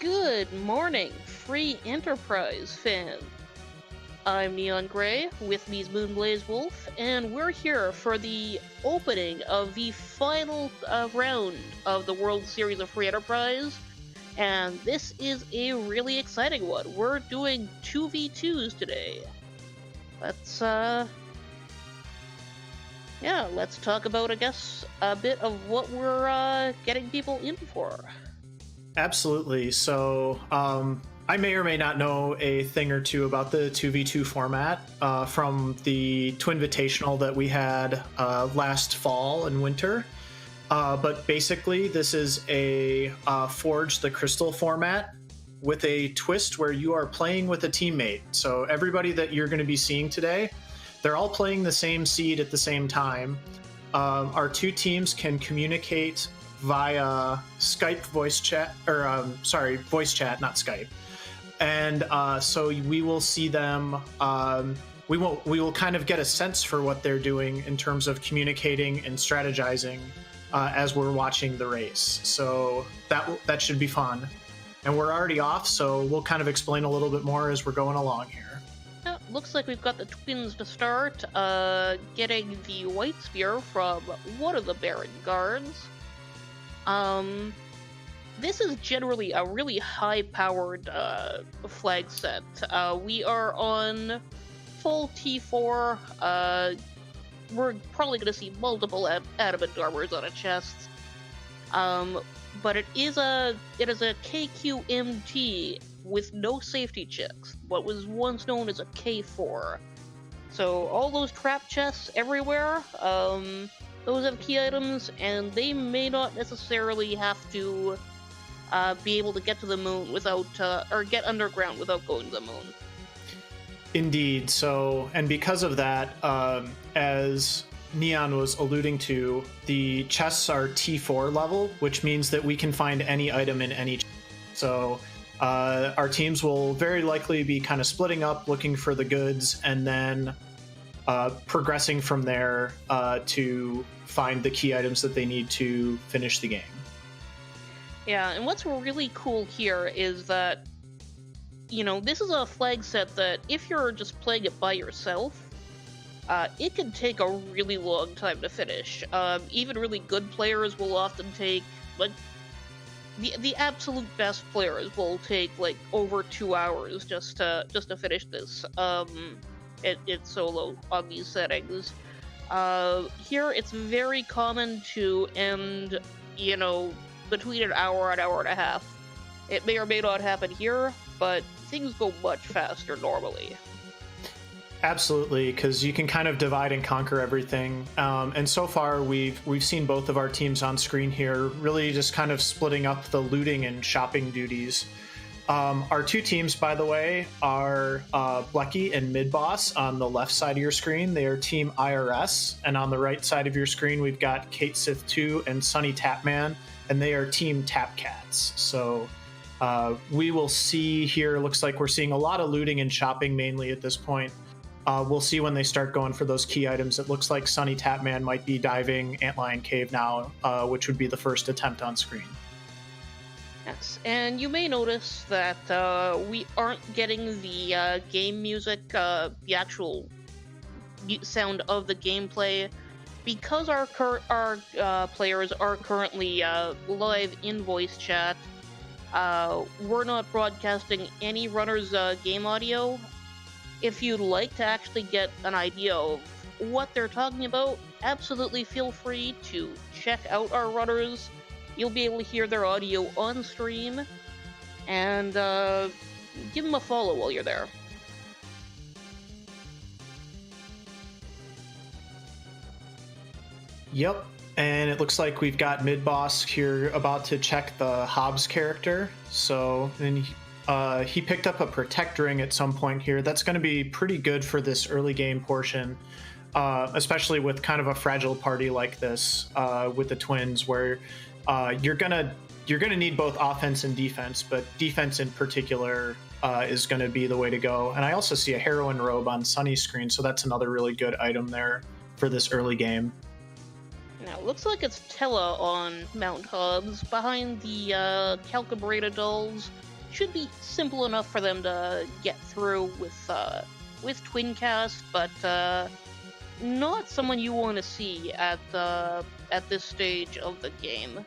Good morning, free enterprise fan. I'm Neon Gray, with me is Moonblaze Wolf, and we're here for the opening of the final round of the World Series of Free Enterprise, and this is a really exciting one. We're doing 2v2s today. Let's talk about, I guess, a bit of what we're getting people in for. Absolutely. So I may or may not know a thing or two about the 2v2 format from the Twinvitational that we had last fall and winter. But basically, this is a Forge the Crystal format with a twist where you are playing with a teammate. So everybody that you're going to be seeing today, they're all playing the same seed at the same time. Our two teams can communicate via Skype voice chat, voice chat, not Skype. And so we will see them. We will kind of get a sense for what they're doing in terms of communicating and strategizing as we're watching the race. So that should be fun. And we're already off, so we'll kind of explain a little bit more as we're going along here. Looks like we've got the twins to start, getting the white spear from one of the Baron guards. This is generally a really high-powered flag set. We are on full T4. We're probably going to see multiple adamant armors on a chest. But it is a KQMT with no safety checks, what was once known as a K4. So all those trap chests everywhere, those have key items, and they may not necessarily have to be able to get to the moon without, or get underground without going to the moon. Indeed. So, and because of that, as Neon was alluding to, the chests are T4 level, which means that we can find any item in any chest. So our teams will very likely be kind of splitting up, looking for the goods, and then progressing from there to find the key items that they need to finish the game. Yeah, and what's really cool here is that, this is a flag set that if you're just playing it by yourself, it can take a really long time to finish. Even really good players will often take, the absolute best players will take, over 2 hours just to finish this. It's solo on these settings. Here, it's very common to end, between an hour and a half. It may or may not happen here, but things go much faster normally. Absolutely, because you can kind of divide and conquer everything. And so far, we've seen both of our teams on screen here, really just kind of splitting up the looting and shopping duties. Our two teams, by the way, are Blecky and Midboss on the left side of your screen. They are Team IRS. And on the right side of your screen, we've got Kate Sith 2 and Sunny Tapman, and they are Team Tapcats. So we will see here, looks like we're seeing a lot of looting and shopping mainly at this point. We'll see when they start going for those key items. It looks like Sunny Tapman might be diving Antlion Cave now, which would be the first attempt on screen. Yes, and you may notice that we aren't getting the game music, the actual sound of the gameplay, because our players are currently live in voice chat. We're not broadcasting any runner's game audio. If you'd like to actually get an idea of what they're talking about, absolutely feel free to check out our runners. You'll be able to hear their audio on stream, and give them a follow while you're there. Yep, and it looks like we've got Midboss here about to check the Hobbs character. So, and he picked up a Protect Ring at some point here. That's going to be pretty good for this early game portion, especially with kind of a fragile party like this with the twins, where you're gonna need both offense and defense, but defense in particular is going to be the way to go. And I also see a heroine robe on Sunny's screen, so that's another really good item there for this early game. Now, it looks like it's Tella on Mount Hobbs, behind the Calcabrata dolls. should be simple enough for them to get through with Twincast, but not someone you want to see at this stage of the game.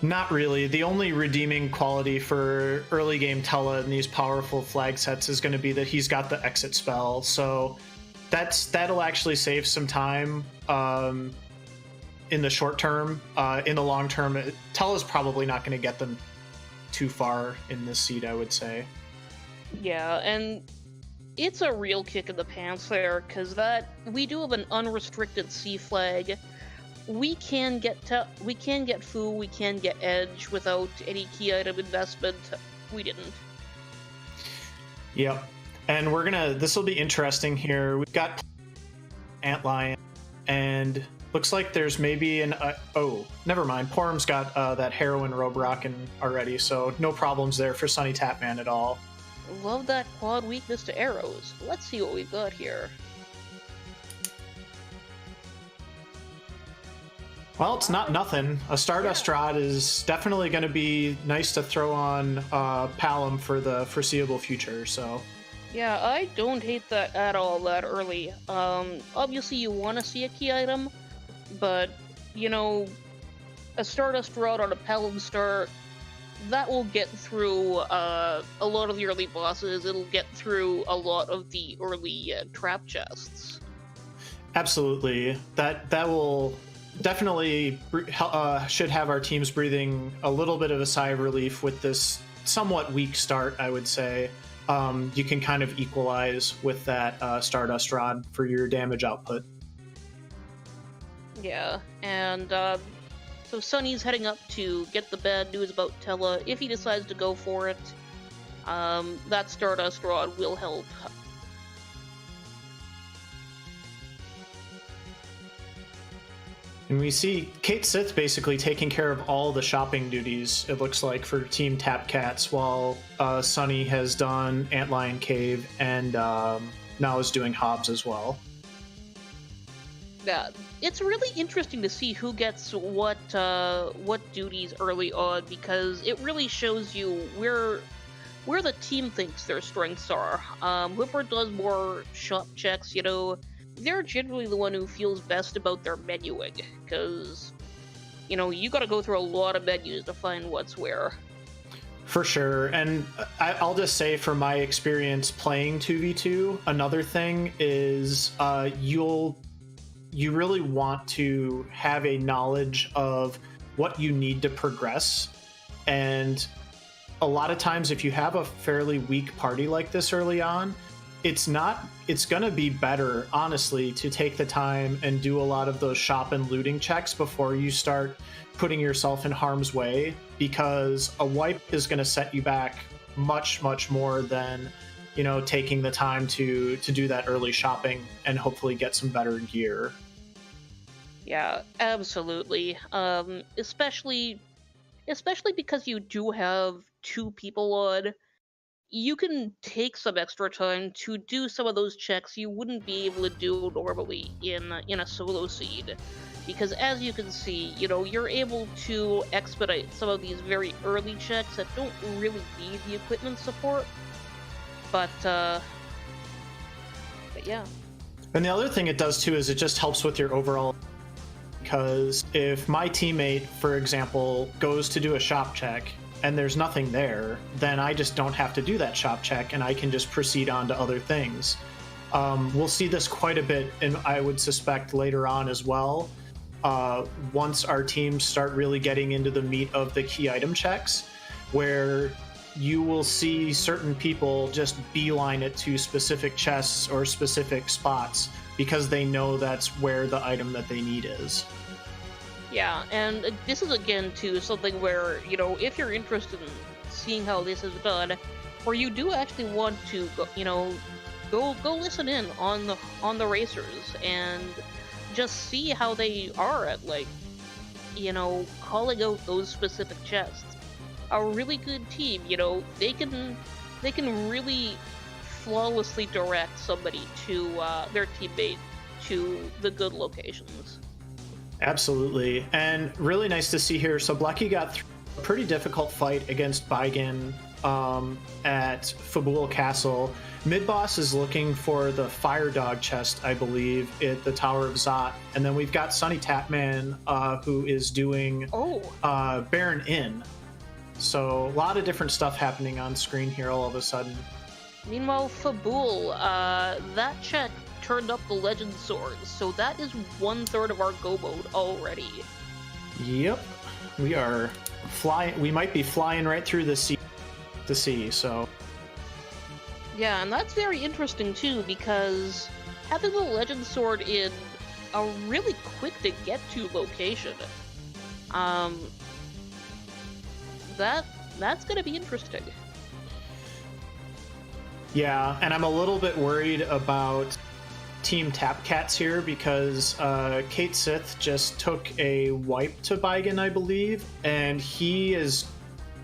Not really. The only redeeming quality for early game Tella in these powerful flag sets is going to be that he's got the exit spell, so that'll actually save some time in the short term. In the long term, Tella's probably not going to get them too far in this seed, I would say. Yeah, and it's a real kick in the pants there, because we do have an unrestricted C flag. We can get Fu, we can get Edge without any key item investment. We didn't. Yep. And this will be interesting here. We've got Antlion, and looks like there's maybe oh, never mind. Porum's got that Heroine Robe rockin' already, so no problems there for Sunny Tapman at all. Love that quad weakness to arrows. Let's see what we've got here. Well, it's not nothing. A Stardust Rod is definitely going to be nice to throw on Palom for the foreseeable future, so... Yeah, I don't hate that at all that early. Obviously you want to see a key item, but, you know, a Stardust Rod on a Palom Star, that will get through a lot of the early bosses. It'll get through a lot of the early trap chests. Absolutely. That will... definitely should have our teams breathing a little bit of a sigh of relief with this somewhat weak start, I would say. You can kind of equalize with that Stardust Rod for your damage output. Yeah, and so Sunny's heading up to get the bad news about Tella. If he decides to go for it, that Stardust Rod will help. And we see Kate Sith basically taking care of all the shopping duties, it looks like, for Team Tap Cats, while Sunny has done Antlion Cave and now is doing Hobbs as well. Yeah, it's really interesting to see who gets what duties early on, because it really shows you where the team thinks their strengths are. Whoever does more shop checks, you know, they're generally the one who feels best about their menuing, because, you know, you gotta go through a lot of menus to find what's where. For sure, and I'll just say from my experience playing 2v2, another thing is you really want to have a knowledge of what you need to progress, and a lot of times if you have a fairly weak party like this early on, it's gonna be better, honestly, to take the time and do a lot of those shop and looting checks before you start putting yourself in harm's way, because a wipe is gonna set you back much, much more than, you know, taking the time to do that early shopping and hopefully get some better gear. Yeah, absolutely. Especially because you do have two people on. You can take some extra time to do some of those checks you wouldn't be able to do normally in a solo seed, because as you can see, you know, you're able to expedite some of these very early checks that don't really need the equipment support. But yeah. And the other thing it does too is it just helps with your overall, because if my teammate, for example, goes to do a shop check and there's nothing there, then I just don't have to do that shop check and I can just proceed on to other things. We'll see this quite a bit, and I would suspect later on as well, once our teams start really getting into the meat of the key item checks, where you will see certain people just beeline it to specific chests or specific spots because they know that's where the item that they need is. Yeah, and this is again too something where, you know, if you're interested in seeing how this is done, or you do actually want to, you know, go listen in on the racers and just see how they are at, like, you know, calling out those specific chests. A really good team, you know, they can really flawlessly direct somebody to their teammate to the good locations. Absolutely, and really nice to see here. So Blecky got pretty difficult fight against Baigen at Fabul Castle. Mid-boss is looking for the Fire Dog chest, I believe, at the Tower of Zot. And then we've got Sunny Tapman, who is doing Baron Inn. So a lot of different stuff happening on screen here all of a sudden. Meanwhile, Fabul, that check turned up the Legend Swords, so that is 1/3 of our go mode already. Yep. We are flying. We might be flying right through the sea, so... Yeah, and that's very interesting too, because having the Legend Sword in a really quick to get to location, that's gonna be interesting. Yeah, and I'm a little bit worried about Team Tapcats here because Kate Sith just took a wipe to Baigen, I believe, and he is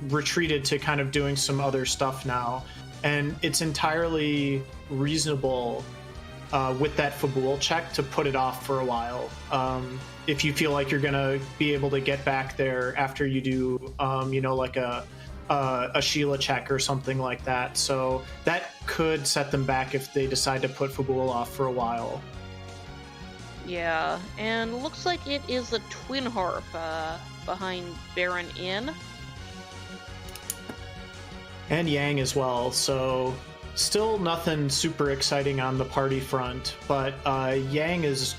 retreated to kind of doing some other stuff now. And it's entirely reasonable with that Fabul check to put it off for a while. If you feel like you're gonna be able to get back there after you do, like a Sheila check or something like that. So that could set them back if they decide to put Fabul off for a while. Yeah, and looks like it is the Twin Harp behind Baron Inn. And Yang as well, so still nothing super exciting on the party front, but Yang is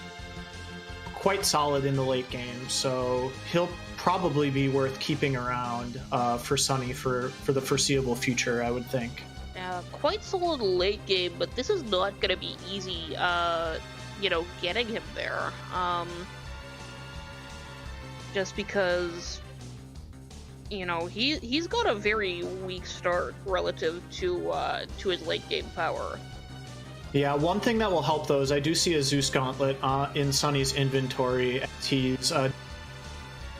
quite solid in the late game, so he'll probably be worth keeping around for Sunny for the foreseeable future, I would think. Quite solid late game, but this is not going to be easy, getting him there. Just because, he's got a very weak start relative to his late game power. Yeah, one thing that will help though is I do see a Zeus Gauntlet in Sunny's inventory.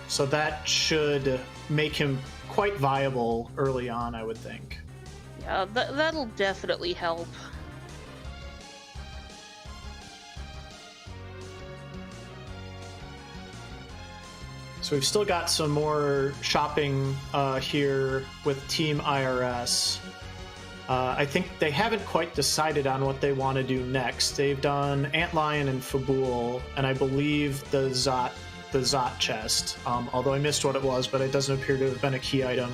So that should make him quite viable early on, I would think. Yeah, that'll definitely help. So we've still got some more shopping here with Team IRS. I think they haven't quite decided on what they want to do next. They've done Antlion and Fabul, and I believe the Zot chest, although I missed what it was, but it doesn't appear to have been a key item.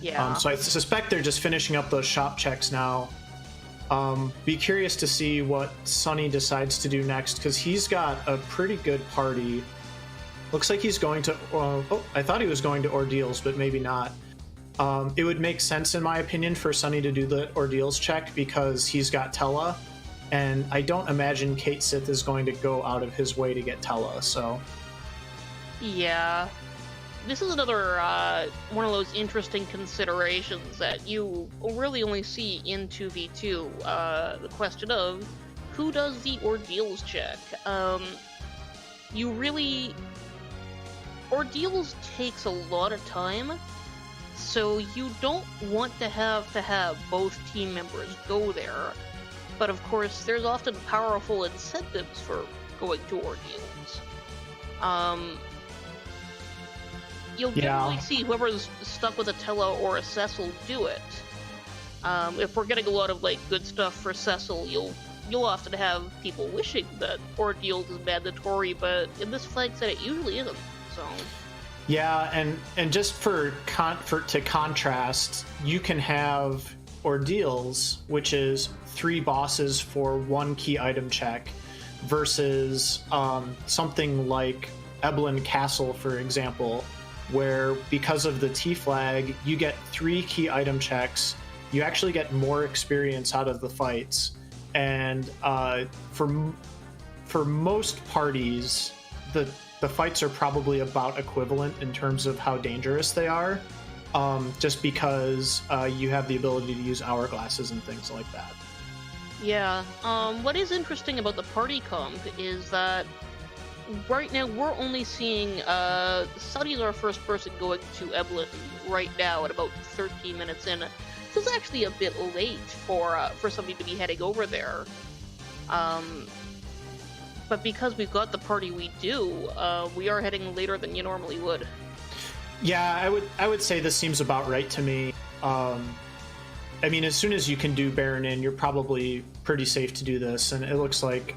Yeah. So I suspect they're just finishing up those shop checks now. Be curious to see what Sunny decides to do next, because he's got a pretty good party. Looks like he's going to... I thought he was going to Ordeals, but maybe not. It would make sense, in my opinion, for Sunny to do the Ordeals check, because he's got Tella, and I don't imagine Kate Sith is going to go out of his way to get Tella, so... Yeah. This is another one of those interesting considerations that you really only see in 2v2. The question of who does the Ordeals check. Ordeals takes a lot of time, so you don't want to have both team members go there. But of course, there's often powerful incentives for going to Ordeals. You'll generally see whoever's stuck with a Tella or a Cecil do it. If we're getting a lot of good stuff for Cecil, you'll often have people wishing that Ordeals is mandatory, but in this flag set it usually isn't. So. Yeah, and just to contrast, you can have Ordeals, which is 3 bosses for 1 key item check, versus something like Eblin Castle, for example, where because of the T flag, you get 3 key item checks. You actually get more experience out of the fights, and for most parties, the fights are probably about equivalent in terms of how dangerous they are, just because you have the ability to use hourglasses and things like that. Yeah. What is interesting about the party comp is that right now we're only seeing Sunny's our first person going to Eblin right now at about 13 minutes in. This is actually a bit late for somebody to be heading over there. But because we've got the party we do, we are heading later than you normally would. Yeah, I would say this seems about right to me. I mean, as soon as you can do Baron in, you're probably pretty safe to do this, and it looks like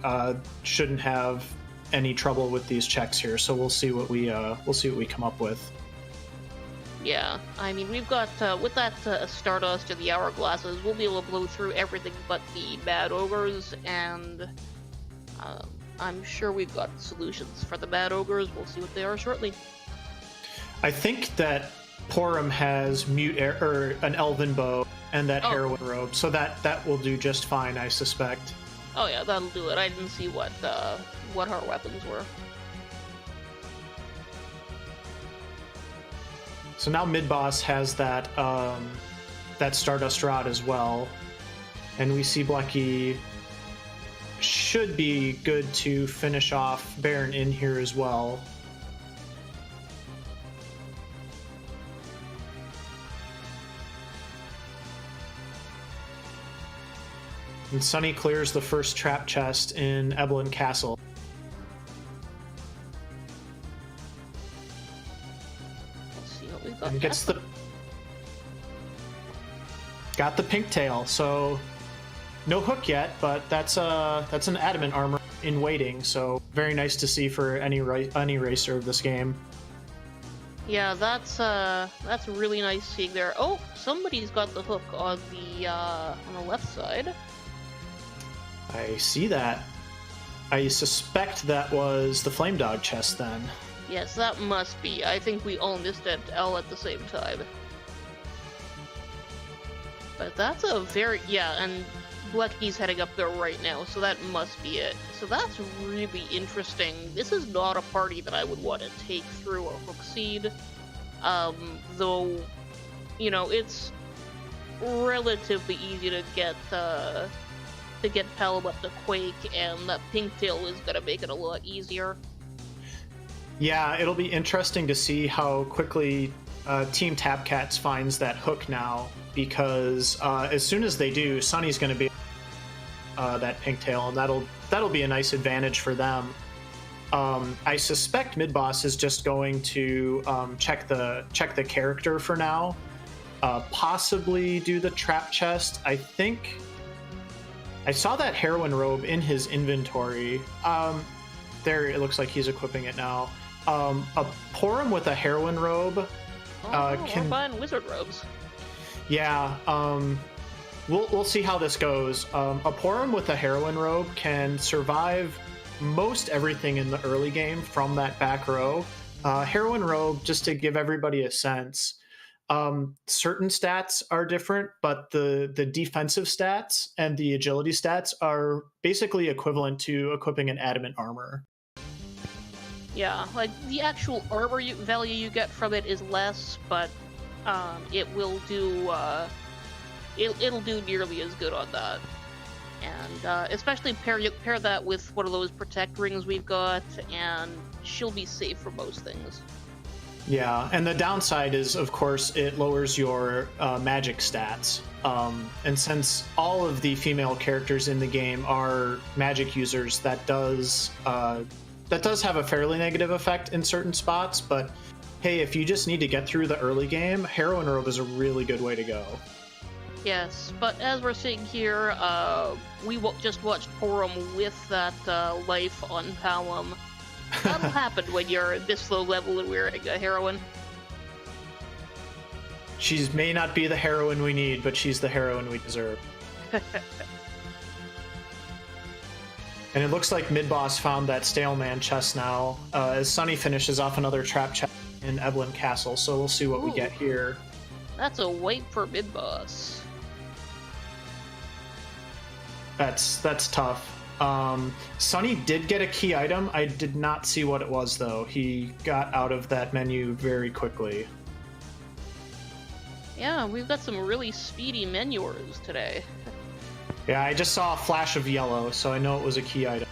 shouldn't have any trouble with these checks here. So we'll see what we come up with. Yeah, I mean, we've got with that Stardust and the Hourglasses, we'll be able to blow through everything but the Bad Ogres, and I'm sure we've got solutions for the Bad Ogres. We'll see what they are shortly. I think that Porum has or an Elven Bow and that Heroine Robe, so that will do just fine, I suspect. Oh yeah, that'll do it. I didn't see what her weapons were. So now mid-boss has that that Stardust Rod as well, and we see Blecky should be good to finish off Baron in here as well. And Sunny clears the first trap chest in Eblin Castle. Let's see what we've got. And got the pink tail. So no hook yet, but that's an adamant armor in waiting. So very nice to see for any racer of this game. Yeah, that's really nice seeing there. Oh, somebody's got the hook on the left side. I see that. I suspect that was the Flame Dog chest then. Yes, that must be. I think we all missed it all at the same time. But that's a very... Yeah, and Blecky's heading up there right now, so that must be it. So that's really interesting. This is not a party that I would want to take through a hook seed. Though, you know, it's relatively easy to get Pelham up to Quake, and that pink tail is going to make it a lot easier. Yeah, it'll be interesting to see how quickly Team Tapcats finds that hook now, because as soon as they do, Sunny's going to be that pink tail, and that'll be a nice advantage for them. I suspect mid-boss is just going to check the character for now, possibly do the trap chest. I think I saw that Heroine Robe in his inventory. There, it looks like he's equipping it now. A Porum with a Heroine Robe can find wizard robes. Yeah, we'll see how this goes. A Porum with a Heroine Robe can survive most everything in the early game from that back row. Heroine Robe, just to give everybody a sense, certain stats are different, but the defensive stats and the agility stats are basically equivalent to equipping an adamant armor. Yeah, like the actual armor value you get from it is less, but it will do it'll do nearly as good on that. And especially pair that with one of those protect rings we've got, and she'll be safe for most things. Yeah, and the downside is, of course, it lowers your magic stats. And since all of the female characters in the game are magic users, that does have a fairly negative effect in certain spots. But hey, if you just need to get through the early game, Heroine Robe is a really good way to go. Yes, but as we're seeing here, we just watched Porum with that life on Pelham. That'll happen when you're this low level and wearing a heroine. She may not be the heroine we need, but she's the heroine we deserve. And it looks like mid-boss found that Staleman chest now, as Sunny finishes off another trap chest in Eblin Castle, so we'll see what we get here. That's a wipe for mid-boss. That's tough. Sunny did get a key item. I did not see what it was, though. He got out of that menu very quickly. Yeah, we've got some really speedy menuers today. Yeah, I just saw a flash of yellow, so I know it was a key item.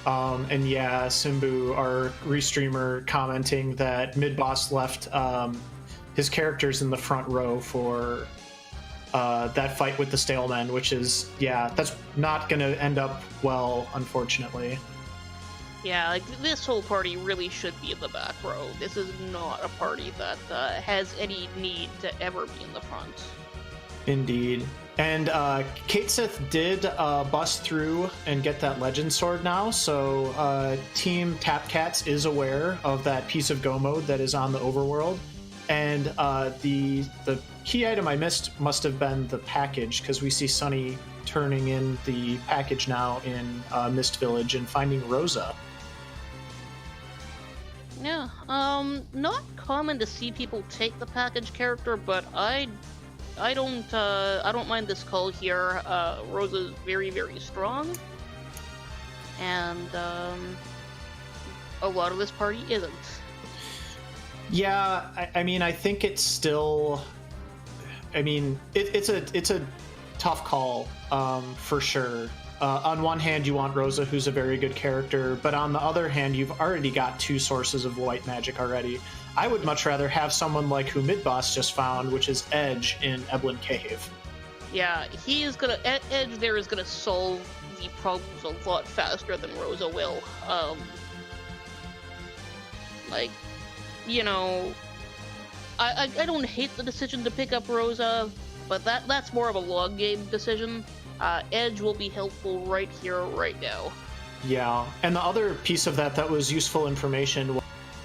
And yeah, Simbu, our restreamer, commenting that mid-boss left his characters in the front row for that fight with the Stalemen, which is, yeah, that's not going to end up well, unfortunately. Yeah, like this whole party really should be in the back row. This is not a party that has any need to ever be in the front. Indeed. And Kate Sith did bust through and get that Legend Sword now, so Team Tap Cats is aware of that piece of Go mode that is on the overworld. And the key item I missed must have been the package, because we see Sunny turning in the package now in Mist Village and finding Rosa. Yeah, not common to see people take the package character, but I don't mind this call here. Rosa's very, very strong, and a lot of this party isn't. Yeah, I mean, I think it's still. I mean, it's a tough call, for sure. On one hand, you want Rosa, who's a very good character, but on the other hand, you've already got two sources of white magic already. I would much rather have someone like who Midboss just found, which is Edge in Eblin Cave. Yeah, Edge there is gonna solve the problems a lot faster than Rosa will. Like, you know, I don't hate the decision to pick up Rosa, but that's more of a long game decision. Edge will be helpful right here, right now. Yeah, and the other piece of that was useful information.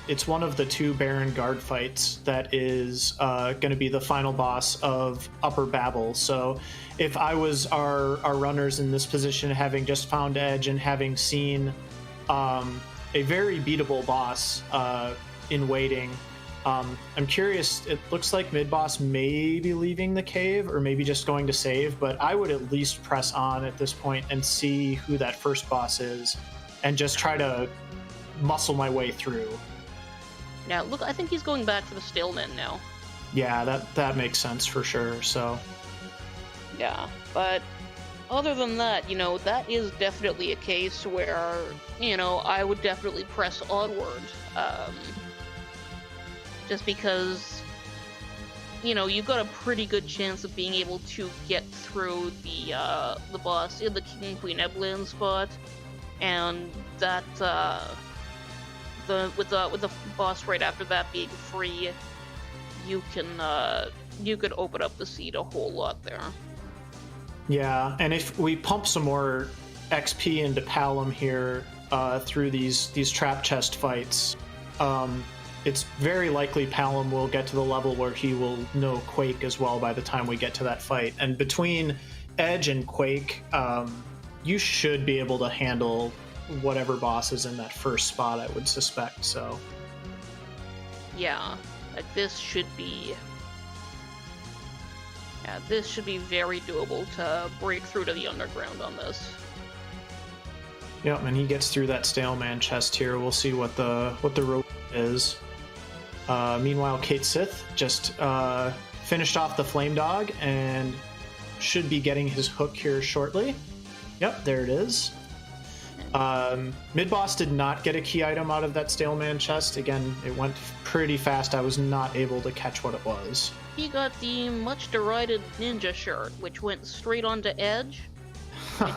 It's one of the two Baron Guard fights that is going to be the final boss of Upper Babel. So if I was our runners in this position, having just found Edge and having seen a very beatable boss in waiting, I'm curious. It looks like Midboss may be leaving the cave or maybe just going to save, but I would at least press on at this point and see who that first boss is and just try to muscle my way through. Now, look, I think he's going back for the Stillman now. Yeah, that makes sense for sure, so. Yeah, but other than that, you know, that is definitely a case where, you know, I would definitely press onward. Just because, you know, you've got a pretty good chance of being able to get through the boss in the King Queen Eblin spot, and that with the boss right after that being free, you could open up the seat a whole lot there. Yeah, and if we pump some more XP into Palom here through these trap chest fights, it's very likely Palom will get to the level where he will know Quake as well by the time we get to that fight. And between Edge and Quake, you should be able to handle whatever boss is in that first spot, I would suspect, so. Yeah, like this should be very doable to break through to the underground on this. Yep, and he gets through that Staleman chest here. We'll see what the rope is. Meanwhile, Kate Sith just finished off the Flame Dog and should be getting his hook here shortly. Yep, there it is. Midboss did not get a key item out of that Staleman chest. Again, it went pretty fast. I was not able to catch what it was. He got the much derided ninja shirt, which went straight onto Edge. Which,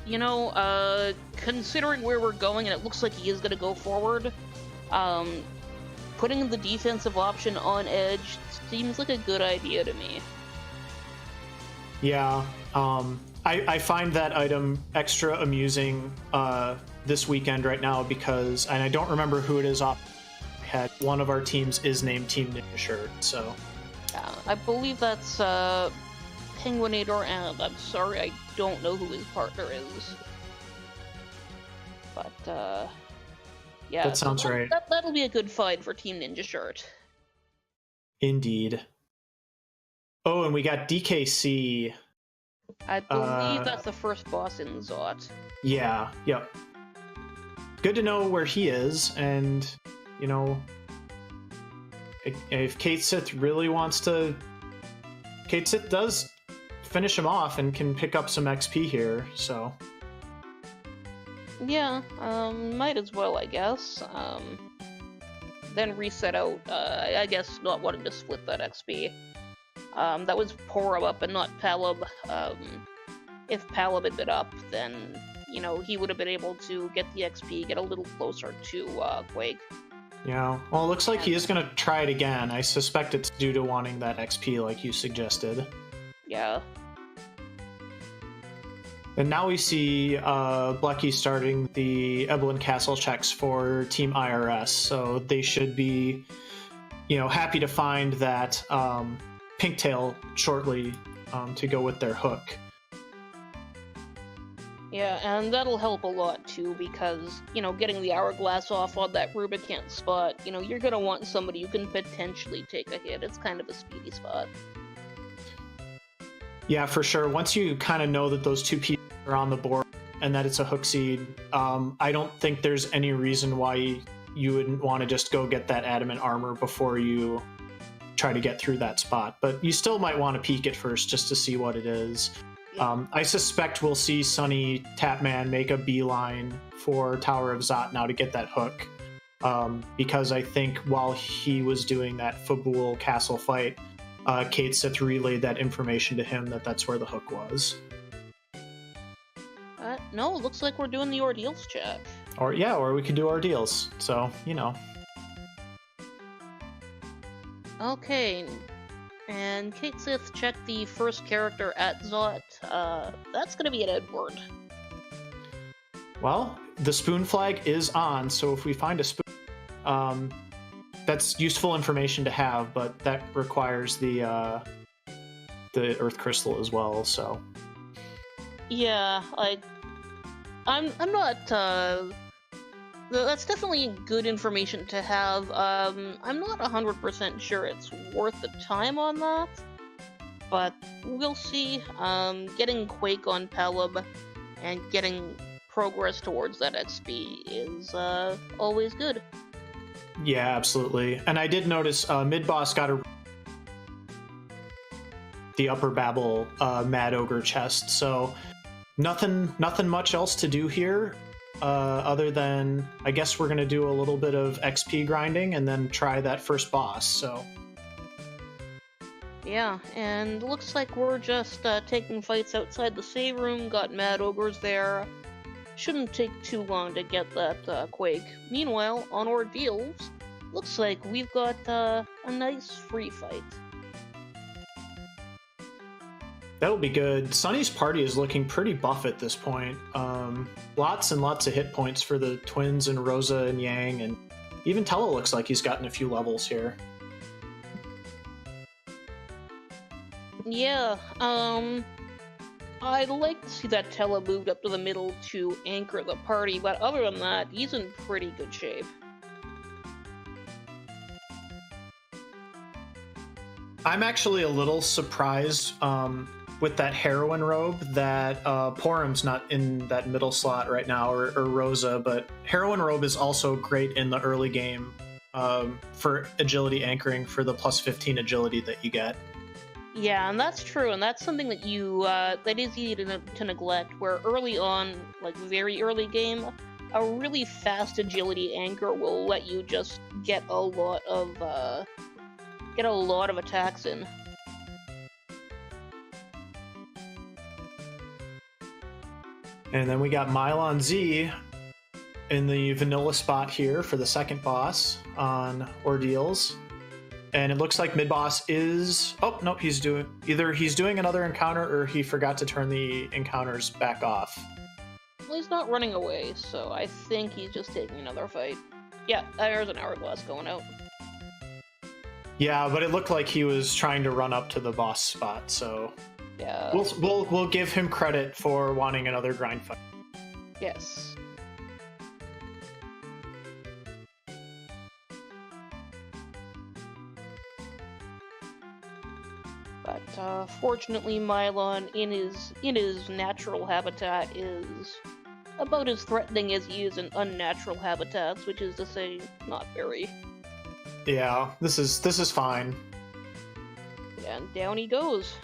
you know, considering where we're going, and it looks like he is going to go forward, putting the defensive option on Edge seems like a good idea to me. Yeah, I find that item extra amusing this weekend right now because, and I don't remember who it is off my head, one of our teams is named Team Ninja Shirt, so. I believe that's Penguinator, and I'm sorry, I don't know who his partner is. But, yeah. That sounds right. That'll be a good fight for Team Ninja Shirt. Indeed. Oh, and we got DKC. I believe that's the first boss in Zot. Yeah, yep. Good to know where he is, and, you know, if Kate Sith really wants to... Kate Sith does finish him off and can pick up some XP here, so... Yeah, might as well, I guess. Then reset out, I guess not wanting to split that XP. That was Porum up and not Palom. If Palom had been up, then, you know, he would have been able to get the XP, get a little closer to Quake. Yeah, well, it looks like he is going to try it again. I suspect it's due to wanting that XP like you suggested. Yeah. And now we see Blecky starting the Evelyn Castle checks for Team IRS, so they should be, you know, happy to find that Pinktail shortly to go with their hook. Yeah, and that'll help a lot too, because, you know, getting the hourglass off on that Rubicant spot, you know, you're gonna want somebody who can potentially take a hit. It's kind of a speedy spot. Yeah, for sure. Once you kind of know that those two pieces are on the board and that it's a hook seed, I don't think there's any reason why you wouldn't want to just go get that adamant armor before you try to get through that spot. But you still might want to peek it first just to see what it is. I suspect we'll see Sunny Tapman make a beeline for Tower of Zot now to get that hook, because I think while he was doing that Fabul castle fight, Kate Sith relayed that information to him that that's where the hook was. No, it looks like we're doing the ordeals check. Or we could do ordeals. So, you know. Okay. And Kate Sith checked the first character at Zot. That's going to be an Edward. Well, the spoon flag is on, so if we find a spoon, that's useful information to have, but that requires the Earth Crystal as well, so... Yeah, like, I'm not, that's definitely good information to have. I'm not 100% sure it's worth the time on that, but we'll see. Getting Quake on Palub and getting progress towards that XP is always good. Yeah, absolutely. And I did notice mid-boss got the Upper Babel Mad Ogre chest, so nothing much else to do here. Other than, I guess we're going to do a little bit of XP grinding and then try that first boss, so... Yeah, and looks like we're just taking fights outside the save room, got Mad Ogres there. Shouldn't take too long to get that Quake. Meanwhile, on Ordeals, looks like we've got a nice free fight. That'll be good. Sunny's party is looking pretty buff at this point. Lots and lots of hit points for the twins and Rosa and Yang, and even Tella looks like he's gotten a few levels here. Yeah, I'd like to see that Tella moved up to the middle to anchor the party, but other than that, he's in pretty good shape. I'm actually a little surprised with that heroine robe that Porum's not in that middle slot right now, or Rosa, but heroine robe is also great in the early game for agility anchoring for the plus 15 agility that you get. Yeah, and that's true, and that's something that that is easy to neglect, where early on, like very early game, a really fast agility anchor will let you just get a lot of attacks in. And then we got Mylon Z in the vanilla spot here for the second boss on Ordeals. And it looks like mid-boss is... Oh, nope, he's doing another encounter, or he forgot to turn the encounters back off. Well, he's not running away, so I think he's just taking another fight. Yeah, there's an hourglass going out. Yeah, but it looked like he was trying to run up to the boss spot, so... Yeah. We'll give him credit for wanting another grind fight. Yes. But fortunately, Mylon in his natural habitat is about as threatening as he is in unnatural habitats, which is to say, not very. Yeah, this is fine. And down he goes.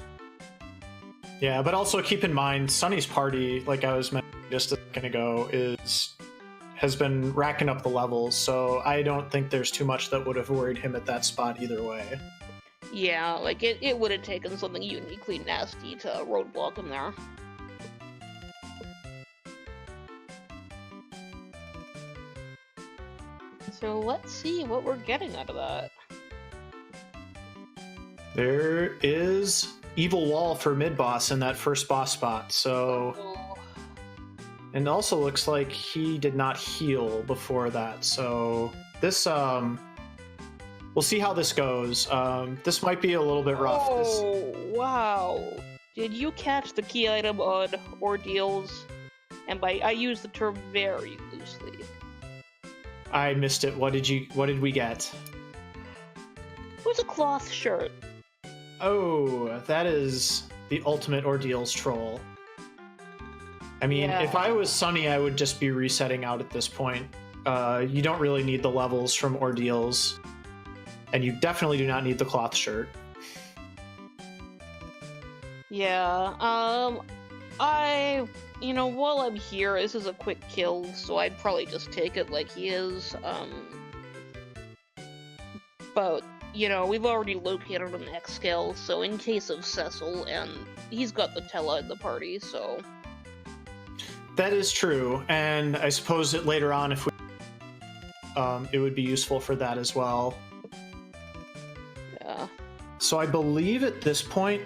Yeah, but also keep in mind, Sunny's party, like I was mentioning just a second ago, has been racking up the levels, so I don't think there's too much that would have worried him at that spot either way. Yeah, like it would have taken something uniquely nasty to roadblock him there. So let's see what we're getting out of that. There is Evil Wall for mid-boss in that first boss spot, so... And it also looks like he did not heal before that, so... This, we'll see how this goes. This might be a little bit rough. Oh, wow. Did you catch the key item on Ordeals? And I use the term very loosely. I missed it. What did we get? It was a cloth shirt. Oh, that is the ultimate Ordeals troll. I mean, Yeah. If I was Sunny, I would just be resetting out at this point. You don't really need the levels from Ordeals. And you definitely do not need the cloth shirt. Yeah, while I'm here, this is a quick kill, so I'd probably just take it like he is, but, we've already located an X skill, so in case of Cecil, and he's got the Tella in the party, so... That is true, and I suppose that later on, if we... it would be useful for that as well. Yeah. So I believe at this point,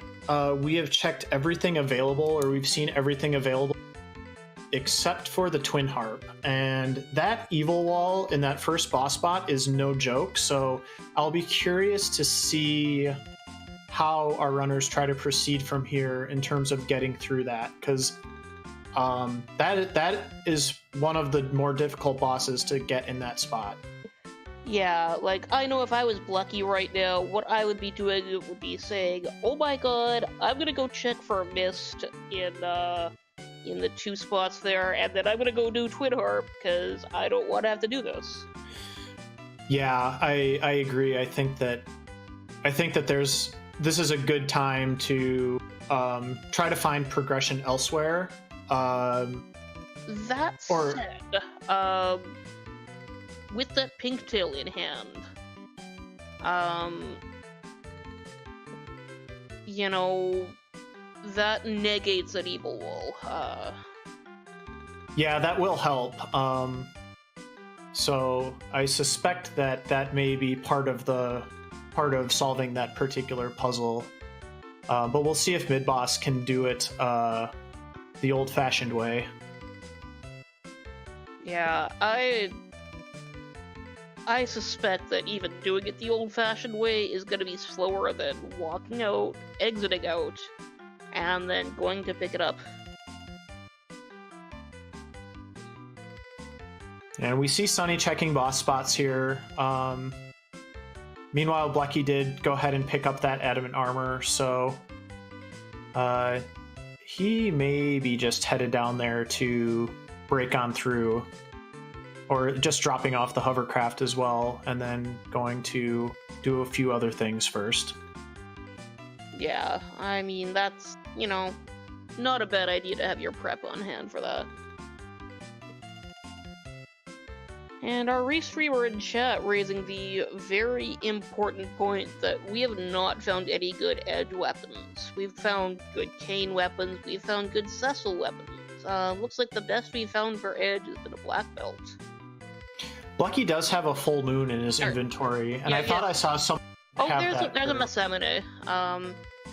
we have checked everything available, or we've seen everything available, except for the Twin Harp. And that Evil Wall in that first boss spot is no joke, so I'll be curious to see how our runners try to proceed from here in terms of getting through that, because that is one of the more difficult bosses to get in that spot. Yeah, I know if I was Blucky right now, what I would be doing would be saying, oh my god, I'm gonna go check for a mist in the 2 spots there, and then I'm gonna go do Twin Harp, because I don't want to have to do this. Yeah, I agree. I think that this is a good time to try to find progression elsewhere. That said, with that pink tail in hand, that negates an evil wall. Yeah, that will help. So I suspect that may be part of solving that particular puzzle. But we'll see if mid-boss can do it the old-fashioned way. Yeah, I suspect that even doing it the old-fashioned way is going to be slower than walking out, exiting out, and then going to pick it up. And we see Sunny checking boss spots here. Meanwhile, Blecky did go ahead and pick up that adamant armor, so he may be just headed down there to break on through, or just dropping off the hovercraft as well, and then going to do a few other things first. Yeah, I mean, that's, not a bad idea to have your prep on hand for that. And our restreamer in chat raising the very important point that we have not found any good edge weapons. We've found good Kane weapons, we've found good Cecil weapons. Looks like the best we've found for edge has been a black belt. Lucky does have a full moon in his inventory, and I thought I saw some. Oh, there's a Masamune.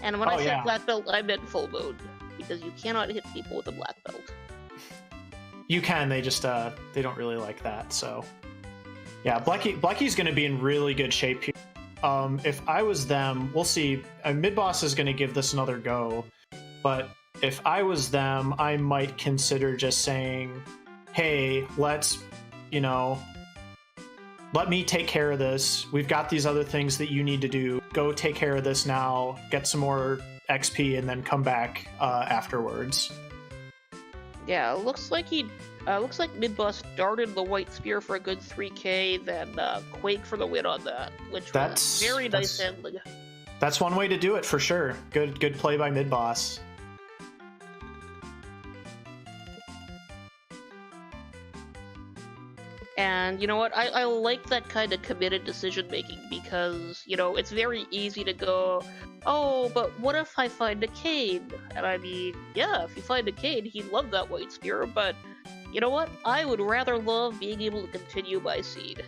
And when I said black belt, I meant full moon, because you cannot hit people with a black belt. You can, they just they don't really like that, so yeah, Blecky's gonna be in really good shape here. If I was them, we'll see. Mid-boss is gonna give this another go, but if I was them, I might consider just saying, hey, let's, let me take care of this. We've got these other things that you need to do. Go take care of this now, get some more XP, and then come back afterwards. Yeah, looks like mid-boss darted the white spear for a good 3k, then Quake for the win on that, which was very nice handling. That's one way to do it for sure. Good play by mid-boss. And you know what? I like that kind of committed decision making, because it's very easy to go, oh, but what if I find a Kane? And I mean, yeah, if you find a Kane, he'd love that white spear, but you know what? I would rather love being able to continue my seed.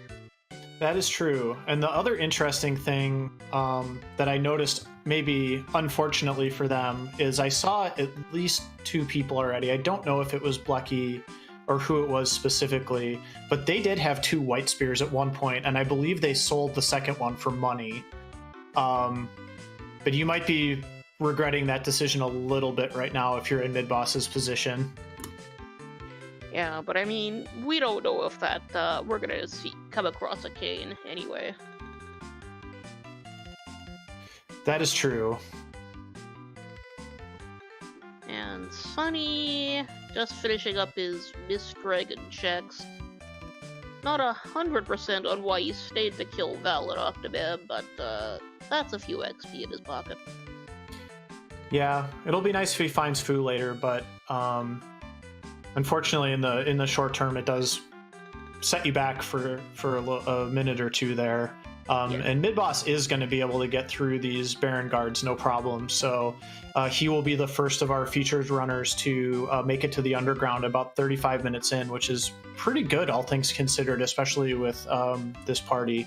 That is true. And the other interesting thing that I noticed, maybe unfortunately for them, is I saw at least 2 people already. I don't know if it was Blecky or who it was specifically, but they did have 2 white spears at one point, and I believe they sold the second one for money. But you might be regretting that decision a little bit right now if you're in mid-boss's position. Yeah, but I mean, we don't know if that we're gonna come across a cane anyway. That is true. And Sunny just finishing up his Miss Dragon checks. Not 100% on why he stayed to kill Val and Octomeb, but that's a few XP in his pocket. Yeah, it'll be nice if he finds Fu later, but unfortunately, in the short term, it does set you back for a minute or two there. And mid-boss is going to be able to get through these Baron guards no problem, so he will be the first of our featured runners to make it to the underground about 35 minutes in, which is pretty good, all things considered, especially with this party.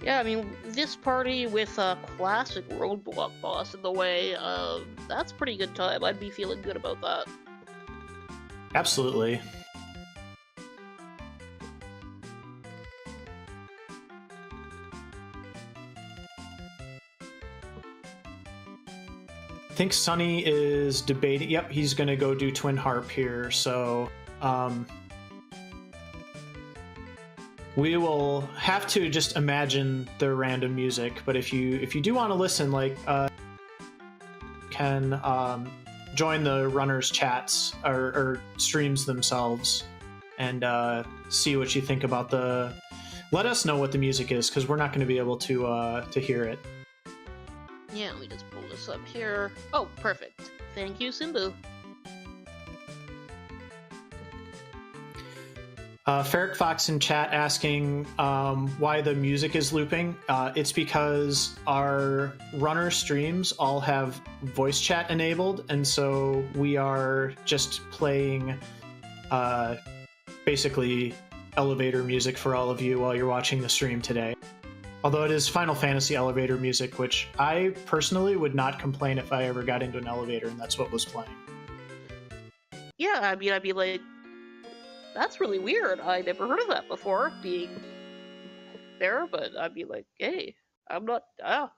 Yeah, I mean, this party with a classic roadblock boss in the way, that's pretty good time. I'd be feeling good about that. Absolutely. I think Sunny is debating. Yep, he's going to go do Twin Harp here. So we will have to just imagine the random music. But if you do want to listen, like, can join the runners' chats or streams themselves and see what you think about the. Let us know what the music is, because we're not going to be able to hear it. Yeah, let me just pull this up here. Oh, perfect. Thank you, Simbu. Ferric Fox in chat asking why the music is looping. It's because our runner streams all have voice chat enabled, and so we are just playing basically elevator music for all of you while you're watching the stream today. Although it is Final Fantasy elevator music, which I personally would not complain if I ever got into an elevator and that's what was playing. Yeah, I mean, I'd be like, that's really weird. I never heard of that before, being there, but I'd be like, hey, I'm not, I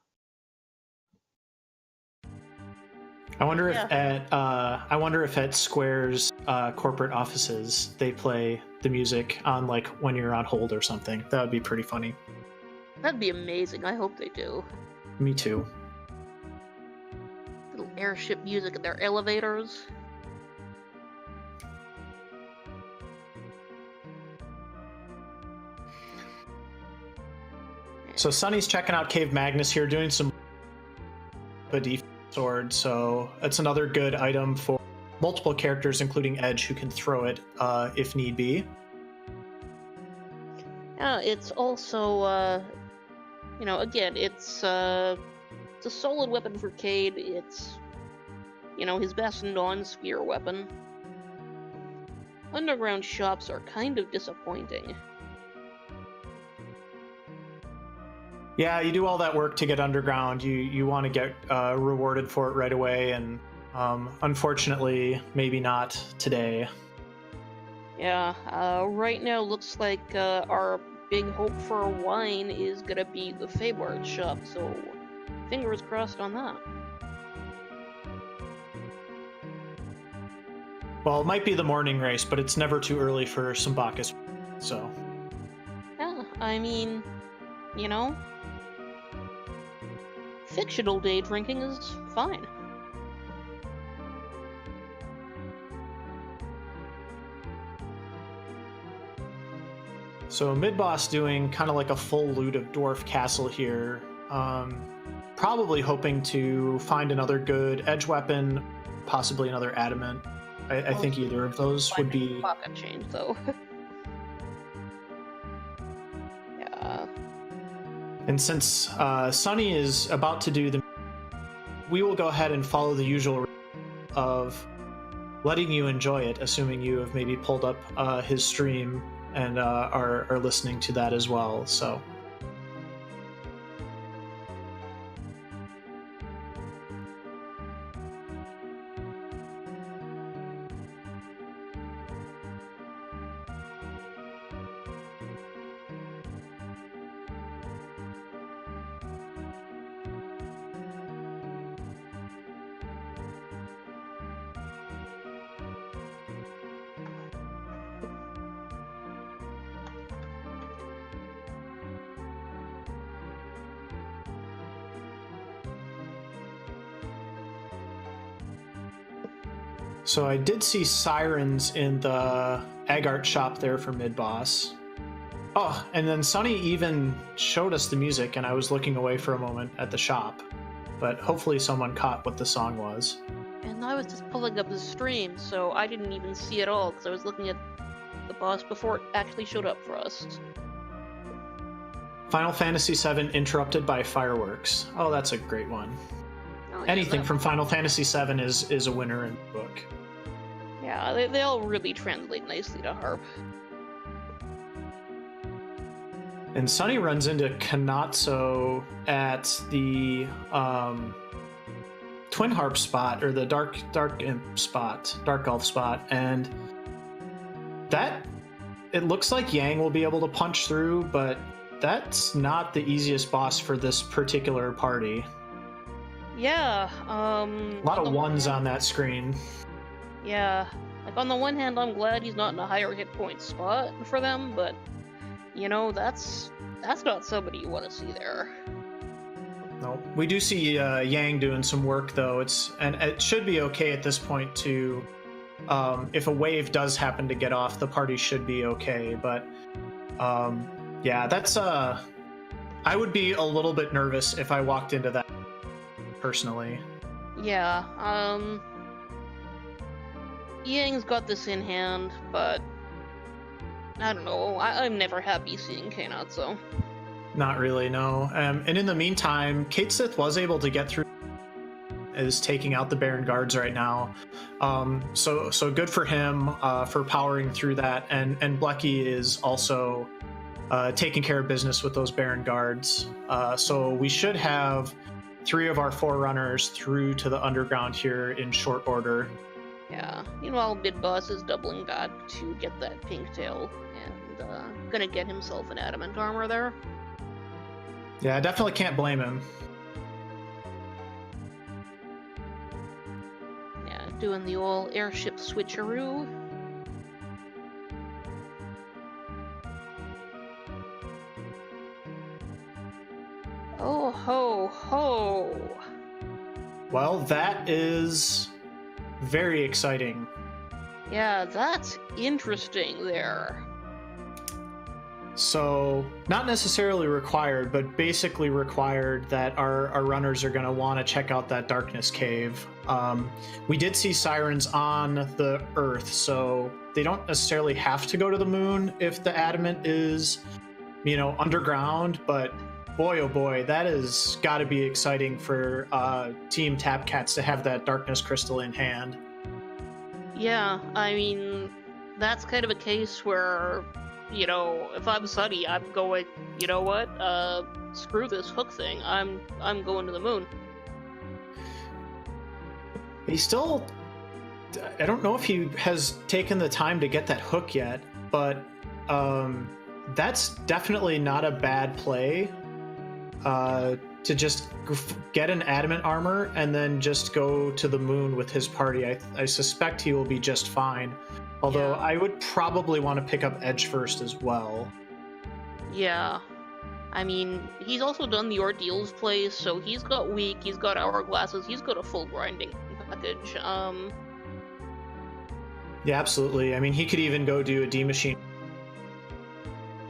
wonder if at Square's corporate offices they play the music on, like, when you're on hold or something. That would be pretty funny. That'd be amazing. I hope they do. Me too. Little airship music in their elevators. So Sunny's checking out Cave Magnus here, doing some defense sword, so it's another good item for multiple characters, including Edge, who can throw it if need be. Yeah, it's also, again, it's a solid weapon for Cade. It's, his best non-spear weapon. Underground shops are kind of disappointing. Yeah, you do all that work to get underground. You want to get rewarded for it right away, and unfortunately, maybe not today. Yeah, right now looks like our big hope for wine is gonna be the Feyblard shop, so fingers crossed on that. Well, it might be the morning race, but it's never too early for some Bacchus, so. Yeah, I mean, fictional day drinking is fine. So mid-boss doing kind of like a full loot of Dwarf Castle here. Probably hoping to find another good edge weapon, possibly another adamant. I think either of those would be... Pocket change, though. Yeah. And since Sunny is about to do the... We will go ahead and follow the usual of letting you enjoy it, assuming you have maybe pulled up his stream and are listening to that as well. So. So I did see sirens in the Agart shop there for mid-boss. Oh, and then Sunny even showed us the music, and I was looking away for a moment at the shop. But hopefully someone caught what the song was. And I was just pulling up the stream, so I didn't even see it all, because I was looking at the boss before it actually showed up for us. Final Fantasy VII interrupted by fireworks. Oh, that's a great one. Oh, yeah, Anything from Final Fantasy VII is a winner in the book. Yeah, they all really translate nicely to harp. And Sunny runs into Kanatsu at the Twin Harp spot, or the Dark Imp spot, Dark Elf spot, and that, it looks like Yang will be able to punch through, but that's not the easiest boss for this particular party. Yeah, a lot of ones on that screen. Yeah, like on the one hand, I'm glad he's not in a higher hit point spot for them, but you know, that's not somebody you want to see there. No, we do see Yang doing some work though. And it should be okay at this point to, if a wave does happen to get off, the party should be okay. But yeah, that's I would be a little bit nervous if I walked into that personally. Yeah, Yang's got this in hand, but I don't know. I'm never happy seeing Kanatsu. Not really, no. And in the meantime, Kate Sith was able to get through, is taking out the Baron Guards right now. So good for him for powering through that. And Blecky is also taking care of business with those Baron Guards. So we should have 3 of our 4 runners through to the underground here in short order. Yeah, meanwhile, mid-boss is doubling back to get that pink tail, and gonna get himself an adamant armor there. Yeah, I definitely can't blame him. Yeah, doing the old airship switcheroo. Oh ho ho! Well, that is very exciting. Yeah, that's interesting there. So, not necessarily required, but basically required that our runners are going to want to check out that Darkness Cave. We did see sirens on the Earth, so they don't necessarily have to go to the moon if the adamant is, underground, but boy, oh boy, that has got to be exciting for Team Tapcats to have that Darkness Crystal in hand. Yeah, I mean, that's kind of a case where, if I'm Sunny, I'm going, you know what, screw this hook thing, I'm going to the moon. He still, I don't know if he has taken the time to get that hook yet, but that's definitely not a bad play. To just get an adamant armor and then just go to the moon with his party. I suspect he will be just fine. Although yeah. I would probably want to pick up Edge first as well. Yeah. I mean, he's also done the Ordeals play, so he's got Weak, he's got Hourglasses, he's got a full grinding package. Yeah, absolutely. I mean, he could even go do a D-Machine.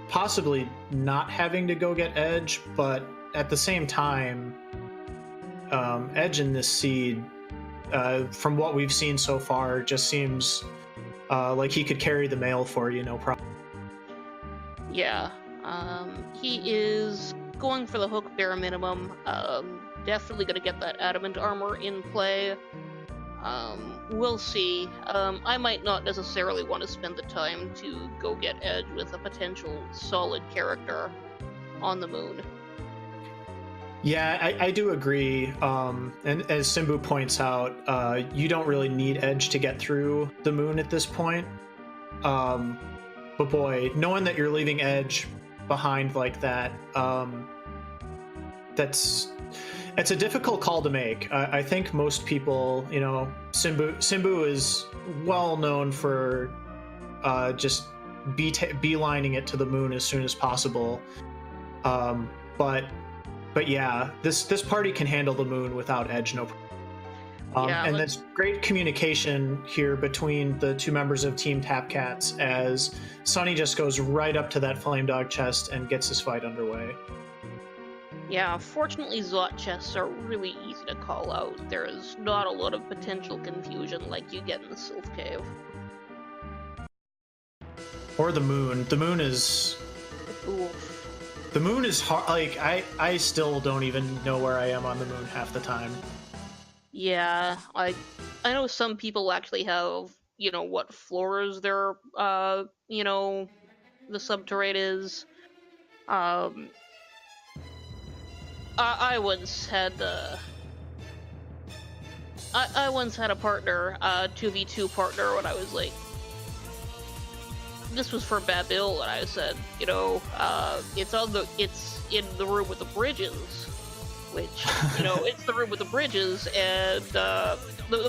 Possibly not having to go get Edge, but at the same time, Edge in this seed, from what we've seen so far, just seems like he could carry the mail for you, no problem. Yeah, he is going for the hook bare minimum. Definitely going to get that adamant armor in play. We'll see. I might not necessarily want to spend the time to go get Edge with a potential solid character on the moon. Yeah, I do agree. And as Simbu points out, you don't really need Edge to get through the moon at this point. But boy, knowing that you're leaving Edge behind like that, it's a difficult call to make. I think most people, Simbu is well known for just beelining it to the moon as soon as possible. But yeah, this party can handle the moon without Edge, no problem. And there's great communication here between the two members of Team Tapcats as Sunny just goes right up to that Flame Dog chest and gets his fight underway. Yeah, fortunately Zot chests are really easy to call out. There is not a lot of potential confusion like you get in the Sylph Cave. Or the moon. The moon is... Oof. The moon is hard. Like, I still don't even know where I am on the moon half the time. Yeah, I know some people actually have, what floors their, the subterrate is. I once had I once had a partner, 2v2 partner, when I was like, this was for Babil, and I said, it's in the room with the bridges, which, it's the room with the bridges, and the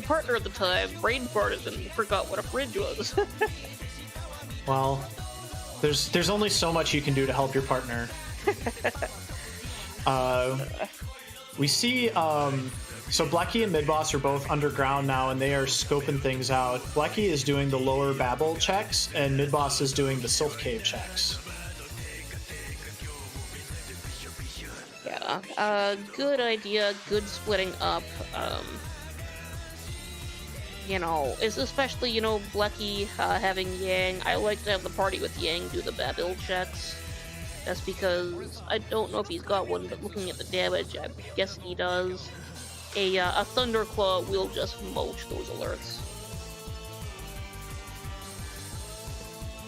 partner at the time brain farted and forgot what a bridge was. Well, there's only so much you can do to help your partner. We see, so Blecky and Midboss are both underground now, and they are scoping things out. Blecky is doing the lower Babel checks, and Midboss is doing the Sylph Cave checks. Yeah, good idea, good splitting up. It's especially, Blecky having Yang. I like to have the party with Yang do the Babel checks. That's because I don't know if he's got one, but looking at the damage, I'm guessing he does. A Thunderclaw will just mulch those alerts.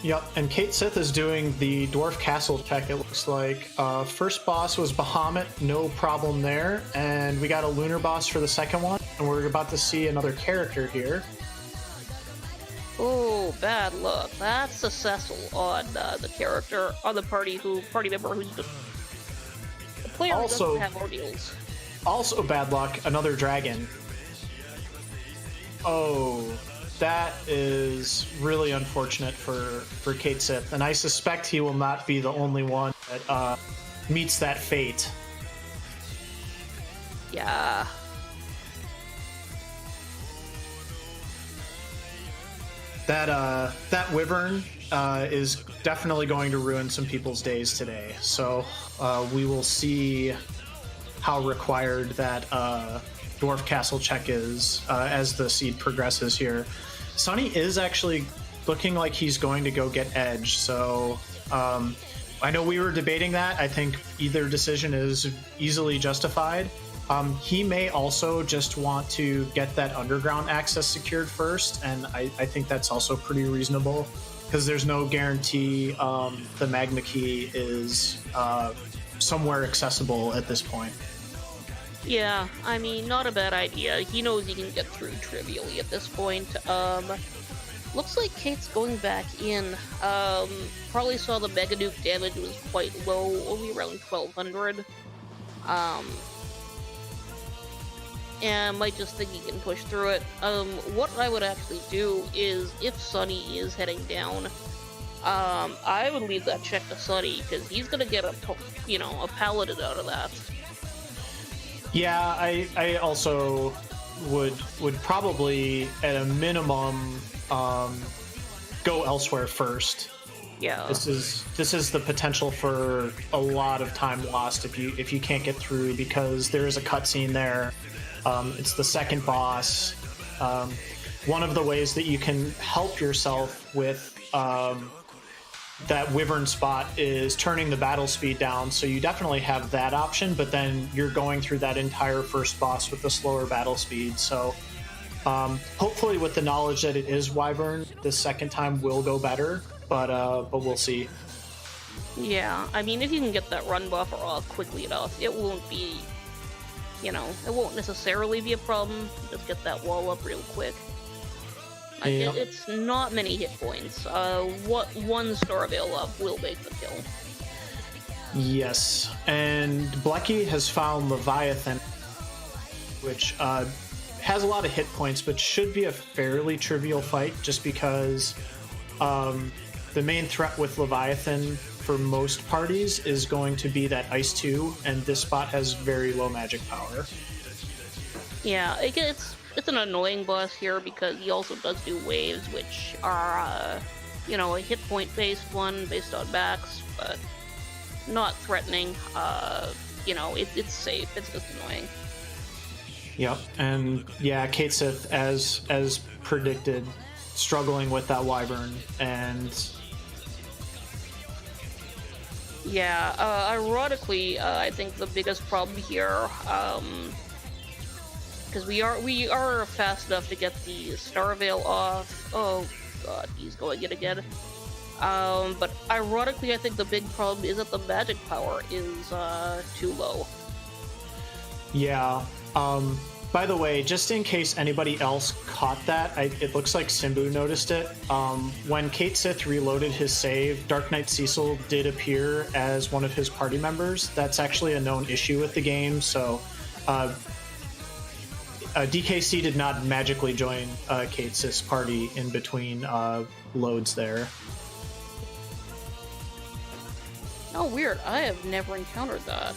Yep, and Kate Sith is doing the Dwarf Castle check, it looks like. First boss was Bahamut, no problem there. And we got a Lunar boss for the second one, and we're about to see another character here. Oh, bad luck. That's a Cecil on the character, on the party member who's the player who doesn't have ordeals. Also bad luck, another dragon. Oh, that is really unfortunate for Kate Sith, and I suspect he will not be the only one that meets that fate. Yeah. That Wyvern is definitely going to ruin some people's days today, so we will see how required that Dwarf Castle check is as the seed progresses here. Sunny is actually looking like he's going to go get Edge, so I know we were debating that. I think either decision is easily justified. He may also just want to get that underground access secured first, and I think that's also pretty reasonable, because there's no guarantee the Magma Key is somewhere accessible at this point. Yeah, I mean, not a bad idea. He knows he can get through trivially at this point. Looks like Kate's going back in. Probably saw the Mega Nuke damage was quite low, only around 1200. And might just think he can push through it. What I would actually do is, if Sunny is heading down, I would leave that check to Sunny, because he's gonna get a paladin out of that. Yeah, I also would probably, at a minimum, go elsewhere first. Yeah. This is the potential for a lot of time lost if you can't get through, because there is a cutscene there. It's the second boss. One of the ways that you can help yourself with that Wyvern spot is turning the battle speed down, so you definitely have that option, but then you're going through that entire first boss with the slower battle speed, so Hopefully, with the knowledge that it is Wyvern, the second time will go better. But we'll see. Yeah, I mean, if you can get that run buffer off quickly enough, it won't be, it won't necessarily be a problem. Just get that wall up real quick. Yep. It's not many hit points. What one Star Veil up will make the kill. Yes, and Blecky has found Leviathan, which has a lot of hit points, but should be a fairly trivial fight, just because the main threat with Leviathan for most parties is going to be that Ice 2, and this spot has very low magic power. Yeah, it's an annoying boss here because he also does do waves, which are, a hit point based one based on backs, but not threatening. It's safe. It's just annoying. Yep, and yeah, Kate Sith, as predicted, struggling with that Wyvern, and yeah, ironically, I think the biggest problem here, because we are fast enough to get the Star Veil off. Oh god, he's going it again. But ironically, I think the big problem is that the magic power is too low. Yeah. By the way, just in case anybody else caught that, it looks like Simbu noticed it. When Kate Sith reloaded his save, Dark Knight Cecil did appear as one of his party members. That's actually a known issue with the game, so DKC did not magically join Kate Sith's party in between loads there. Oh, weird. I have never encountered that.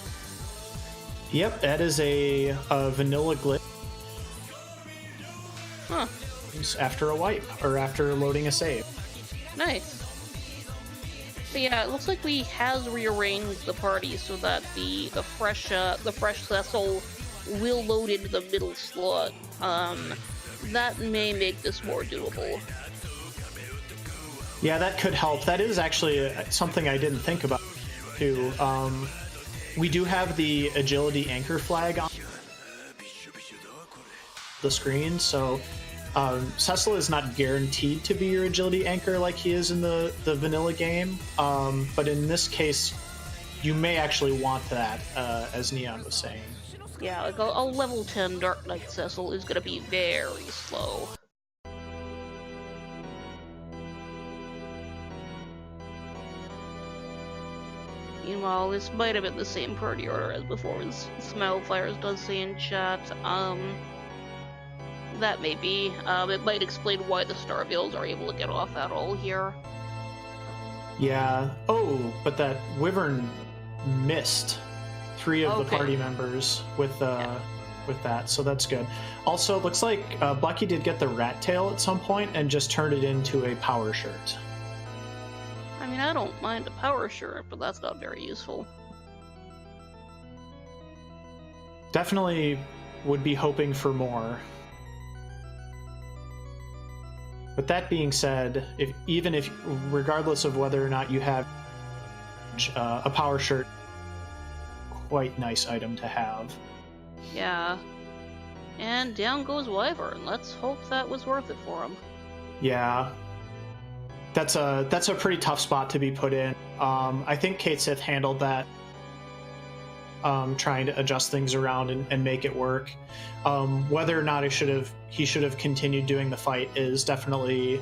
Yep, that is a vanilla glitch. Huh. After a wipe, or after loading a save. Nice. So yeah, it looks like we has rearranged the party so that the fresh Cecil will load into the middle slot. That may make this more doable. Yeah, that could help. That is actually something I didn't think about too. We do have the agility anchor flag on the screen, so Cecil is not guaranteed to be your agility anchor like he is in the vanilla game, but in this case, you may actually want that, as Neon was saying. Yeah, like a level 10 Dark Knight Cecil is going to be very slow. Meanwhile, this might have been the same party order as before, as Smilefires does say in chat. That may be. It might explain why the Star Veils are able to get off at all here. Yeah. Oh, but that Wyvern missed 3 of the party members with that, so that's good. Also, it looks like Bucky did get the rat tail at some point and just turned it into a power shirt. I mean, I don't mind a power shirt, but that's not very useful. Definitely would be hoping for more. But that being said, even if regardless of whether or not you have a power shirt, quite nice item to have. Yeah. And down goes Wyvern. Let's hope that was worth it for him. Yeah. That's a pretty tough spot to be put in. I think Kate Sith handled that, trying to adjust things around and make it work. Whether or not he should have continued doing the fight is definitely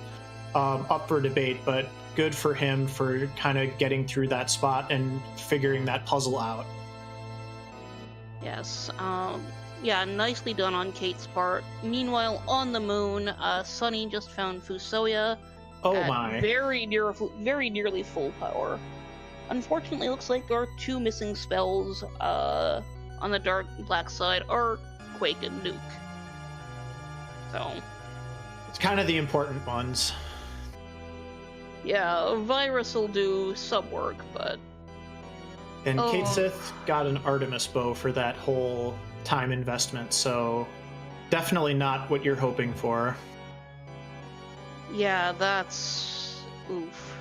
up for debate, but good for him for kind of getting through that spot and figuring that puzzle out. Yes. Yeah, nicely done on Kate's part. Meanwhile, on the moon, Sunny just found Fusoya. Oh my! Very nearly full power. Unfortunately, it looks like our 2 missing spells on the dark black side are Quake and Nuke. So it's kind of the important ones. Yeah, Virus will do some work, but and Kate Sith got an Artemis bow for that whole time investment, so definitely not what you're hoping for. Yeah, that's... oof.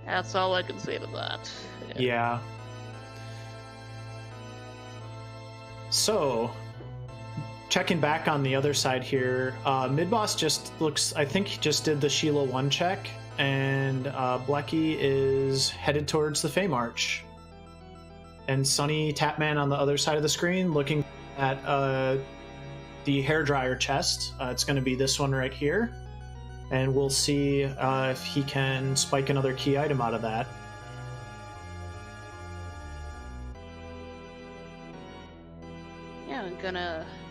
That's all I can say to that. Yeah. So, checking back on the other side here, mid-boss just looks, I think he just did the Sheila 1 check, and Blecky is headed towards the Fey March. And Sunny Tapman on the other side of the screen looking at the hairdryer chest. It's going to be this one right here. And we'll see if he can spike another key item out of that. Yeah,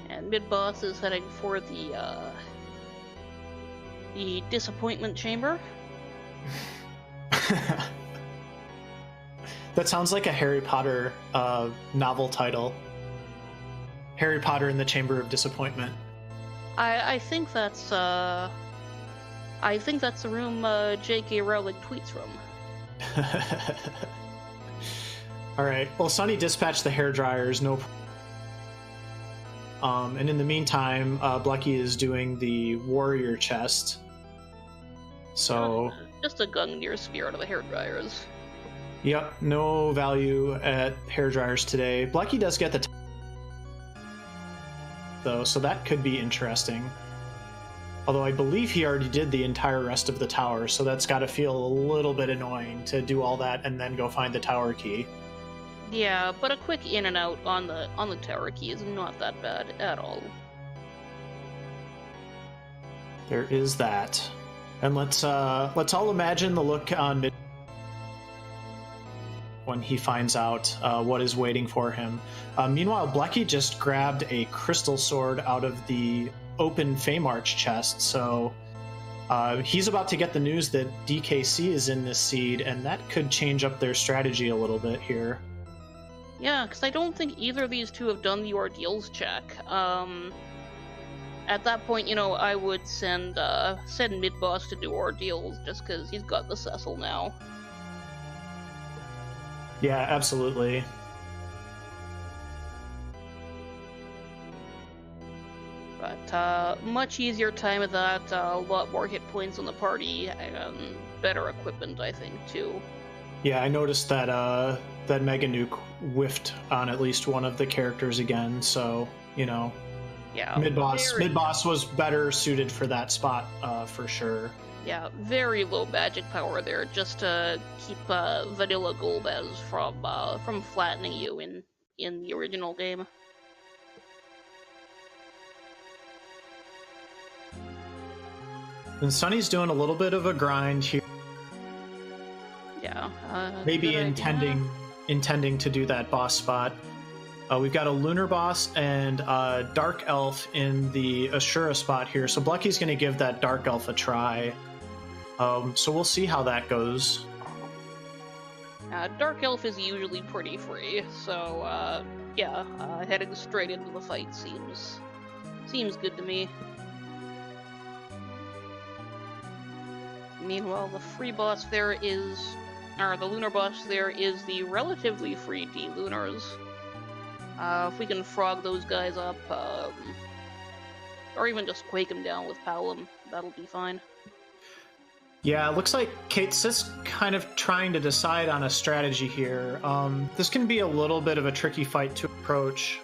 and mid-boss is heading for the disappointment chamber. That sounds like a Harry Potter novel title. Harry Potter in the Chamber of Disappointment. I think that's the room J.K. Rowling tweets from. All right. Well, Sunny dispatched the hair dryers. No. And in the meantime, Blecky is doing the warrior chest. So just a Gungnir spear out of the hair dryers. Yep, no value at hair dryers today. Blecky does get the though, so that could be interesting. Although I believe he already did the entire rest of the tower, so that's got to feel a little bit annoying to do all that and then go find the tower key. Yeah, but a quick in and out on the tower key is not that bad at all. There is that. And let's all imagine the look on mid when he finds out what is waiting for him. Meanwhile, Blecky just grabbed a crystal sword out of the open Feymarch chest, so he's about to get the news that DKC is in this seed, and that could change up their strategy a little bit here. Yeah, because I don't think either of these two have done the ordeals check. At that point, I would send mid-boss to do ordeals, just because he's got the Cecil now. Yeah, absolutely. But much easier time of that, a lot more hit points on the party, and better equipment, I think, too. Yeah, I noticed that that Mega Nuke whiffed on at least one of the characters again, so, Yeah, mid-boss was better suited for that spot, for sure. Yeah, very low magic power there, just to keep vanilla Golbez from flattening you in the original game. And Sunny's doing a little bit of a grind here. Yeah. Maybe intending to do that boss spot. We've got a Lunar boss and a Dark Elf in the Ashura spot here, so Blecky's going to give that Dark Elf a try. So we'll see how that goes. Dark Elf is usually pretty free, so heading straight into the fight seems good to me. Meanwhile, the Lunar boss there is the relatively free D-Lunars. If we can frog those guys up, or even just quake them down with Palom, that'll be fine. Yeah, it looks like Kate's just kind of trying to decide on a strategy here. This can be a little bit of a tricky fight to approach.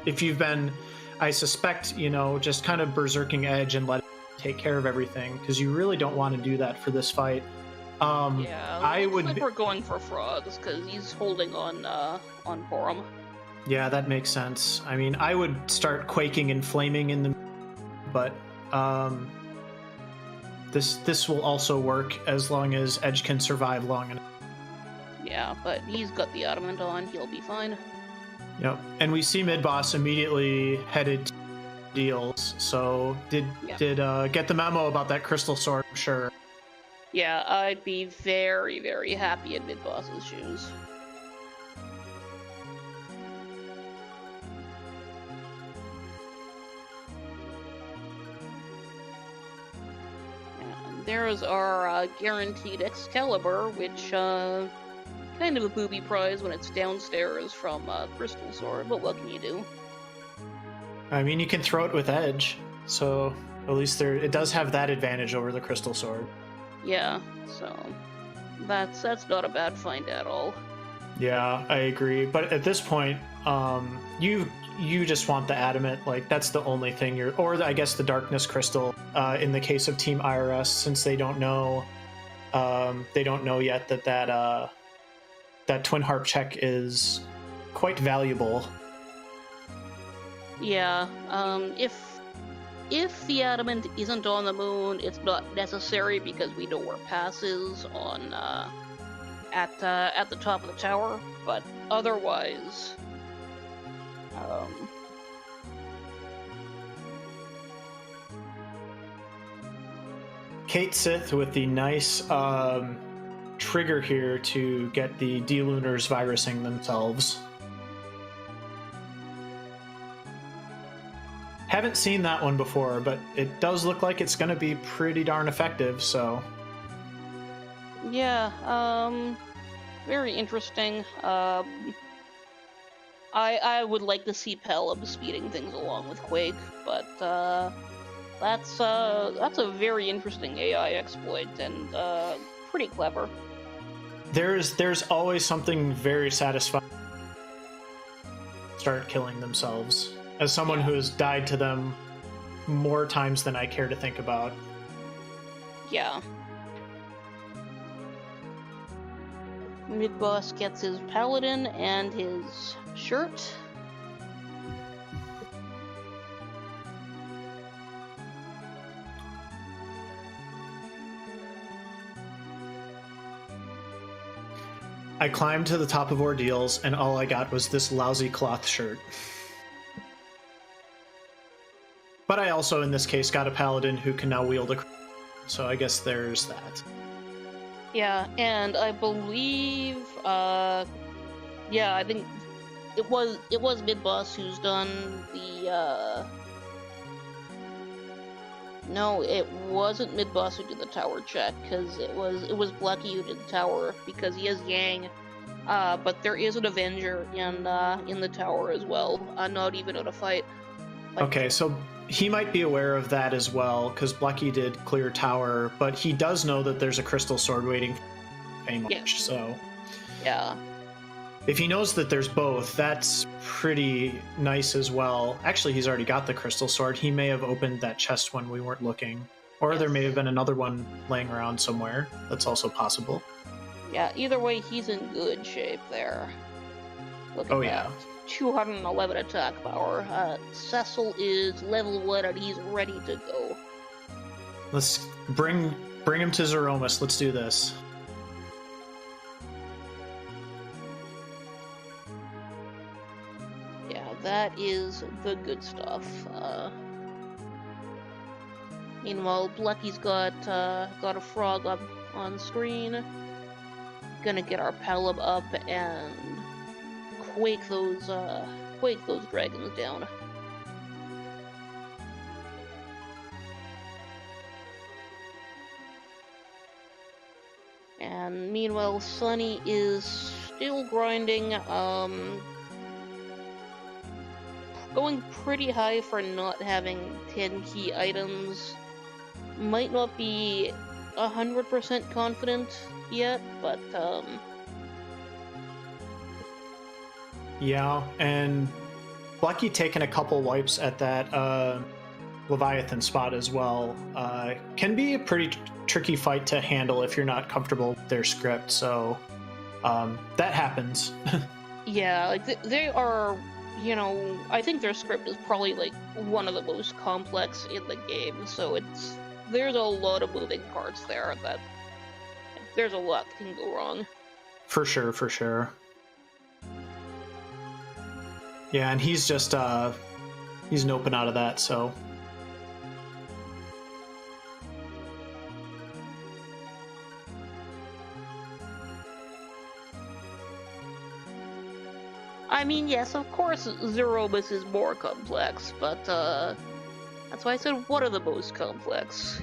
If you've been, I suspect, just kind of berserking Edge and let it take care of everything, because you really don't want to do that for this fight. We're going for frogs, because he's holding on Porum. Yeah, that makes sense. I mean, I would start quaking and flaming in the... But, This will also work as long as Edge can survive long enough. Yeah, but he's got the Adamant on, he'll be fine. Yep, and we see mid-boss immediately headed to deals, so did get the memo about that crystal sword, I'm sure. Yeah, I'd be very, very happy in mid-boss's shoes. There's our guaranteed Excalibur, which kind of a booby prize when it's downstairs from Crystal Sword, but what can you do? I mean, you can throw it with Edge, so at least it does have that advantage over the Crystal Sword. Yeah, so that's not a bad find at all. Yeah, I agree. But at this point, you you just want the adamant. Like, that's the only thing you're, or I guess the darkness crystal. In the case of Team IRS, since they don't know yet that twin harp check is quite valuable. Yeah. If the adamant isn't on the moon, it's not necessary because we know where pass is on at the top of the tower. But otherwise, Kate Sith with the nice trigger here to get the D-Lunars virusing themselves. Haven't seen that one before, but it does look like it's going to be pretty darn effective, so... Yeah, very interesting. I would like to see Pelham speeding things along with Quake, but that's a very interesting AI exploit and pretty clever. There's always something very satisfying. Start killing themselves. As someone who has died to them more times than I care to think about. Yeah. Mid-boss gets his paladin and his shirt. I climbed to the top of Ordeals, and all I got was this lousy cloth shirt. But I also, in this case, got a paladin who can now wield a... So I guess there's that. Yeah, and I believe, yeah, I think it was Mid-Boss who's done the, No, it wasn't Mid-Boss who did the tower check, because it was Blucky who did the tower, because he has Yang. But there is an Avenger in the tower as well, not even in a fight. Like, okay, so he might be aware of that as well, because Blucky did clear tower, but he does know that there's a crystal sword waiting for Painmarch, so... Yeah. If he knows that there's both, that's pretty nice as well. Actually, he's already got the crystal sword. He may have opened that chest when we weren't looking. Or there may have been another one laying around somewhere. That's also possible. Yeah, either way, he's in good shape there. Oh, yeah. 211 attack power. Cecil is level 1 and he's ready to go. Let's bring him to Zeromus. Let's do this. Yeah, that is the good stuff. Meanwhile, Blucky's got a frog up on screen. Gonna get our Pelham up and quake those dragons down. And meanwhile, Sunny is still grinding, going pretty high for not having 10 key items. Might not be 100% confident yet, but yeah, and Blucky taking a couple wipes at that Leviathan spot as well can be a pretty tricky fight to handle if you're not comfortable with their script, so that happens. Yeah, like they are, you know, I think their script is probably like one of the most complex in the game, so there's a lot of moving parts there that there's a lot that can go wrong. For sure, for sure. Yeah, and he's just he's noping out of that, so I mean, yes, of course, Zeromus is more complex, but that's why I said one of the most complex.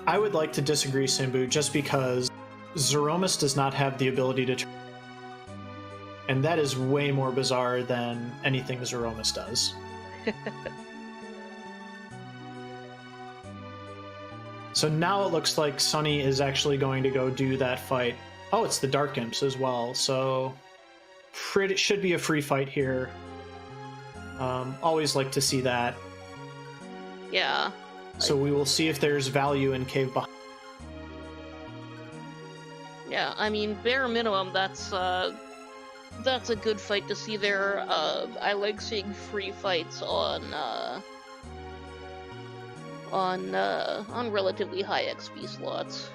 I would like to disagree, Simbu, just because Zeromus does not have the ability to and that is way more bizarre than anything Zeromus does. So now it looks like Sunny is actually going to go do that fight. Oh, it's the Dark Imps as well, so should be a free fight here. Always like to see that. Yeah. So we will see if there's value in cave behind. Yeah, I mean, bare minimum, that's a good fight to see there. I like seeing free fights on relatively high XP slots.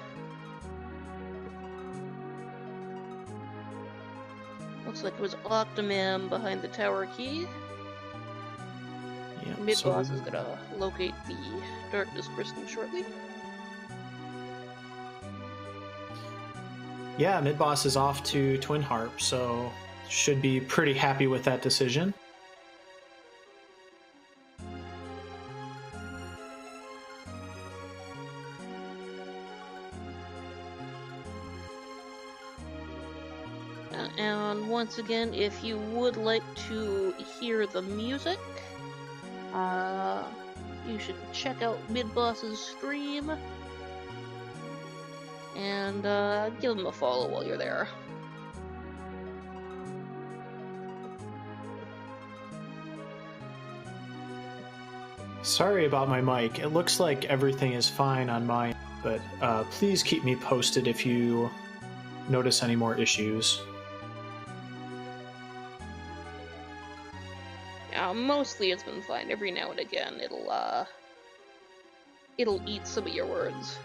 Looks like it was Octomam behind the tower key. Yep, Mid-boss is gonna locate the Darkness Crystal shortly. Yeah, mid-boss is off to Twin Harp, so should be pretty happy with that decision. And once again, if you would like to hear the music, you should check out Mid-Boss's stream and give him a follow while you're there. Sorry about my mic. It looks like everything is fine on mine, but please keep me posted if you notice any more issues. Mostly it's been fine. Every now and again, it'll eat some of your words.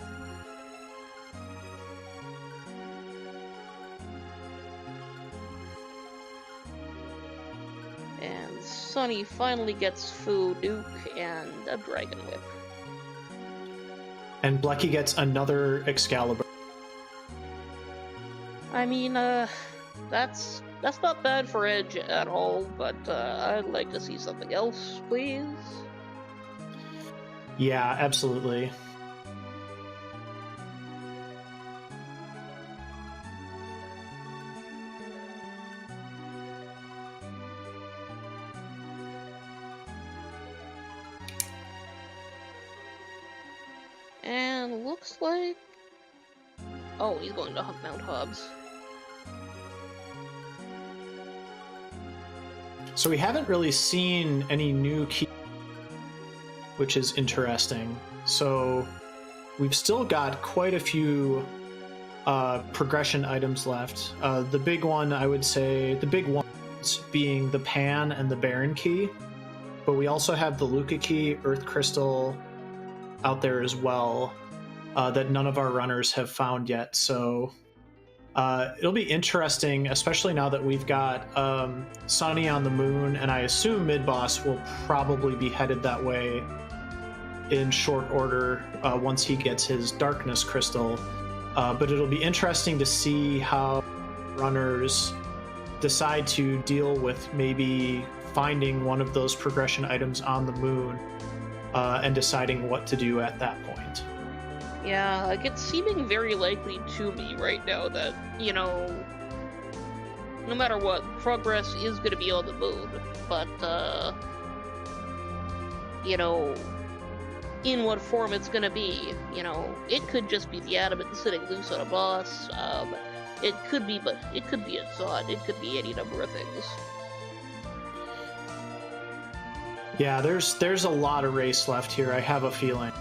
And Sonny finally gets food, Duke, and a Dragon Whip. And Blecky gets another Excalibur. I mean, that's not bad for Edge at all, but I'd like to see something else, please. Yeah, absolutely. And looks like... Oh, he's going to hunt Mount Hobbs. So we haven't really seen any new key, which is interesting. So we've still got quite a few progression items left. The big one, I would say, the big ones being the Pan and the Baron key, but we also have the Luca key, Earth Crystal out there as well that none of our runners have found yet. So it'll be interesting, especially now that we've got Sunny on the moon, and I assume mid-boss will probably be headed that way in short order once he gets his Darkness Crystal. But it'll be interesting to see how runners decide to deal with maybe finding one of those progression items on the moon and deciding what to do at that point. Yeah, like, it's seeming very likely to me right now that, you know, no matter what, progress is going to be on the moon, but, you know, in what form it's going to be, you know, it could just be the adamant sitting loose on a boss, it could be a Zod, it could be any number of things. Yeah, there's a lot of race left here, I have a feeling.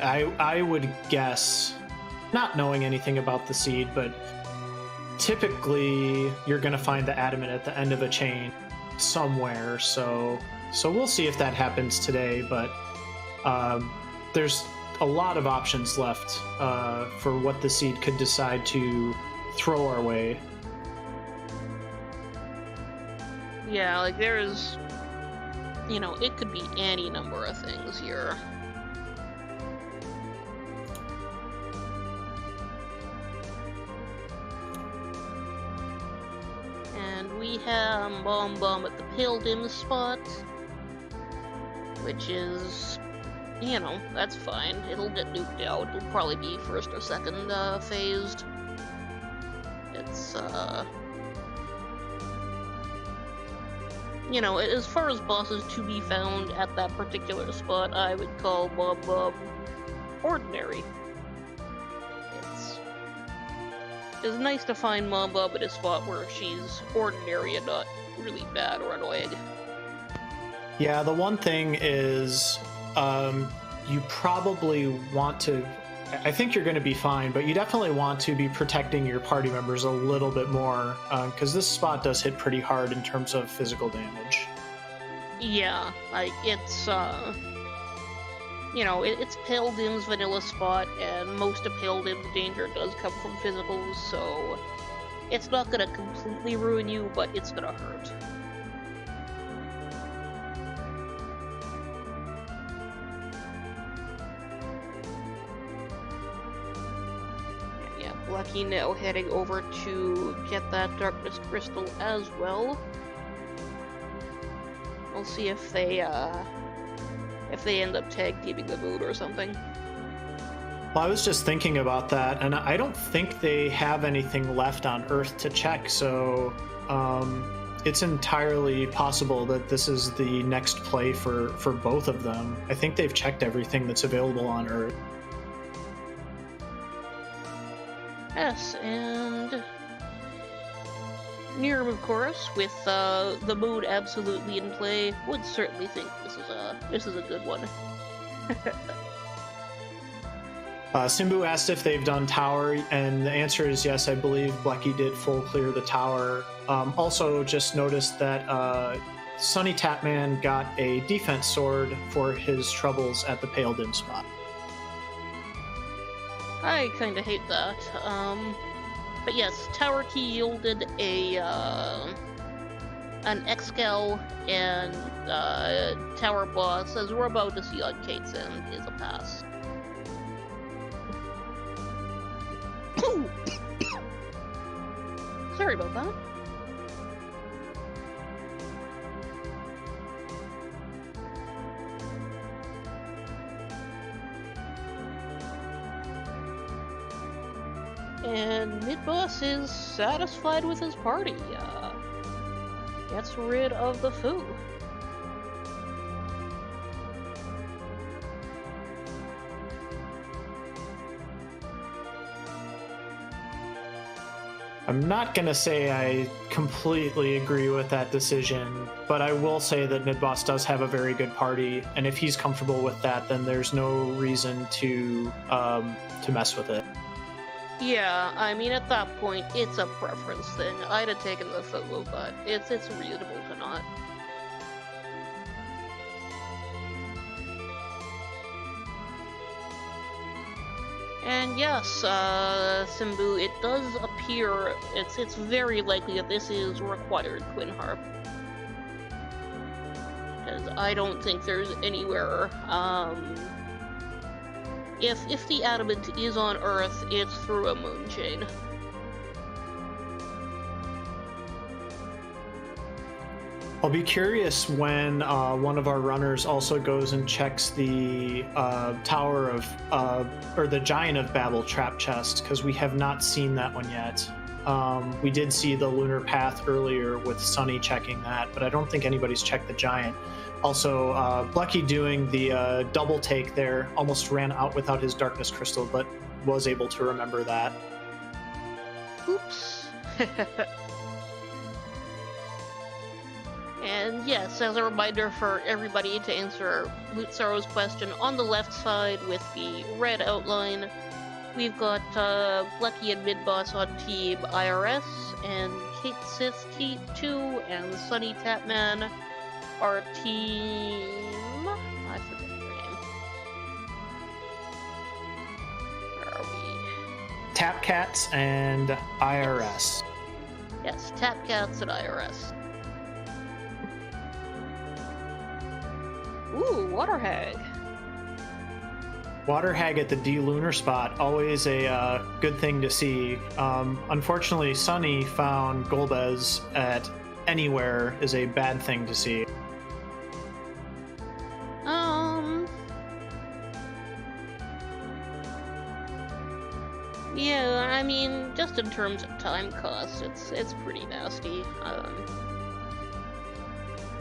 I would guess, not knowing anything about the seed, but typically you're going to find the adamant at the end of a chain somewhere, so we'll see if that happens today, but there's a lot of options left for what the seed could decide to throw our way. Yeah, like, there's, you know, it could be any number of things here. And we have Bomb at the Pildim spot, which is, you know, that's fine. It'll get nuked out. It'll probably be first or second phased. It's, you know, as far as bosses to be found at that particular spot, I would call Bob ordinary. It's nice to find Mom Bob at a spot where she's ordinary and not really bad or annoying. Yeah, the one thing is, you probably want to. I think you're going to be fine, but you definitely want to be protecting your party members a little bit more, because this spot does hit pretty hard in terms of physical damage. Yeah, like, it's, you know, it's Pale Dim's vanilla spot, and most of Pale Dim's danger does come from physicals, so it's not gonna completely ruin you, but it's gonna hurt. Yeah, Lucky now heading over to get that Darkness Crystal as well. We'll see if they end up tag teaming the moon or something. Well, I was just thinking about that, and I don't think they have anything left on Earth to check, so it's entirely possible that this is the next play for both of them. I think they've checked everything that's available on Earth. Yes, and Niram, of course, with the moon absolutely in play, would certainly think this is a good one. Simbu asked if they've done tower, and the answer is yes. I believe Blecky did full clear the tower. Also, just noticed that Sunny Tapman got a defense sword for his troubles at the Pale Dim spot. I kind of hate that. But yes, Tower Key yielded an Excal, and Tower Boss, as we're about to see on Kate's end, is a pass. Sorry about that. And Mid-Boss is satisfied with his party. Gets rid of the foo. I'm not going to say I completely agree with that decision, but I will say that Mid-Boss does have a very good party, and if he's comfortable with that, then there's no reason to mess with it. Yeah, I mean, at that point, it's a preference thing. I'd have taken the foo, but it's reasonable to not. And yes, Simbu, it does appear, it's very likely that this is required Twin Harp. Because I don't think there's anywhere, if the adamant is on Earth, it's through a moon chain. I'll be curious when one of our runners also goes and checks the Tower of, or the Giant of Babel trap chest, because we have not seen that one yet. We did see the Lunar Path earlier with Sunny checking that, but I don't think anybody's checked the Giant. Also, Blecky doing the double take there almost ran out without his Darkness Crystal, but was able to remember that. Oops. And yes, as a reminder for everybody to answer Loot Sorrow's question, on the left side with the red outline, we've got Blecky and Mid-Boss on Team IRS, and Kate Sith T2 and Sunny Tapman are Team... I forget their name. Where are we? Tapcats and IRS. Yes, Tapcats and IRS. Ooh, Water Hag. Water Hag at the D-Lunar spot, always a good thing to see. Unfortunately, Sunny found Golbez at anywhere is a bad thing to see. Yeah, I mean, just in terms of time cost, it's pretty nasty.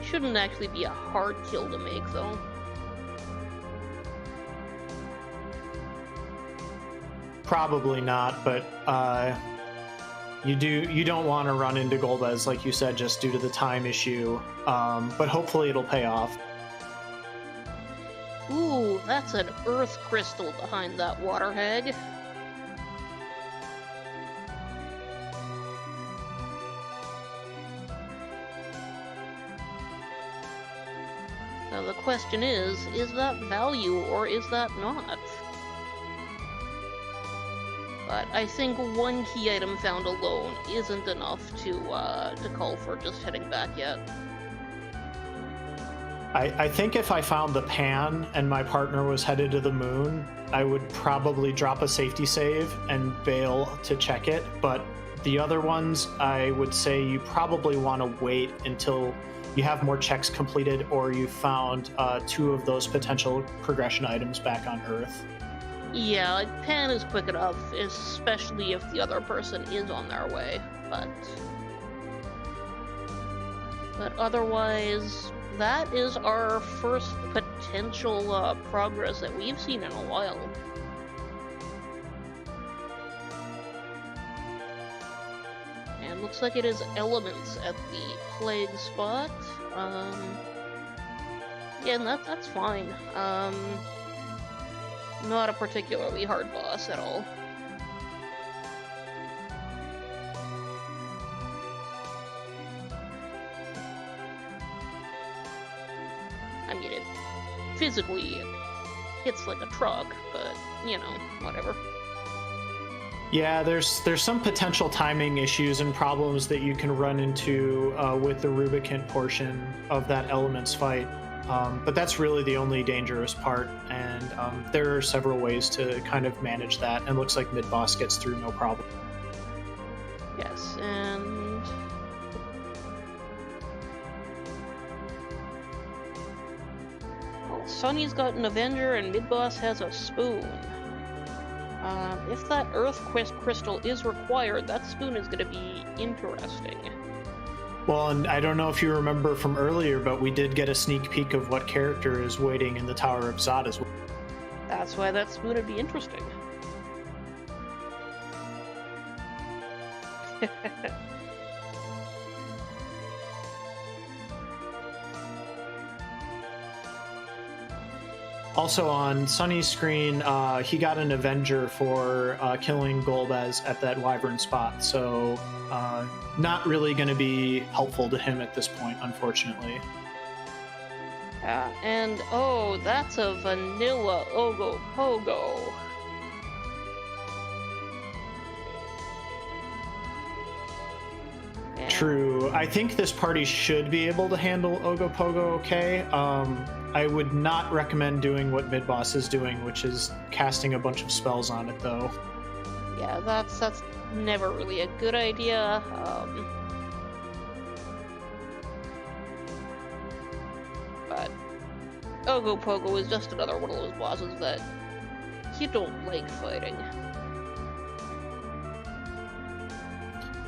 Shouldn't actually be a hard kill to make, though. Probably not, but You don't want to run into Golbez, like you said, just due to the time issue. But hopefully it'll pay off. Ooh, that's an earth crystal behind that water hag. Now the question is that value or is that not? But I think one key item found alone isn't enough to call for just heading back yet. I think if I found the pan and my partner was headed to the moon, I would probably drop a safety save and bail to check it. But the other ones, I would say you probably want to wait until you have more checks completed or you found 2 of those potential progression items back on Earth. Yeah, like, pan is quick enough, especially if the other person is on their way, but otherwise, that is our first potential progress that we've seen in a while. And looks like it is elements at the plague spot. Yeah, and that's fine. Not a particularly hard boss at all. I mean, it physically hits like a truck, but, you know, whatever. Yeah, there's some potential timing issues and problems that you can run into with the Rubicant portion of that Elements fight. But that's really the only dangerous part, and there are several ways to kind of manage that, and looks like mid-boss gets through no problem. Yes, and... well, Sunny's got an Avenger, and mid-boss has a spoon. If that Earth crystal is required, that spoon is going to be interesting. Well, and I don't know if you remember from earlier, but we did get a sneak peek of what character is waiting in the Tower of Zod as well. That's why that spoon would be interesting. Also on Sunny's screen, he got an Avenger for killing Golbez at that Wyvern spot, so not really going to be helpful to him at this point, unfortunately. And oh, that's a vanilla Ogo Pogo. True. I think this party should be able to handle Ogo Pogo okay. I would not recommend doing what mid-boss is doing, which is casting a bunch of spells on it, though. Yeah, that's never really a good idea. But Ogo Pogo is just another one of those bosses that you don't like fighting.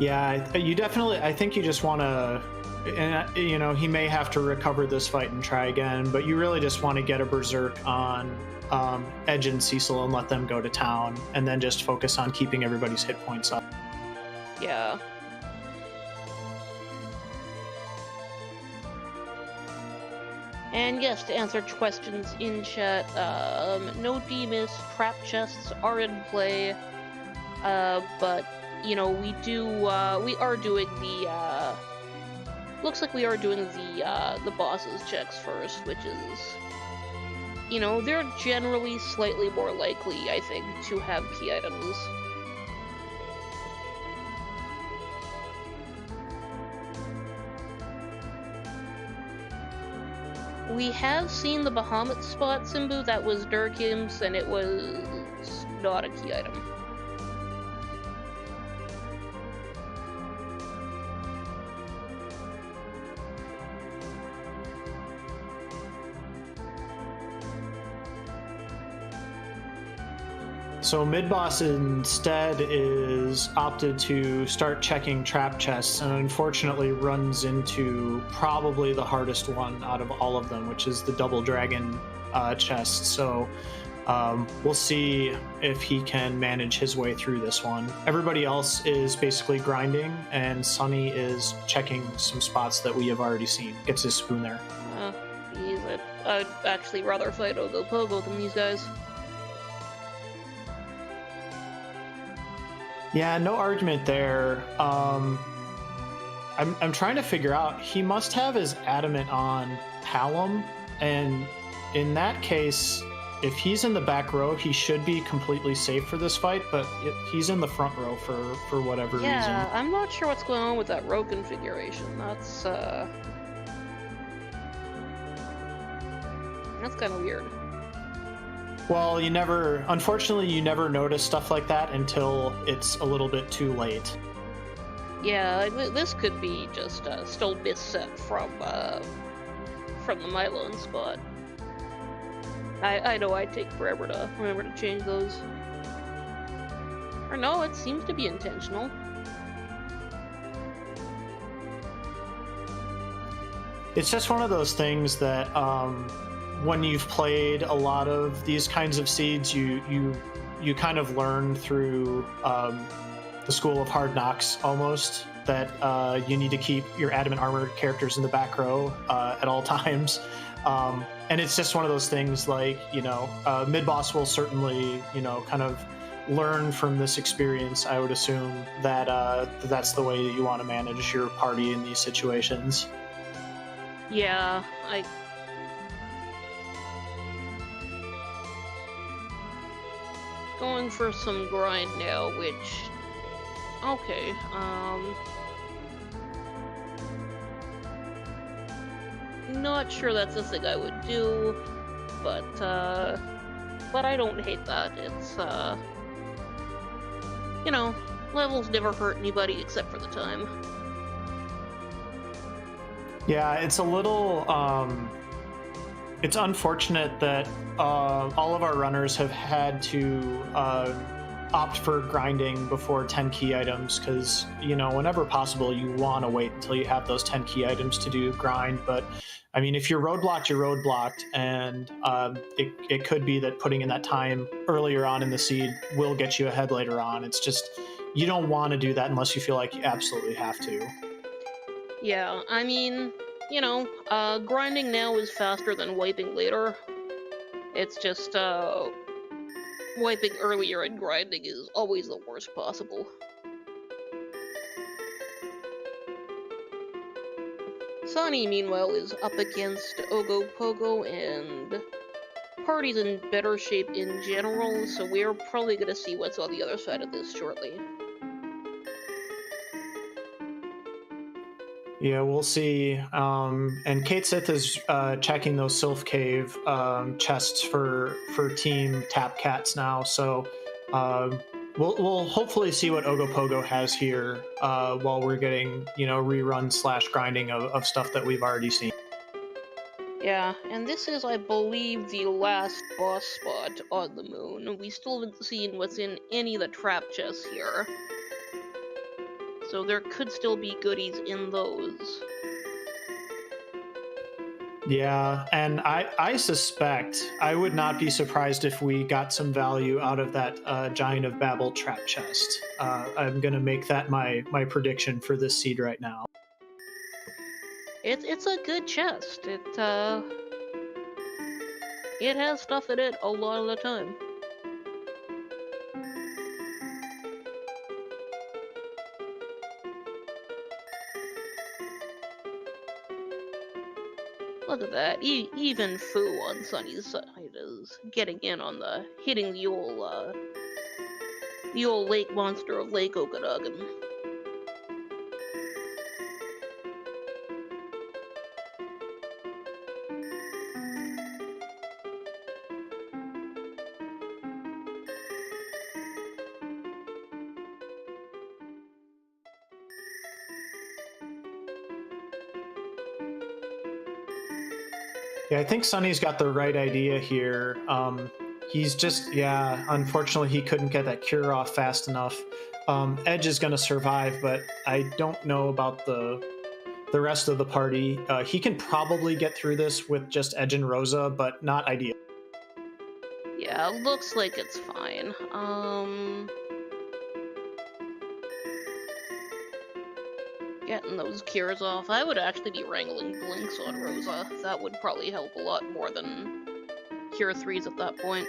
Yeah, you definitely... I think you just want to... And, you know, he may have to recover this fight and try again, but you really just want to get a Berserk on Edge and Cecil and let them go to town, and then just focus on keeping everybody's hit points up. Yeah. And yes, to answer questions in chat, no Demus, trap chests are in play, but, you know, we are doing the, looks like we are doing the boss's checks first, which is, you know, they're generally slightly more likely, I think, to have key items. We have seen the Bahamut spot, Simbu, that was Durkim's, and it was not a key item. So mid-boss instead is opted to start checking trap chests, and unfortunately runs into probably the hardest one out of all of them, which is the double dragon chest. So We'll see if he can manage his way through this one. Everybody else is basically grinding, and Sunny is checking some spots that we have already seen. Gets his spoon there. Geez, I'd actually rather fight Ogopogo than these guys. Yeah, no argument there. I'm trying to figure out. He must have his adamant on Hallam, and in that case, if he's in the back row, he should be completely safe for this fight, but he's in the front row for whatever reason. Yeah, I'm not sure what's going on with that row configuration. That's kind of weird. Well, unfortunately, you never notice stuff like that until it's a little bit too late. Yeah, this could be just still misset from the Mylon spot. I know I'd take forever to remember to change those. Or no, it seems to be intentional. It's just one of those things that when you've played a lot of these kinds of seeds, you kind of learn through the school of hard knocks almost that you need to keep your adamant armored characters in the back row at all times. And it's just one of those things like, mid-boss will certainly, kind of learn from this experience. I would assume that that's the way that you want to manage your party in these situations. Yeah, going for some grind now, which... Okay, not sure that's the thing I would do, but I don't hate that. It's, levels never hurt anybody except for the time. Yeah, it's a little, it's unfortunate that all of our runners have had to opt for grinding before 10 key items, because, whenever possible, you want to wait until you have those 10 key items to do grind. But I mean, if you're roadblocked, you're roadblocked, and it could be that putting in that time earlier on in the seed will get you ahead later on. It's just, you don't want to do that unless you feel like you absolutely have to. Yeah, I mean, grinding now is faster than wiping later. It's just, wiping earlier and grinding is always the worst possible. Sonny, meanwhile, is up against Ogopogo, and party's in better shape in general, so we're probably gonna see what's on the other side of this shortly. Yeah, we'll see. And Kate Sith is checking those Sylph Cave chests for Team Tap Cats now, so we'll hopefully see what Ogopogo has here while we're getting rerun / grinding of stuff that we've already seen. Yeah, and this is, I believe, the last boss spot on the moon. We still haven't seen what's in any of the trap chests here, so there could still be goodies in those. Yeah, and I suspect, I would not be surprised if we got some value out of that Giant of Babel trap chest. I'm going to make that my prediction for this seed right now. It's a good chest. It has stuff in it a lot of the time. Look at that. Even Fu on Sunny's side is getting in on hitting the old lake monster of Lake Okanagan. Yeah, I think Sunny's got the right idea here. He's just, unfortunately he couldn't get that cure off fast enough. Edge is going to survive, but I don't know about the rest of the party. He can probably get through this with just Edge and Rosa, but not ideal. Yeah, looks like it's fine. Getting those cures off. I would actually be wrangling Blinks on Rosa. That would probably help a lot more than Cure 3s at that point.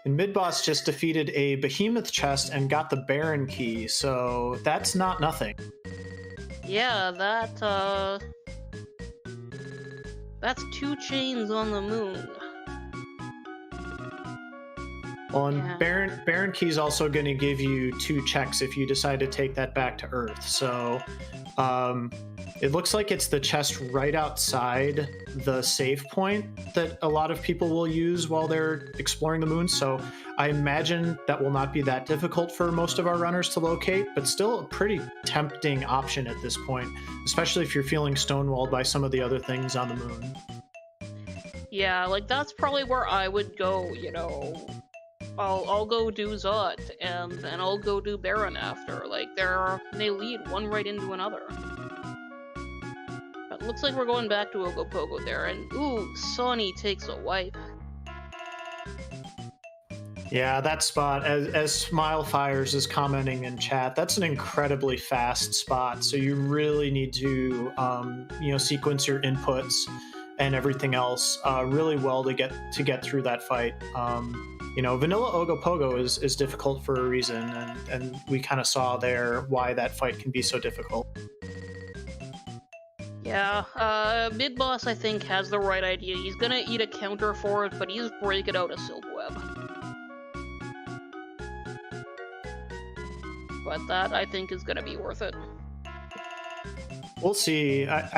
And mid-boss just defeated a Behemoth chest and got the Baron key, so that's not nothing. Yeah, that's 2 chains on the moon. Well, and Yeah. Baron key is also going to give you 2 checks if you decide to take that back to Earth. So it looks like it's the chest right outside the save point that a lot of people will use while they're exploring the moon. So I imagine that will not be that difficult for most of our runners to locate, but still a pretty tempting option at this point, especially if you're feeling stonewalled by some of the other things on the moon. Yeah, like that's probably where I would go, you know. I'll go do Zot, and then I'll go do Baron after. Like they lead one right into another. But looks like we're going back to Ogopogo there, and ooh, Sonny takes a wipe. Yeah, that spot, as Smile Fires is commenting in chat, that's an incredibly fast spot. So you really need to, sequence your inputs and everything else really well to get through that fight. Vanilla Ogopogo is difficult for a reason, and we kind of saw there why that fight can be so difficult. Yeah, mid-boss I think has the right idea. He's gonna eat a counter for it, but he's breaking out a Silk Web. But that I think is gonna be worth it. We'll see. I'm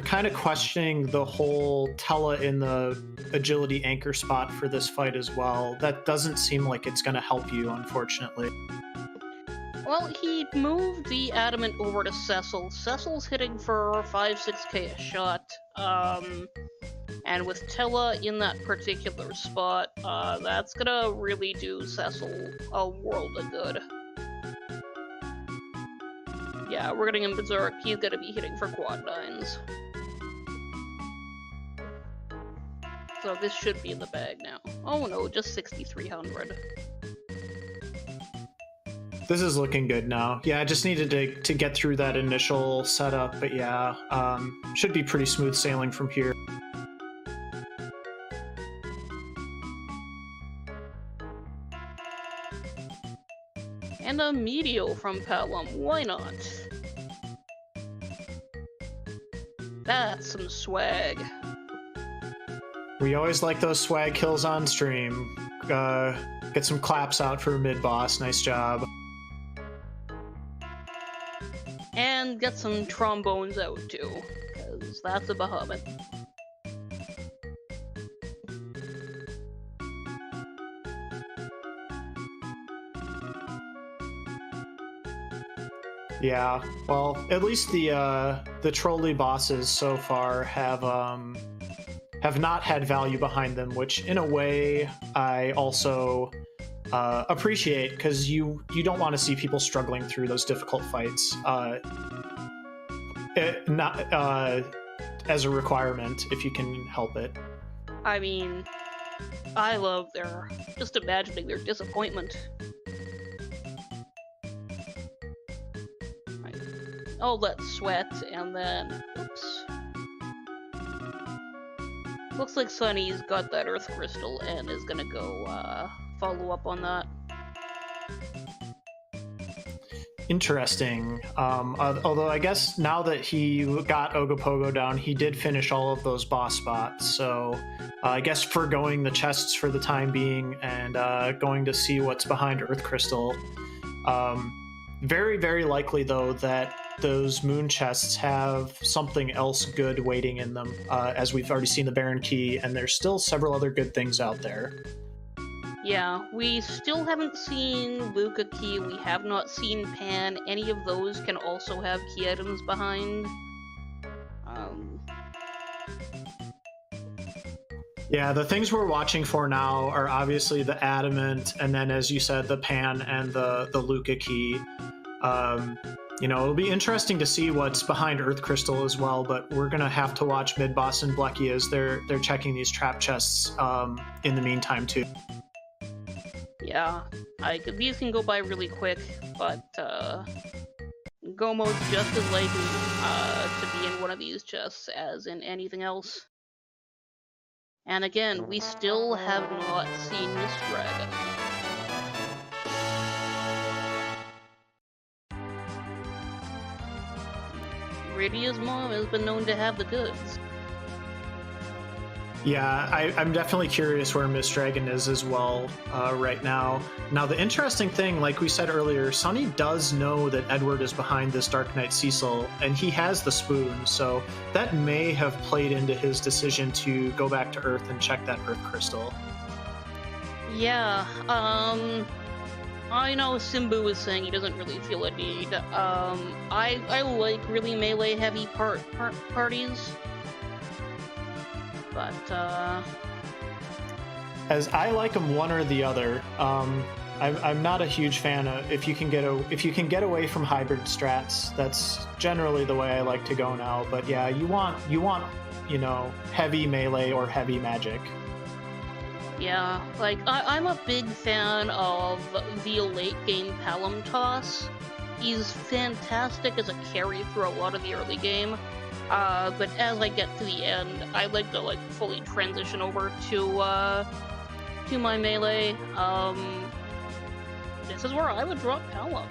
kind of questioning the whole Tella in the agility anchor spot for this fight as well. That doesn't seem like it's going to help you, unfortunately. Well, he moved the Adamant over to Cecil. Cecil's hitting for 5-6k a shot. And with Tella in that particular spot, that's gonna really do Cecil a world of good. Yeah, we're getting him Berserk. He's gonna be hitting for quad 9s. So this should be in the bag now. Oh no, just 6,300. This is looking good now. Yeah, I just needed to get through that initial setup, but yeah, should be pretty smooth sailing from here. And a Meteor from Palom, why not? That's some swag. We always like those swag kills on stream. Get some claps out for mid-boss, nice job. And get some trombones out too, because that's a behemoth. Yeah, well, at least the trolley bosses so far have not had value behind them, which in a way I also appreciate, because you don't want to see people struggling through those difficult fights. Not as a requirement if you can help it. I mean, I love just imagining their disappointment. Oh, let's sweat, and then, oops. Looks like Sunny's got that Earth Crystal and is gonna go follow up on that. Interesting. Although I guess now that he got Ogopogo down, he did finish all of those boss spots. So I guess foregoing the chests for the time being and going to see what's behind Earth Crystal. Very, very likely, though, that those moon chests have something else good waiting in them, as we've already seen the Baron Key, and there's still several other good things out there. Yeah, we still haven't seen Luca Key, we have not seen Pan. Any of those can also have key items behind. Yeah, the things we're watching for now are obviously the Adamant, and then, as you said, the Pan and the Luca Key. You know, it'll be interesting to see what's behind Earth Crystal as well, but we're gonna have to watch Mid Boss and Blecky as they're checking these trap chests in the meantime too. Yeah, these can go by really quick, but Gomo's just as likely to be in one of these chests as in anything else. And again, we still have not seen Miss Dragon. Rydia's mom has been known to have the goods. Yeah, I'm definitely curious where Miss Dragon is as well right now. Now, the interesting thing, like we said earlier, Sunny does know that Edward is behind this Dark Knight Cecil, and he has the spoon, so that may have played into his decision to go back to Earth and check that Earth Crystal. Yeah, I know Simbu is saying he doesn't really feel a need. I like really melee-heavy parties. But as I like them one or the other. I'm not a huge fan of if you can get away from hybrid strats. That's generally the way I like to go now. But yeah, you want heavy melee or heavy magic. Yeah, like I'm a big fan of the late game Palom Toss. He's fantastic as a carry through a lot of the early game. But as I get to the end, I like to fully transition over to my melee. This is where I would drop Palom.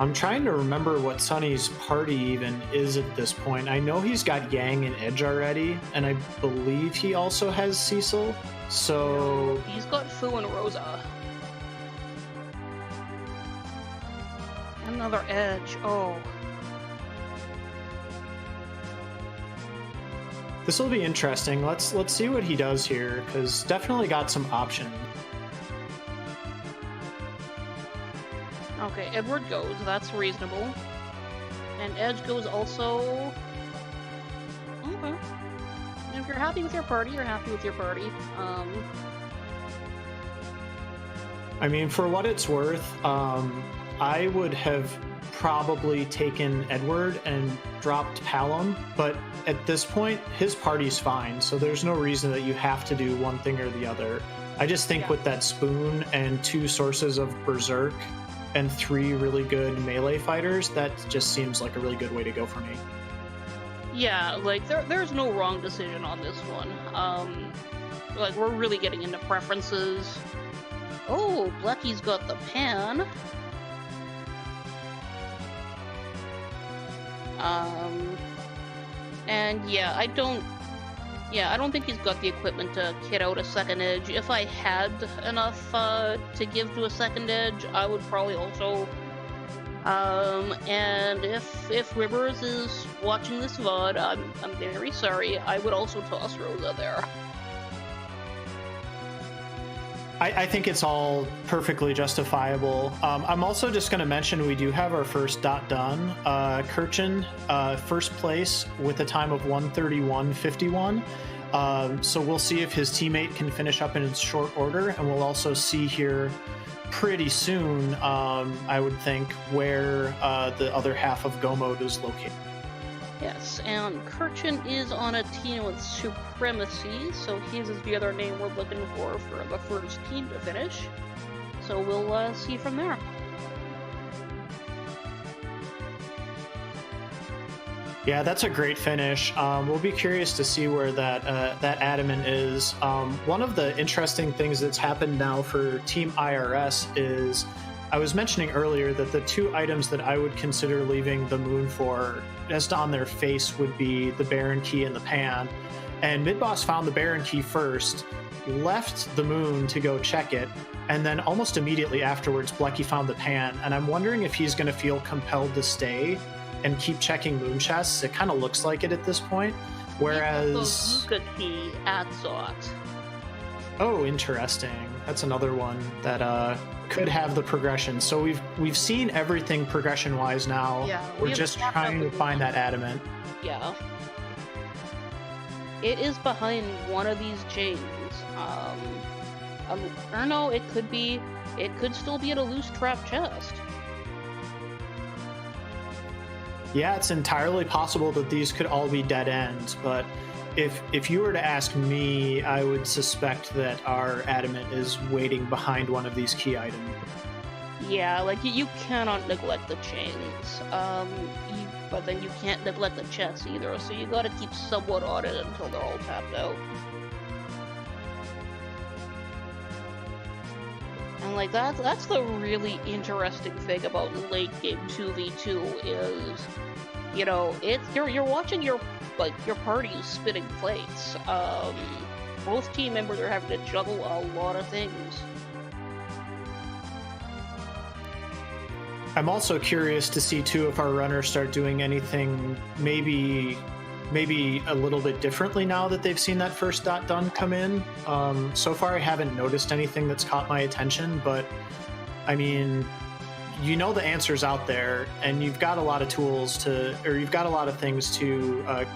I'm trying to remember what Sunny's party even is at this point. I know he's got Yang and Edge already, and I believe he also has Cecil. So he's got Fu and Rosa. Another Edge. Oh. This will be interesting. Let's see what he does here, because definitely got some options. Okay, Edward goes. That's reasonable. And Edge goes also. Okay. If you're happy with your party, you're happy with your party. I mean, for what it's worth, I would have probably taken Edward and dropped Palom, but at this point, his party's fine, so there's no reason that you have to do one thing or the other. I just think with that spoon and 2 sources of Berserk and 3 really good melee fighters, that just seems like a really good way to go for me. Yeah, there's no wrong decision on this one. We're really getting into preferences. Oh, Blecky's got the pan. And yeah, I don't think he's got the equipment to kit out a second Edge. If I had enough to give to a second Edge, I would probably also. And if Rivers is watching this VOD, I'm very sorry. I would also toss Rosa there. I think it's all perfectly justifiable. I'm also just going to mention we do have our first dot done. Kirchen, first place with a time of 1:31.51. So we'll see if his teammate can finish up in short order, and we'll also see here pretty soon, I would think, where the other half of Gomode is located. Yes, and Kirchen is on a team with Supremacy, so his is the other name we're looking for the first team to finish. So we'll see from there. Yeah, that's a great finish. We'll be curious to see where that adamant is. One of the interesting things that's happened now for Team IRS is I was mentioning earlier that the 2 items that I would consider leaving the moon for, just on their face, would be the Baron Key and the Pan. And Midboss found the Baron Key first, left the moon to go check it, and then almost immediately afterwards, Blecky found the Pan. And I'm wondering if he's going to feel compelled to stay and keep checking moon chests. It kind of looks like it at this point. Whereas the Luca Key at Zot. Oh, interesting. That's another one that could have the progression. So we've seen everything progression-wise now. Yeah, we're just trying to find that adamant. Yeah. It is behind one of these chains. Or no, it could still be at a loose trap chest. Yeah, it's entirely possible that these could all be dead ends, but if you were to ask me, I would suspect that our adamant is waiting behind one of these key items. Yeah, like you cannot neglect the chains, but then you can't neglect the chests either, so you gotta keep somewhat on it until they're all tapped out. And like that's the really interesting thing about late game 2v2 is, you know, you're watching your party spinning plates. Both team members are having to juggle a lot of things. I'm also curious to see too if our runners start doing anything maybe a little bit differently now that they've seen that first dot done come in. So far I haven't noticed anything that's caught my attention, but I mean, you know, the answer's out there, and you've got a lot of tools you've got a lot of things to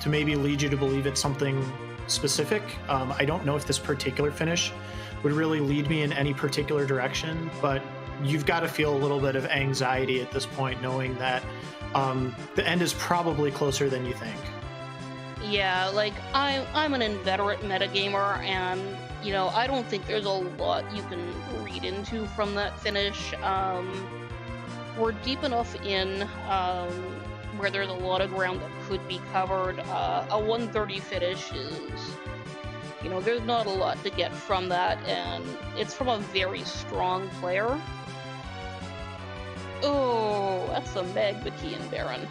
maybe lead you to believe it's something specific. I don't know if this particular finish would really lead me in any particular direction, but you've got to feel a little bit of anxiety at this point, knowing that the end is probably closer than you think. Yeah, like I'm an inveterate metagamer, and you know, I don't think there's a lot you can read into from that finish. We're deep enough in where there's a lot of ground that could be covered. A 130 finish is, you know, there's not a lot to get from that, and it's from a very strong player. Oh, that's a Magmakian Baron.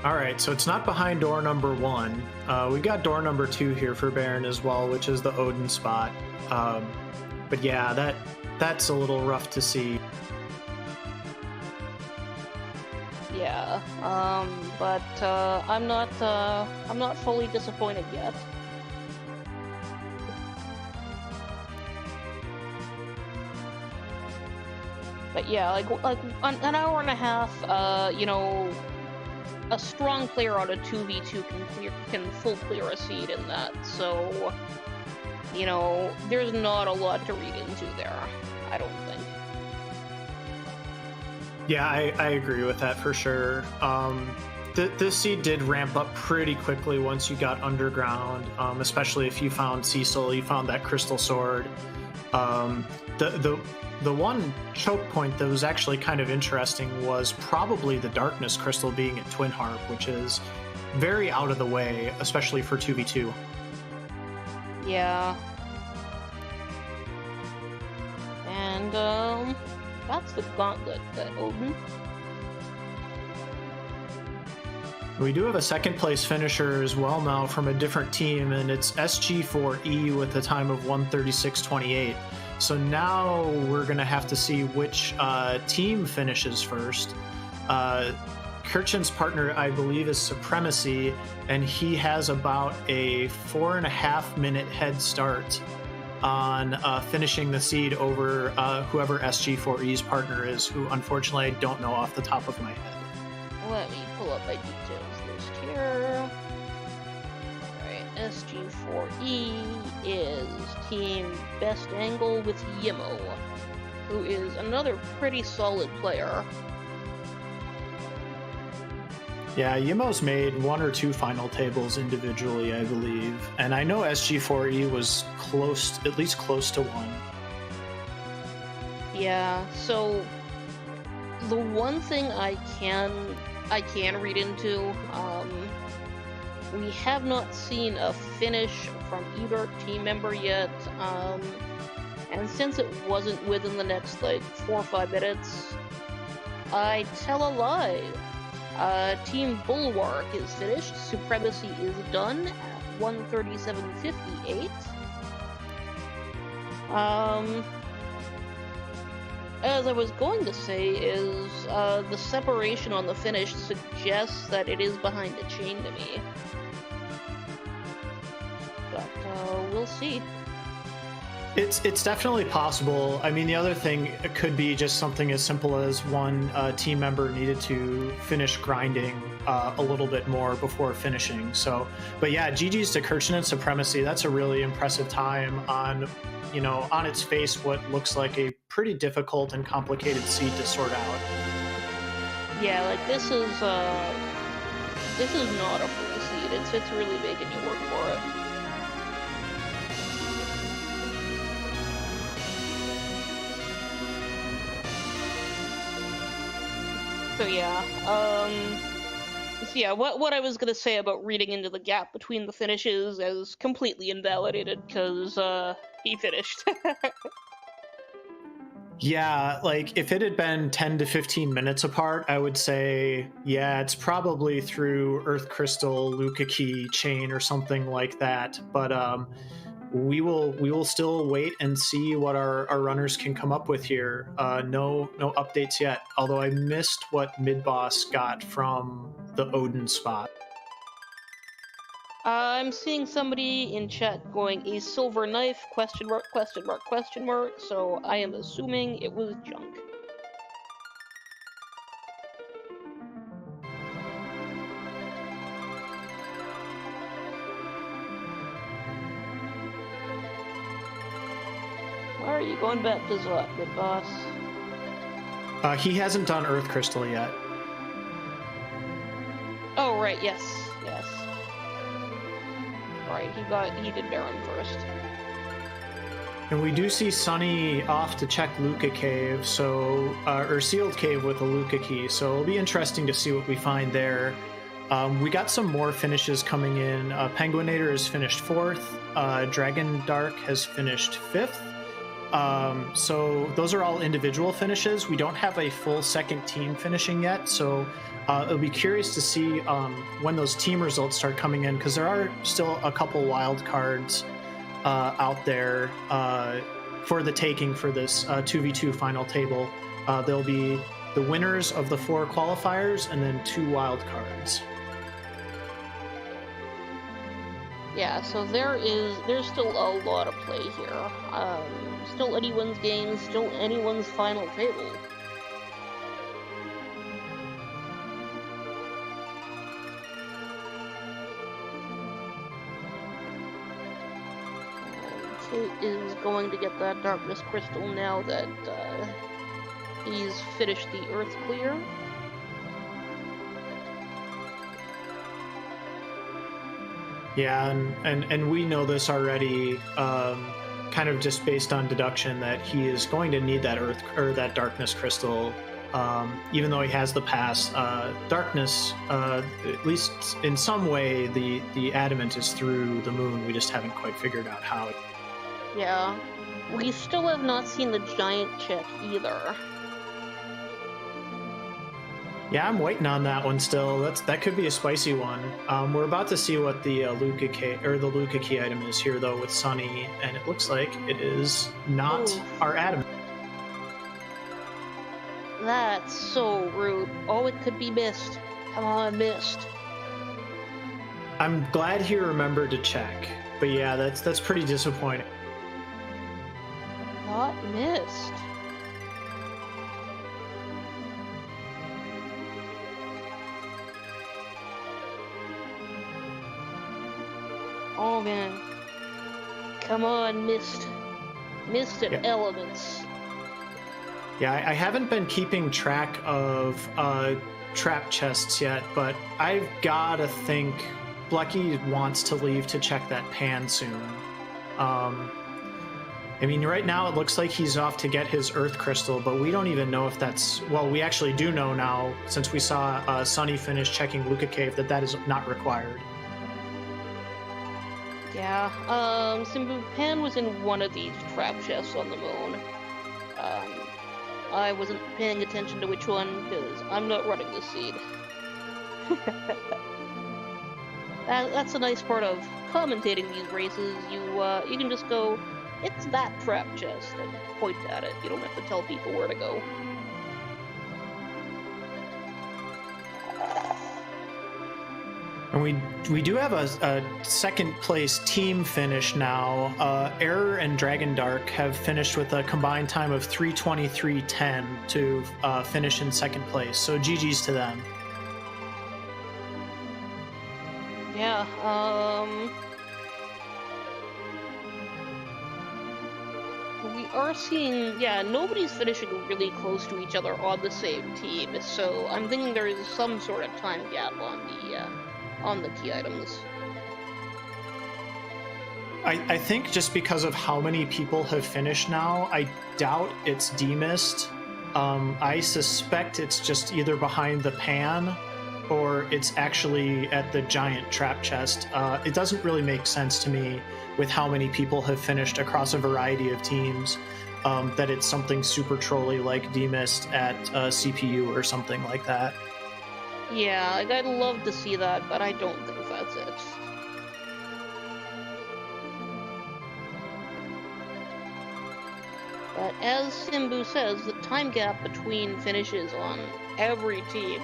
All right, so it's not behind door number 1. We've got door number 2 here for Baron as well, which is the Odin spot. But yeah, that's a little rough to see. Yeah, but I'm not fully disappointed yet. But yeah, like an hour and a half, you know, a strong player on a 2v2 can full clear a seed in that. So, you know, there's not a lot to read into there, I don't think. Yeah, I agree with that for sure. This seed did ramp up pretty quickly once you got underground, especially if you found Cecil, you found that crystal sword. The one choke point that was actually kind of interesting was probably the darkness crystal being at Twin Harp, which is very out of the way, especially for 2v2. Yeah. And that's the gauntlet that Odin. We do have a second place finisher as well now from a different team, and it's SG4E with a time of 1:36.28. So now we're going to have to see which team finishes first. Kirchen's partner, I believe, is Supremacy, and he has about a 4.5 minute head start on finishing the seed over whoever SG4E's partner is, who unfortunately I don't know off the top of my head. Let me pull up my details list here. Alright, SG4E is Team Best Angle with Yimo, who is another pretty solid player. Yeah, Yimo's made 1 or 2 final tables individually, I believe. And I know SG4E was close, at least close to 1. Yeah, so the one thing I can read into, we have not seen a finish from either team member yet, and since it wasn't within the next like 4 or 5 minutes, I tell a lie. Team Bulwark is finished. Supremacy is done at 1:37.58. As I was going to say is, the separation on the finish suggests that it is behind the chain to me. But, we'll see. It's definitely possible. I mean, the other thing could be just something as simple as one team member needed to finish grinding a little bit more before finishing. So, but yeah, GG's to Kirchen and Supremacy. That's a really impressive time on, you know, on its face, what looks like a pretty difficult and complicated seed to sort out. Yeah, like this is not a free seed. It's really making you work for it. So yeah, what I was gonna say about reading into the gap between the finishes is completely invalidated because he finished. Yeah, like if it had been 10 to 15 minutes apart, I would say, yeah, it's probably through Earth Crystal, Luca Key chain or something like that. But we will still wait and see what our runners can come up with here. No updates yet. Although I missed what mid boss got from the Odin spot. I'm seeing somebody in chat going a silver knife question mark question mark question mark. So I am assuming it was junk. Why are you going back to Zot, mid boss? He hasn't done Earth Crystal yet. Oh right, yes. Right, he did Baron first. And we do see Sunny off to check Luca Cave, so or Sealed Cave with a Luca Key. So it'll be interesting to see what we find there. We got some more finishes coming in. Penguinator has finished 4th. Dragon Dark has finished 5th. So those are all individual finishes. We don't have a full second team finishing yet, so it'll be curious to see when those team results start coming in, because there are still a couple wild cards out there for the taking for this 2v2 final table. There'll be the winners of the 4 qualifiers and then 2 wild cards. Yeah, so there's still a lot of play here. Still anyone's game, still anyone's final table. Kate is going to get that Darkness Crystal now that he's finished the Earth Clear. Yeah, and we know this already, kind of just based on deduction, that he is going to need that Earth or that Darkness Crystal, even though he has the pass. Darkness, at least in some way, the adamant is through the moon. We just haven't quite figured out how. Yeah, we still have not seen the giant check either. Yeah, I'm waiting on that one still. That could be a spicy one. We're about to see what the Luca key item is here though with Sunny, and it looks like it is not our adamant. That's so rude. Oh, it could be Mist. Come on, Mist. I'm glad he remembered to check, but yeah, that's pretty disappointing. Not Mist. Oh man. Come on, Mist. Mist and Elements. Yeah, I haven't been keeping track of trap chests yet, but I've gotta think Blecky wants to leave to check that pan soon. I mean, right now it looks like he's off to get his Earth Crystal, but we don't even know if that's... Well, we actually do know now, since we saw Sunny finish checking Luca Cave, that is not required. Yeah, Simbu Pan was in one of these trap chests on the moon. I wasn't paying attention to which one, because I'm not running the seed. That's a nice part of commentating these races. You can just go, it's that trap chest, and point at it. You don't have to tell people where to go. And we do have a second place team finish now. Error and Dragon Dark have finished with a combined time of 3:23:10 to finish in second place. So GG's to them. Yeah, we are seeing, yeah, nobody's finishing really close to each other on the same team, so I'm thinking there is some sort of time gap on the key items. I think just because of how many people have finished now, I doubt it's demist. I suspect it's just either behind the pan or it's actually at the giant trap chest. It doesn't really make sense to me with how many people have finished across a variety of teams that it's something super trolly like demist at CPU or something like that. Yeah, like, I'd love to see that, but I don't think that's it. But as Simbu says, the time gap between finishes on every team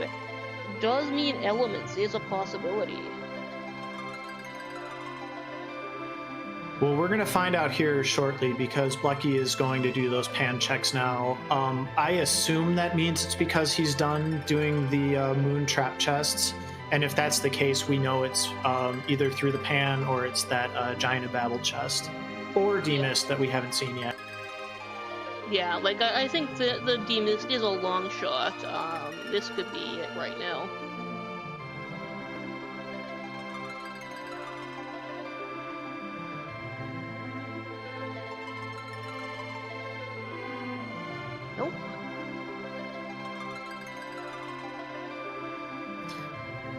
does mean elements is a possibility. Well, we're going to find out here shortly because Blucky is going to do those pan checks now. I assume that means it's because he's done doing the moon trap chests. And if that's the case, we know it's either through the pan or it's that Giant of Babel chest. Or demist that we haven't seen yet. Yeah, like, I think the demist is a long shot. This could be it right now. Nope.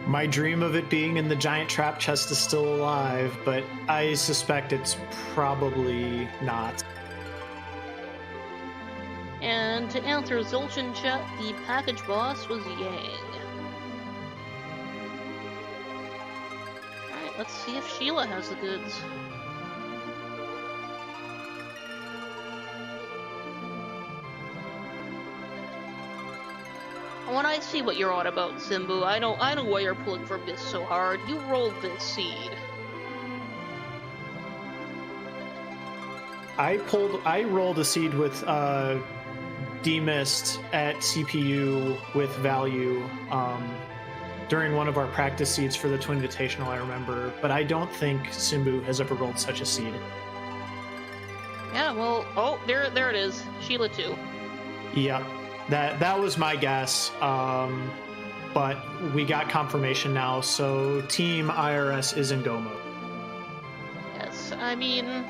My dream of it being in the giant trap chest is still alive, but I suspect it's probably not. And to answer Zulchin chat, the package boss was Yang. Alright, let's see if Sheila has the goods. When I see what you're on about, Simbu, I know why you're pulling for this so hard. You rolled this seed. I rolled a seed with demist at CPU with value during one of our practice seeds for the Twin Invitational, I remember, but I don't think Simbu has ever rolled such a seed. Yeah, well, oh, there it is. Sheila too. Yeah, that was my guess, but we got confirmation now, so Team IRS is in go mode. Yes, I mean,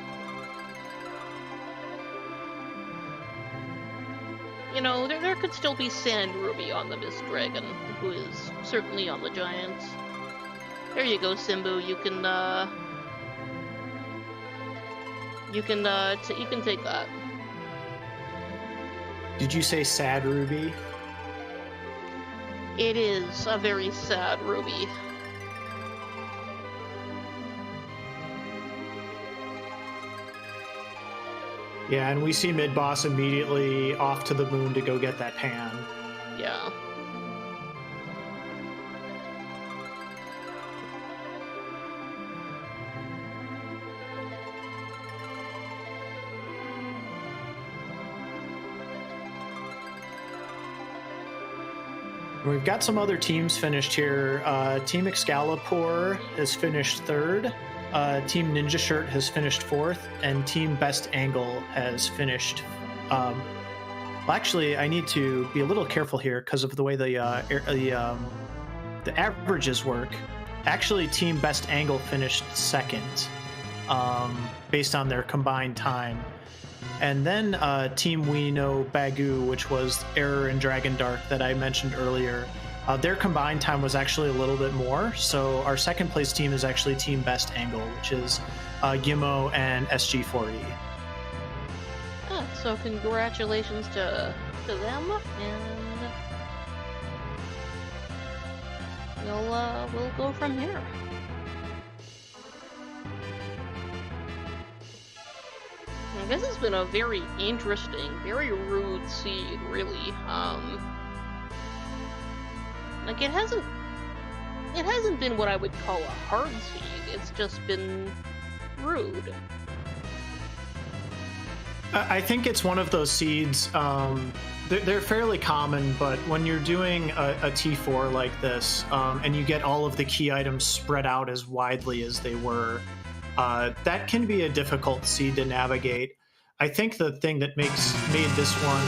you know, there could still be Sand Ruby on the Mist Dragon, who is certainly on the Giants. There you go, Simbu. You can take that. Did you say Sad Ruby? It is a very sad Ruby. Yeah, and we see mid-boss immediately off to the moon to go get that pan. Yeah. We've got some other teams finished here. Team Excalibur has finished third. Team Ninja Shirt has finished fourth, and Team Best Angle has finished. Well, actually, I need to be a little careful here because of the way the averages work. Actually, Team Best Angle finished second, based on their combined time. And then Team We Know Bagu, which was Error and Dragon Dark that I mentioned earlier, their combined time was actually a little bit more. So our second place team is actually Team Best Angle, which is Gimmo and SG40. So congratulations to them, and we'll go from here. This has been a very interesting, very rude seed, really. Like, it hasn't been what I would call a hard seed. It's just been rude. I think it's one of those seeds. They're fairly common, but when you're doing a T4 like this, and you get all of the key items spread out as widely as they were, that can be a difficult seed to navigate. I think the thing that made this one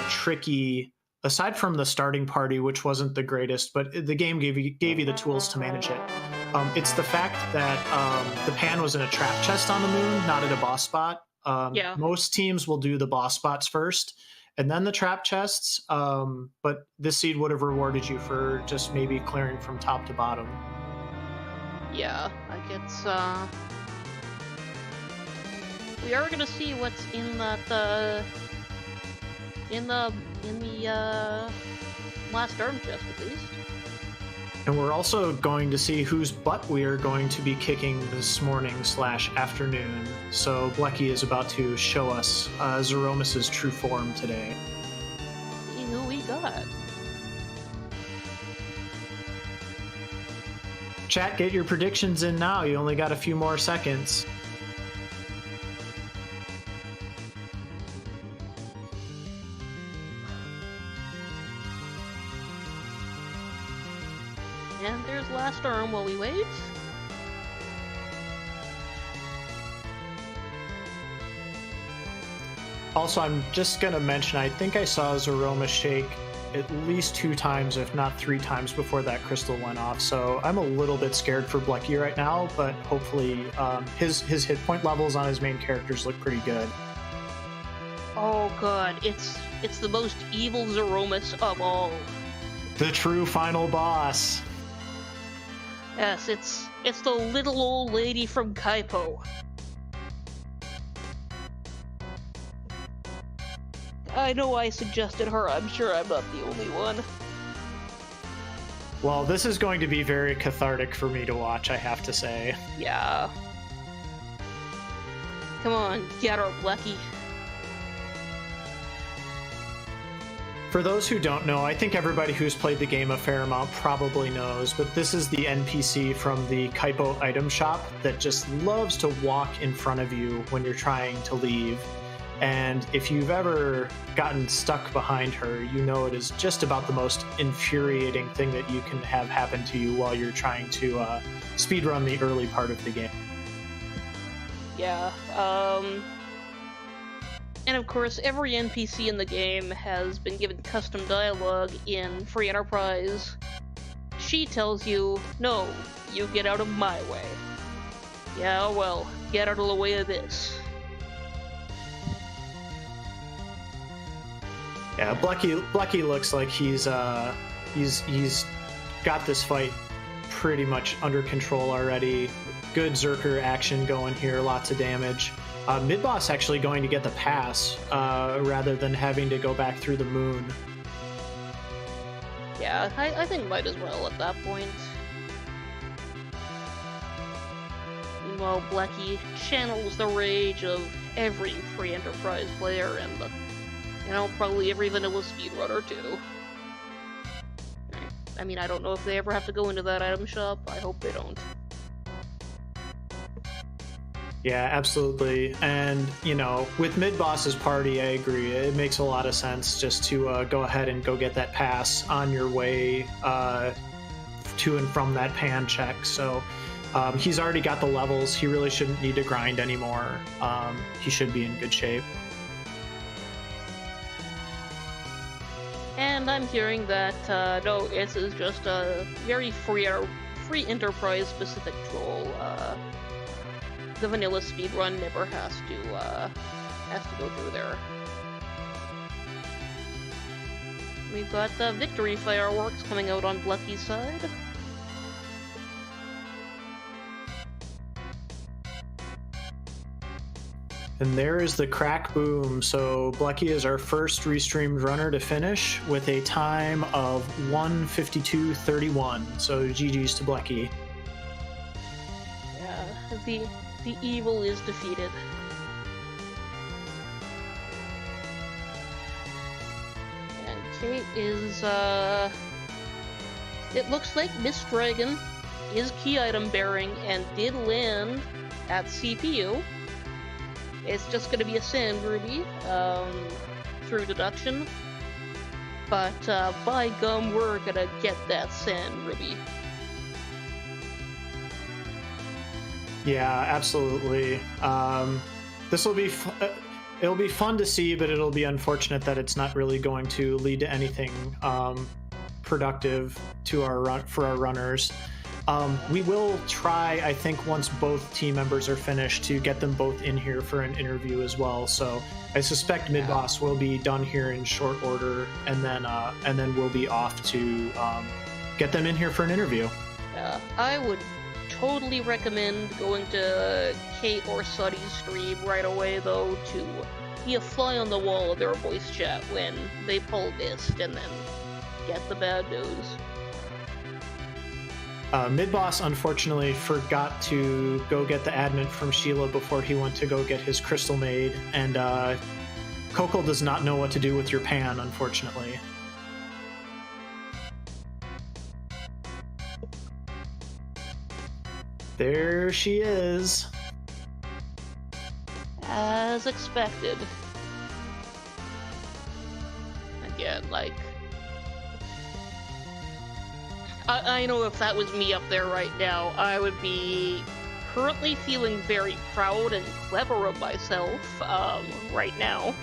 tricky, aside from the starting party, which wasn't the greatest, but the game gave you the tools to manage it. It's the fact that the pan was in a trap chest on the moon, not at a boss spot. Most teams will do the boss spots first and then the trap chests, but this seed would have rewarded you for just maybe clearing from top to bottom. Yeah, like it's we are gonna see what's in that in the last arm chest at least. And we're also going to see whose butt we are going to be kicking this morning/afternoon. So Blecky is about to show us Zeromus's true form today. See who we got. Chat, get your predictions in now. You only got a few more seconds. And there's last arm while we wait. Also, I'm just going to mention, I think I saw Zeromus shake at least 2 times, if not 3 times, before that crystal went off. So I'm a little bit scared for Blecky right now, but hopefully his hit point levels on his main characters look pretty good. Oh god, it's the most evil Zeromus of all. The true final boss. Yes, it's the little old lady from Kaipo. I know I suggested her, I'm sure I'm not the only one. Well, this is going to be very cathartic for me to watch, I have to say. Yeah. Come on, get her, Blecky. For those who don't know, I think everybody who's played the game a fair amount probably knows, but this is the NPC from the Kaipo item shop that just loves to walk in front of you when you're trying to leave. And if you've ever gotten stuck behind her, you know it is just about the most infuriating thing that you can have happen to you while you're trying to speedrun the early part of the game. Yeah, and of course, every NPC in the game has been given custom dialogue in Free Enterprise. She tells you, no, you get out of my way. Yeah, well, get out of the way of this. Yeah, Blecky looks like he's got this fight pretty much under control already. Good Zerker action going here, lots of damage. Mid-boss actually going to get the pass rather than having to go back through the moon. Yeah, I think might as well at that point. Meanwhile, Blecky channels the rage of every Free Enterprise player and probably every vanilla speedrunner too. I mean, I don't know if they ever have to go into that item shop. I hope they don't. Yeah, absolutely. And, with mid-boss's party, I agree. It makes a lot of sense just to go ahead and go get that pass on your way to and from that pan check. So he's already got the levels. He really shouldn't need to grind anymore. He should be in good shape. And I'm hearing that, no, this is just a very free Enterprise specific troll. The vanilla speedrun never has to go through there. We've got the victory fireworks coming out on Blecky's side. And there is the crack boom. So Blecky is our first restreamed runner to finish with a time of 1:52:31. So GG's to Blecky. Yeah, the evil is defeated. And Kate is, it looks like Miss Dragon is key item bearing and did land at CPU. It's just going to be a sand ruby, through deduction. But, by gum, we're going to get that sand ruby. Yeah, absolutely. This will be it'll be fun to see, but it'll be unfortunate that it's not really going to lead to anything productive to our runners. We will try, I think, once both team members are finished, to get them both in here for an interview as well. So I suspect Mid-Boss will be done here in short order, and then we'll be off to get them in here for an interview. Yeah, I would totally recommend going to Kate or Suddy's stream right away, though, to be a fly on the wall of their voice chat when they pull Mist and then get the bad news. Mid-Boss unfortunately forgot to go get the admint from Sheila before he went to go get his Crystal Maid, and Coco does not know what to do with your pan, unfortunately. There she is. As expected. Again, like... I know if that was me up there right now, I would be currently feeling very proud and clever of myself, right now.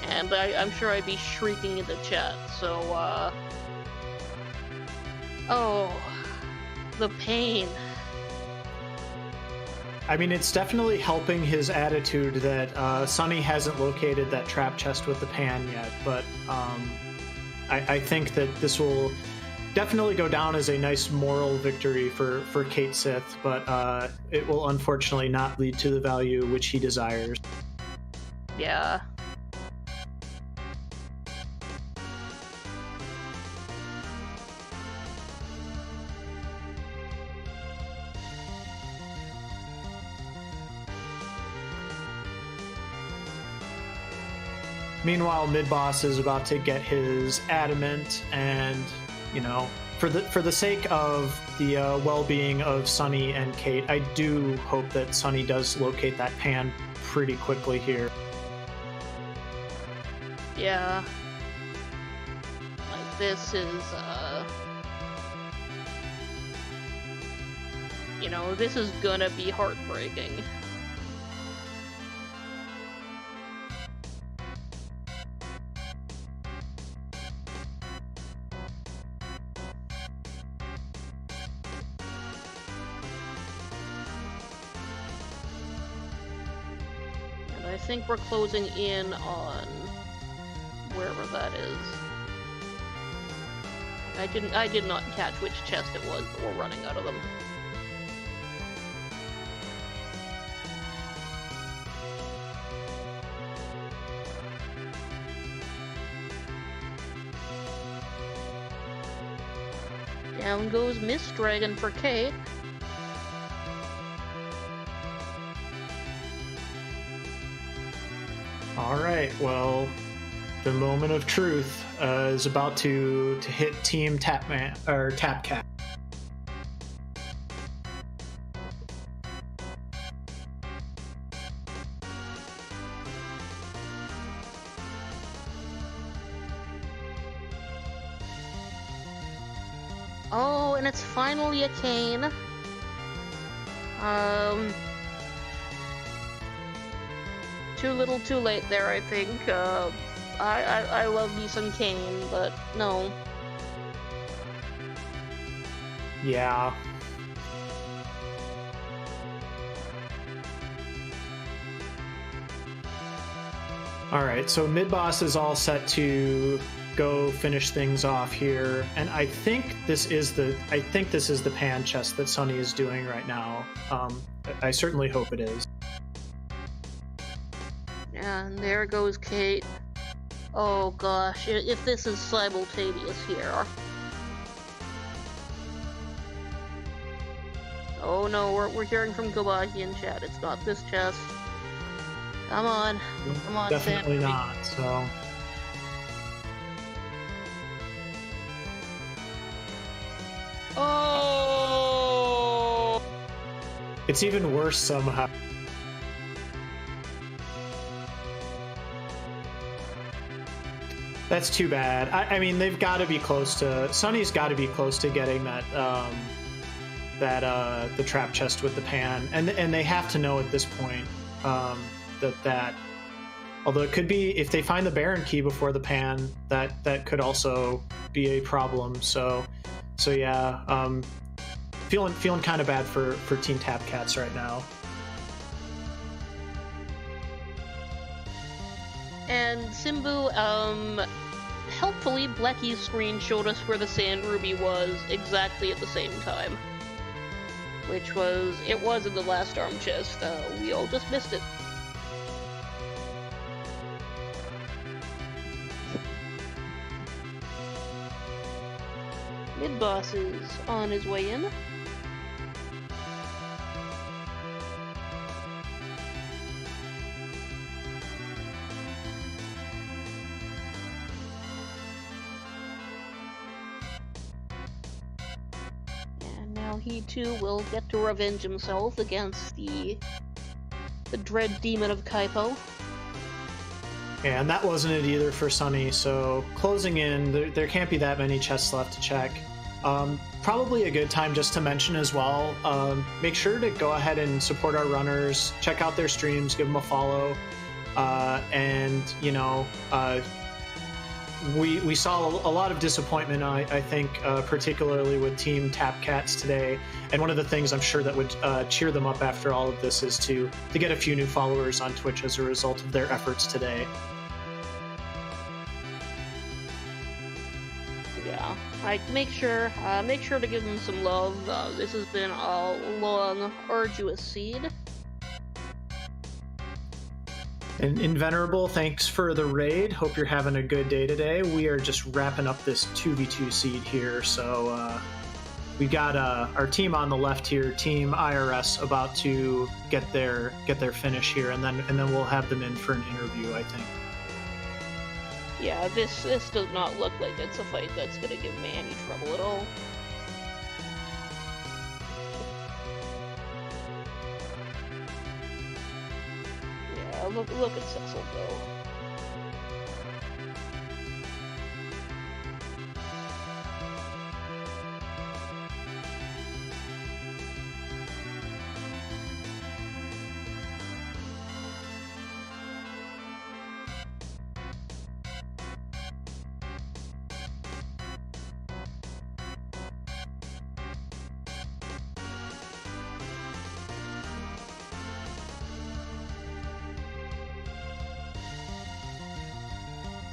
And I'm sure I'd be shrieking in the chat, so, oh, the pain. I mean, it's definitely helping his attitude that Sunny hasn't located that trap chest with the pan yet, but I think that this will definitely go down as a nice moral victory for Kate Sith, but it will unfortunately not lead to the value which he desires. Yeah. Meanwhile, Mid-Boss is about to get his adamant, and, you know, for the sake of the well-being of Sunny and Kate, I do hope that Sunny does locate that pan pretty quickly here. Yeah. Like, this is, you know, this is gonna be heartbreaking. I think we're closing in on wherever that is. I did not catch which chest it was, but we're running out of them. Down goes Mist Dragon for Kate. All right, well, the moment of truth is about to hit Team Tapman or Tapcat. Oh, and it's finally a Kane. Too little, too late there, I think. I love me some Kane, but no. Yeah. Alright, so Mid-Boss is all set to go finish things off here, and I think this is the pan chest that Sunny is doing right now. I certainly hope it is. And there goes Kate. Oh gosh, if this is simultaneous here. Oh no, we're hearing from Gobaki in chat. It's not this chest. Come on. Come on, definitely Sam. not, so... Oh! It's even worse somehow. That's too bad. I mean, they've got to be close to... Sunny's got to be close to getting that, the trap chest with the pan. And they have to know at this point that Although it could be, if they find the Baron key before the pan, that could also be a problem. So yeah, feeling kind of bad for Team Tap Cats right now. And Simbu, helpfully, Blackie's screen showed us where the Sand Ruby was exactly at the same time. Which was, it was in the last arm chest. We all just missed it. Mid-boss is on his way in. And now he too will get to revenge himself against the dread demon of Kaipo. And that wasn't it either for Sunny, so closing in, there can't be that many chests left to check. Probably a good time just to mention as well, make sure to go ahead and support our runners, check out their streams, give them a follow, and, you know, we saw a lot of disappointment, I think, particularly with Team Tap Cats today, and one of the things I'm sure that would cheer them up after all of this is to get a few new followers on Twitch as a result of their efforts today. Yeah, make sure to give them some love. This has been a long, arduous seed. And Invenerable, thanks for the raid. Hope you're having a good day today. We are just wrapping up this 2v2 seed here, so we got our team on the left here, Team IRS, about to get their finish here, and then we'll have them in for an interview, I think. Yeah, this does not look like it's a fight that's gonna give me any trouble at all. Yeah, look at Cecil go.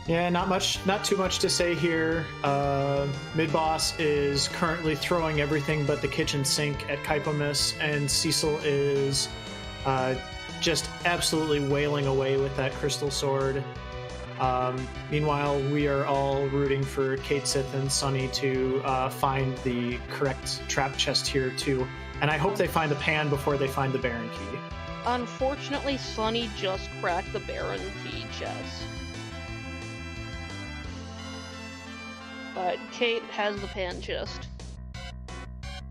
Yeah, not too much to say here. Mid-boss is currently throwing everything but the kitchen sink at Kaipomis, and Cecil is just absolutely wailing away with that crystal sword. Meanwhile, we are all rooting for Kate Sith and Sunny to find the correct trap chest here too, and I hope they find the pan before they find the Baron key. Unfortunately, Sunny just cracked the Baron key chest. But Kate has the pan chest.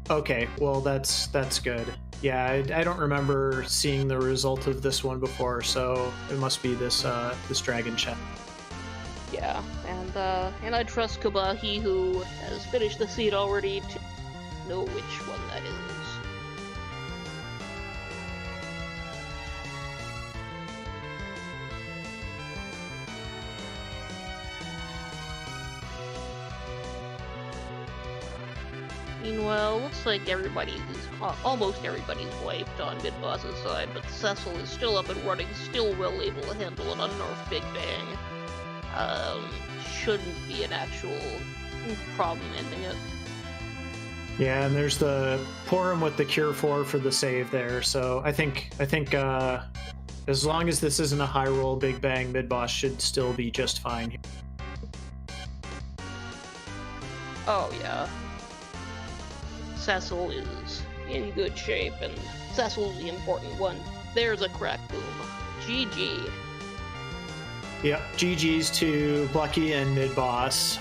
Okay, well that's good. Yeah, I don't remember seeing the result of this one before, so it must be this dragon chest. Yeah, and I trust Kabahi, who has finished the seed already, to know which one that is. Meanwhile, looks like almost everybody's wiped on Mid-Boss's side, but Cecil is still up and running, still well able to handle an unnerfed Big Bang. Shouldn't be an actual problem ending it. Yeah, and there's the pour him with the Cure 4 for the save there, so I think as long as this isn't a high roll Big Bang, Mid-Boss should still be just fine here. Oh yeah. Cecil is in good shape, and Cecil's the important one. There's a crack boom. GG. Yep, GG's to Blucky and Mid-Boss.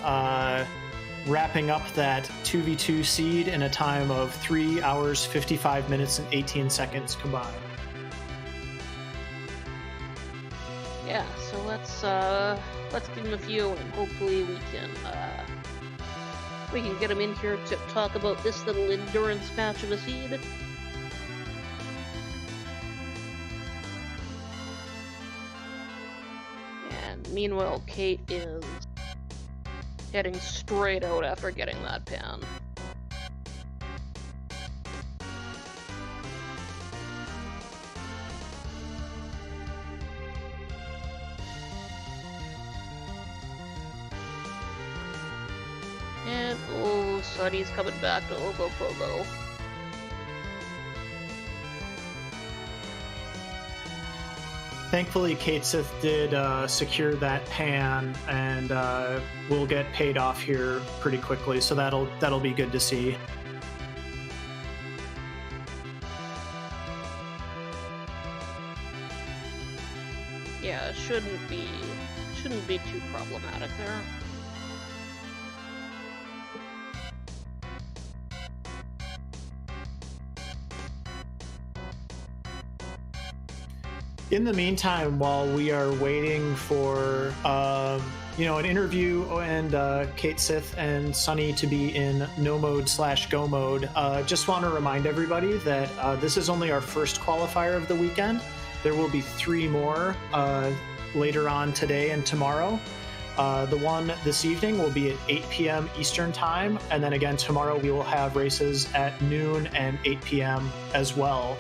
Wrapping up that 2v2 seed in a time of 3 hours, 55 minutes, and 18 seconds combined. Yeah, so let's give him a few, and hopefully we can get him in here to talk about this little endurance match of a seed. Meanwhile, Kate is heading straight out after getting that pan. And, oh, Sunny's coming back to Ogopogo. Thankfully, Kate Sith did secure that pan, and we'll get paid off here pretty quickly, so that'll be good to see. Yeah, shouldn't be too problematic there. In the meantime, while we are waiting for an interview and Kate Sith and Sunny to be in no mode/go mode, just want to remind everybody that this is only our first qualifier of the weekend. There will be 3 more later on today and tomorrow. The one this evening will be at 8 p.m. Eastern Time, and then again tomorrow we will have races at noon and 8 p.m. as well.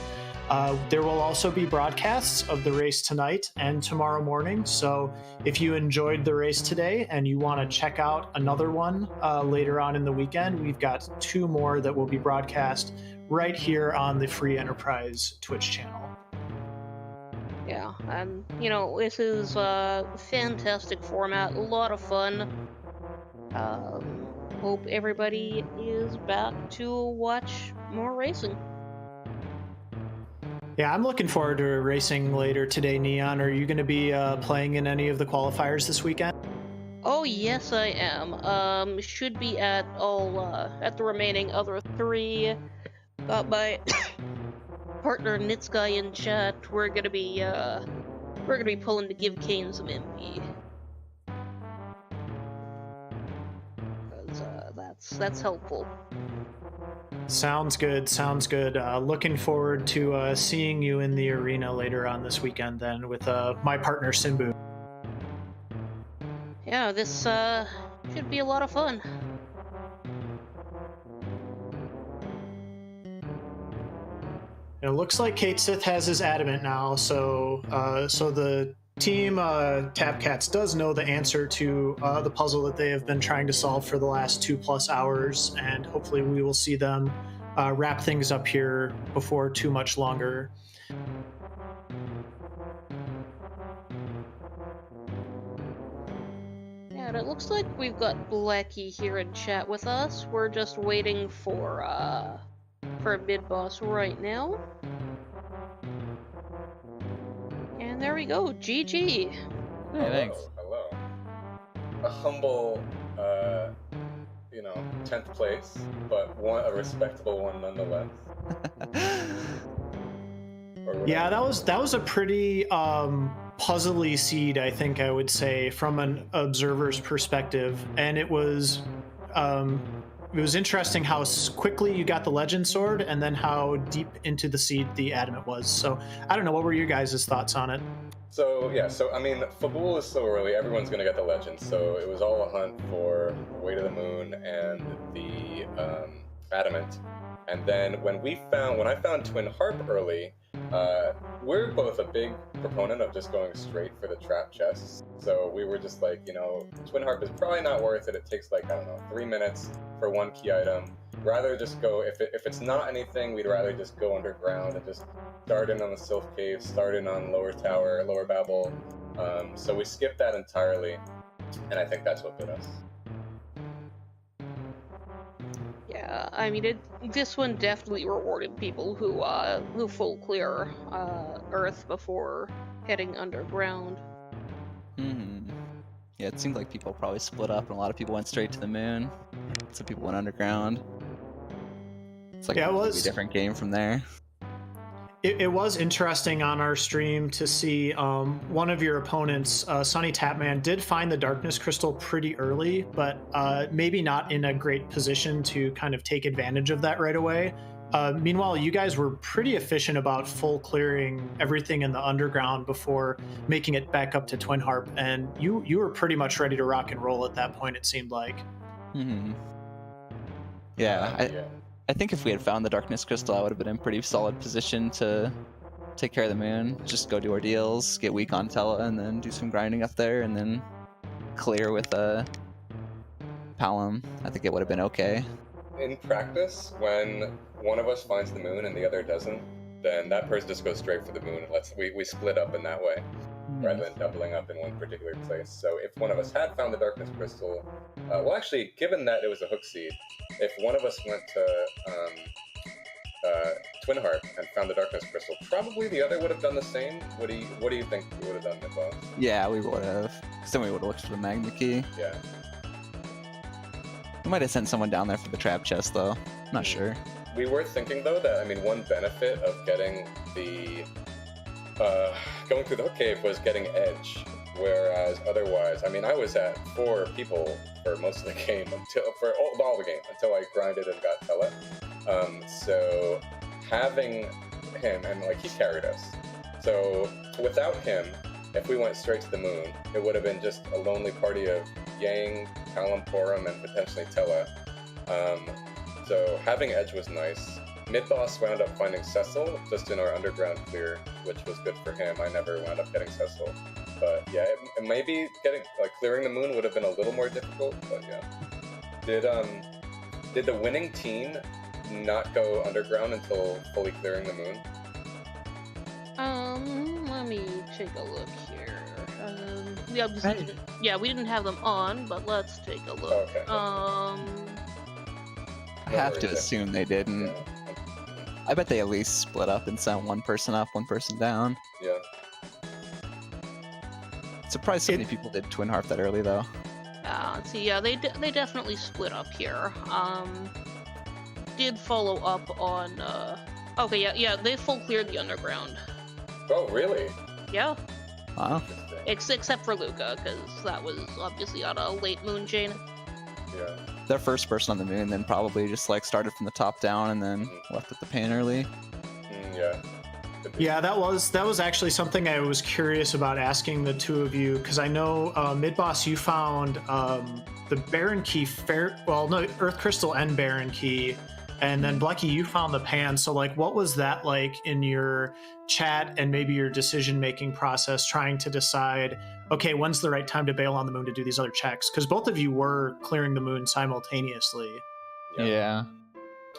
There will also be broadcasts of the race tonight and tomorrow morning, so if you enjoyed the race today and you want to check out another one later on in the weekend, we've got 2 more that will be broadcast right here on the Free Enterprise Twitch channel. Yeah, and this is a fantastic format, a lot of fun. Hope everybody is back to watch more racing. Yeah, I'm looking forward to racing later today, Neon. Are you going to be playing in any of the qualifiers this weekend? Oh, yes, I am. Should be at at the remaining other 3. Got my partner Nitsky in chat. We're gonna be pulling to give Kane some MP. That's helpful. Sounds good. Looking forward to seeing you in the arena later on this weekend then with my partner Simbu. Yeah, this should be a lot of fun. It looks like Kate Sith has his adamant now, so the team Tapcats does know the answer to the puzzle that they have been trying to solve for the last 2+ hours, and hopefully we will see them wrap things up here before too much longer. Yeah, and it looks like we've got Blackie here in chat with us. We're just waiting for a mid-boss right now. And there we go, GG. Hey, thanks. Hello. A humble, 10th place, but a respectable one nonetheless. Yeah, that was a pretty puzzly seed, I think I would say, from an observer's perspective, and it was interesting how quickly you got the legend sword and then how deep into the seed the adamant was. So I don't know, what were your guys' thoughts on it? So I mean, Fabul is so early, everyone's gonna get the legend, so it was all a hunt for Way to the Moon and the adamant. And then when I found Twin Harp early, we're both a big proponent of just going straight for the trap chests. So we were just like, Twin Harp is probably not worth it. It takes 3 minutes for 1 key item. Rather just go, if it's not anything, we'd rather just go underground and just start in on the Sylph Cave, start in on Lower Tower, Lower Babel. So we skipped that entirely, and I think that's what bit us. Yeah, I mean, this one definitely rewarded people who full clear Earth before heading underground. Yeah, it seemed like people probably split up, and a lot of people went straight to the moon. Some people went underground. It's like a different game from there. It was interesting on our stream to see one of your opponents, Sunny Tapman, did find the Darkness Crystal pretty early, but maybe not in a great position to kind of take advantage of that right away. Meanwhile, you guys were pretty efficient about full clearing everything in the underground before making it back up to Twin Harp, and you were pretty much ready to rock and roll at that point, it seemed like. Mm-hmm. Yeah, I think if we had found the Darkness Crystal, I would have been in pretty solid position to take care of the moon, just go do our deals, get weak on Tella, and then do some grinding up there, and then clear with Palom. I think it would have been okay. In practice, when one of us finds the moon and the other doesn't, then that person just goes straight for the moon. We split up in that way, rather than doubling up in one particular place. So if one of us had found the Darkness Crystal, well, actually, given that it was a hook seed, if one of us went to Twin Harp and found the Darkness Crystal, probably the other would have done the same. What do you think we would have done, Midboss? Yeah, we would have. Because then we would have looked for the Magma Key. Yeah. We might have sent someone down there for the trap chest, though. I'm not sure. We were thinking, though, that, I mean, one benefit of getting the... going through the hook cave was getting edge, whereas otherwise, I mean, I was at 4 people for most of the game, for all the game, until I grinded and got Tella. So having him, and like, he carried us. So without him, if we went straight to the moon, it would have been just a lonely party of Yang, Palom, Porum, and potentially Tella. So having edge was nice. Mid-boss wound up finding Cecil just in our underground clear, which was good for him. I never wound up getting Cecil. But yeah, it maybe clearing the moon would have been a little more difficult, but yeah. Did the winning team not go underground until fully clearing the moon? Let me take a look here. We didn't have them on, but let's take a look. Okay. I have to assume they didn't. Yeah. I bet they at least split up and sent one person up, one person down. Yeah. Surprised so many people did Twin Harp that early, though. Let's see, yeah, they definitely split up here. Did follow up on, okay, yeah, they full cleared the underground. Oh, really? Yeah. Wow. Except for Luca, because that was obviously on a late moon chain. Yeah. Their first person on the moon, then probably just like started from the top down and then left at the pan early. Yeah. Yeah, that was actually something I was curious about asking the two of you, because I know Mid-Boss, you found the Baron Key, Earth Crystal and Baron Key, and then Blecky, you found the pan. So like, what was that like in your chat and maybe your decision-making process, trying to decide, okay, when's the right time to bail on the moon to do these other checks? Because both of you were clearing the moon simultaneously. Yeah.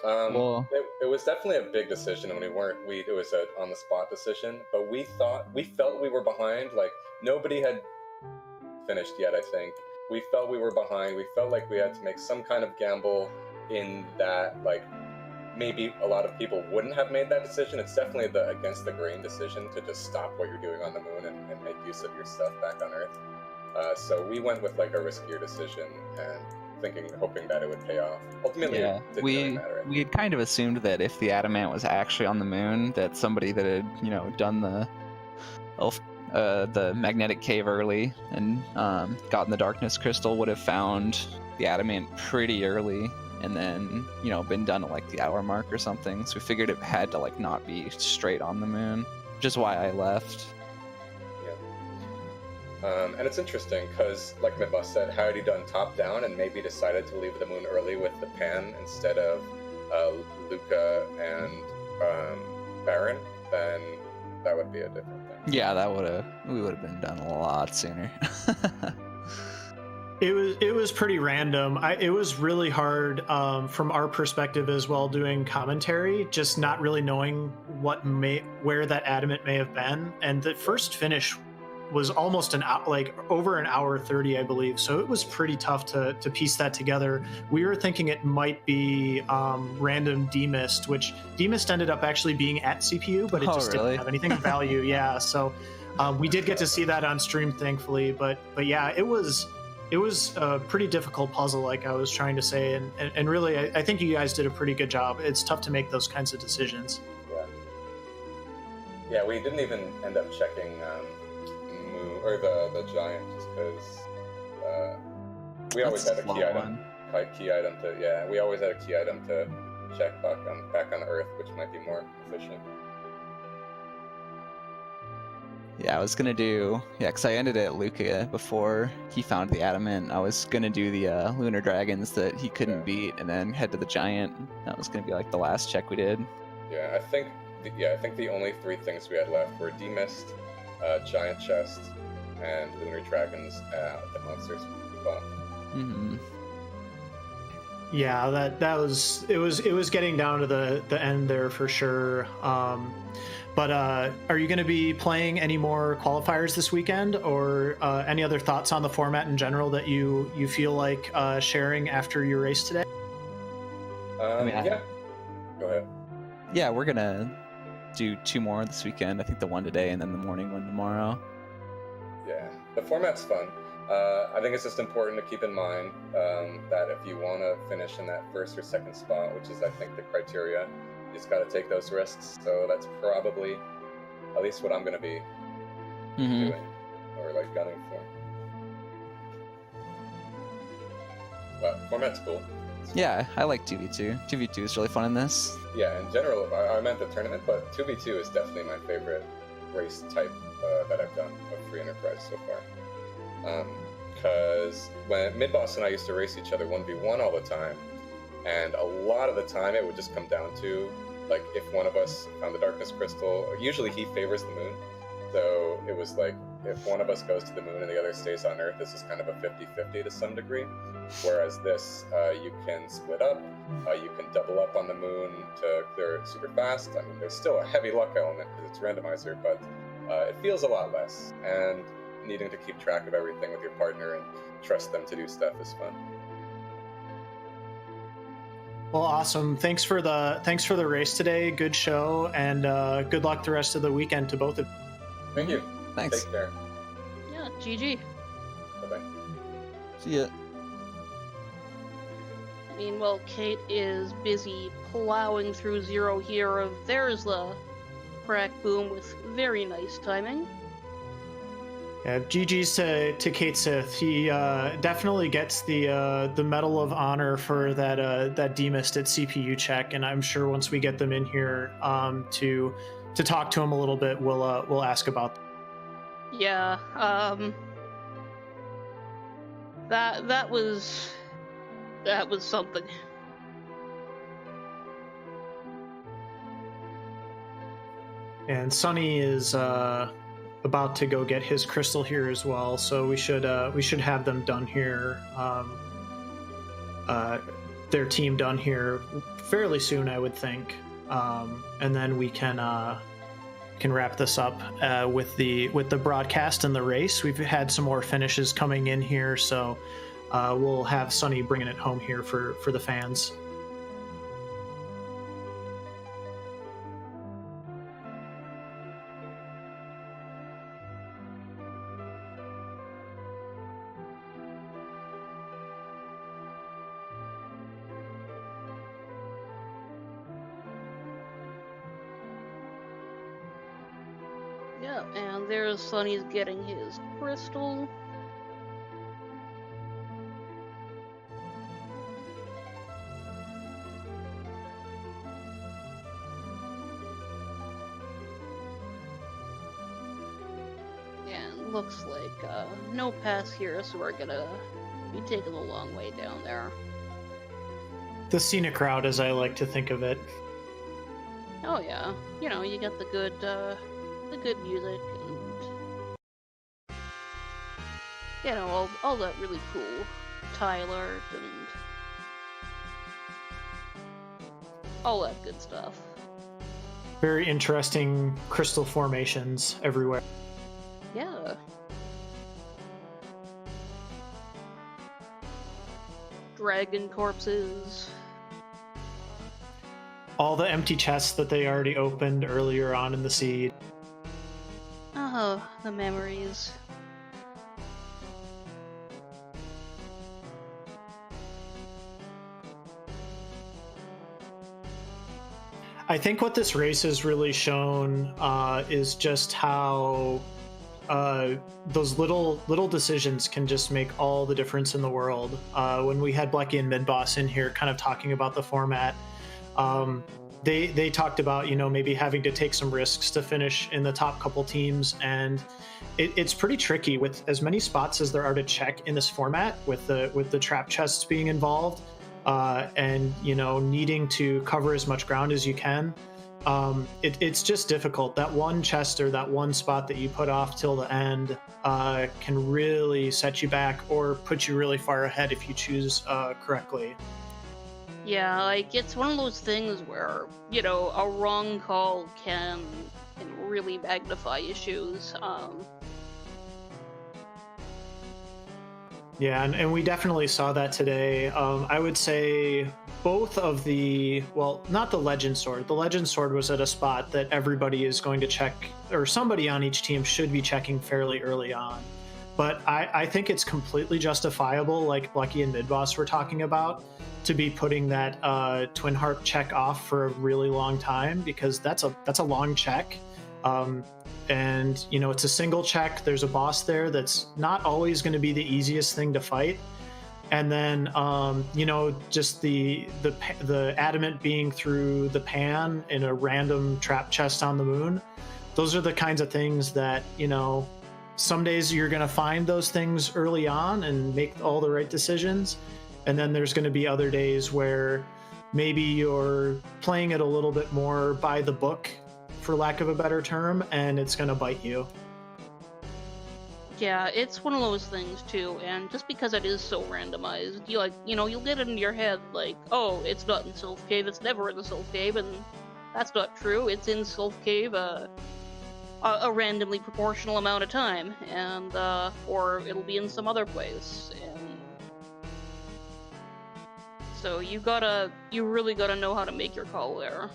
Well, it was definitely a big decision, and it was an on-the-spot decision. But we felt we were behind. Like, nobody had finished yet. I think we felt we were behind. We felt like we had to make some kind of gamble in that, like, maybe a lot of people wouldn't have made that decision. It's definitely the against the grain decision to just stop what you're doing on the moon and make use of your stuff back on Earth. So we went with like a riskier decision and hoping that it would pay off. Ultimately, yeah, it didn't really matter. We had kind of assumed that if the adamant was actually on the moon, that somebody that had done the magnetic cave early and gotten the darkness crystal would have found the adamant pretty early, and then been done at like the hour mark or something. So we figured it had to like not be straight on the moon, which is why I left. And it's interesting because, like Midboss said, had he done top down and maybe decided to leave the moon early with the pan instead of Luca and Baron, then that would be a different thing. Yeah, we would have been done a lot sooner. It was pretty random. It was really hard from our perspective as well, doing commentary, just not really knowing where that adamant may have been. And the first finish was almost over an hour 30, I believe. So it was pretty tough to piece that together. We were thinking it might be random demist, which demist ended up actually being at CPU, but it just didn't have anything of value. Yeah, so we did get to see that on stream, thankfully. But yeah, it was a pretty difficult puzzle, like I was trying to say, and really, I think you guys did a pretty good job. It's tough to make those kinds of decisions. Yeah, we didn't even end up checking or the giant, just because we always had a key item to check back on Earth, which might be more efficient. Yeah, I was gonna do, because I ended at Luca before he found the adamant. I was gonna do the lunar dragons that he couldn't beat, and then head to the giant. That was gonna be like the last check we did. Yeah, I think the only 3 things we had left were demist, giant chest, and lunar dragons at the monsters spawn. Mm-hmm. Yeah, that was it was getting down to the end there for sure. But are you going to be playing any more qualifiers this weekend, or any other thoughts on the format in general that you feel like sharing after your race today? Yeah. Go ahead. Yeah, we're gonna do 2 more this weekend. I think the one today and then the morning one tomorrow. Yeah, the format's fun. I think it's just important to keep in mind that if you want to finish in that first or second spot, which is I think the criteria, you just got to take those risks. So that's probably at least what I'm going to be doing or like gunning for. But format's cool. Yeah, I like 2v2. 2v2 is really fun in this. Yeah, in general, I meant the tournament, but 2v2 is definitely my favorite race type that I've done of free enterprise so far. Because when Midboss and I used to race each other 1v1 all the time, and a lot of the time it would just come down to, like, if one of us found the darkness crystal, usually he favors the moon, so it was like, if one of us goes to the moon and the other stays on Earth, this is kind of a 50-50 to some degree. Whereas this, you can split up, you can double up on the moon to clear it super fast. I mean, there's still a heavy luck element because it's randomizer, but it feels a lot less. And needing to keep track of everything with your partner and trust them to do stuff is fun. Well, awesome. Thanks for the race today. Good show, and good luck the rest of the weekend to both of you. Thank you. Thanks. Take care. Yeah, GG. Bye-bye. See ya. Meanwhile, Kate is busy plowing through Zero here. There's the crack boom with very nice timing. Yeah, GG's to Kate Sith. He definitely gets the Medal of Honor for that demist at CPU check, and I'm sure once we get them in here to talk to him a little bit, we'll ask about that. Yeah, that was something. And Sonny is about to go get his crystal here as well, so we should have them done here. Their team done here fairly soon, I would think, and then we can wrap this up with the broadcast and the race. We've had some more finishes coming in here, so we'll have Sonny bringing it home here for the fans. Yeah, and there's Sonny's getting his crystal. And looks like no pass here, so we're gonna be taking a long way down there. The scenic route, as I like to think of it. Oh yeah, you know, you got the good music and you know all that really cool tile art and all that good stuff. Very interesting crystal formations everywhere. Yeah. Dragon corpses. All the empty chests that they already opened earlier on in the seed. Oh, the memories. I think what this race has really shown is just how those little decisions can just make all the difference in the world. When we had Blecky and Midboss in here kind of talking about the format, They talked about, maybe having to take some risks to finish in the top couple teams, and it's pretty tricky with as many spots as there are to check in this format, with the trap chests being involved, and needing to cover as much ground as you can. It's just difficult. That one chest or that one spot that you put off till the end can really set you back or put you really far ahead if you choose correctly. Yeah, like it's one of those things where, a wrong call can really magnify issues. Yeah, and we definitely saw that today. I would say both of well, not the Legend Sword. The Legend Sword was at a spot that everybody is going to check, or somebody on each team should be checking fairly early on. But I think it's completely justifiable, like Lucky and Midboss were talking about, to be putting that Twin Harp check off for a really long time, because that's a long check. And it's a single check. There's a boss there that's not always going to be the easiest thing to fight, and then just the adamant being through the pan in a random trap chest on the moon. Those are the kinds of things that some days you're going to find those things early on and make all the right decisions, and then there's going to be other days where maybe you're playing it a little bit more by the book, for lack of a better term, and it's going to bite you. Yeah, it's one of those things too, and just because it is so randomized, you'll get it in your head like, oh, it's not in Sylph Cave, it's never in the Sylph Cave, and that's not true. It's in Sylph Cave a randomly proportional amount of time, and or it'll be in some other place, and so you really gotta know how to make your call there.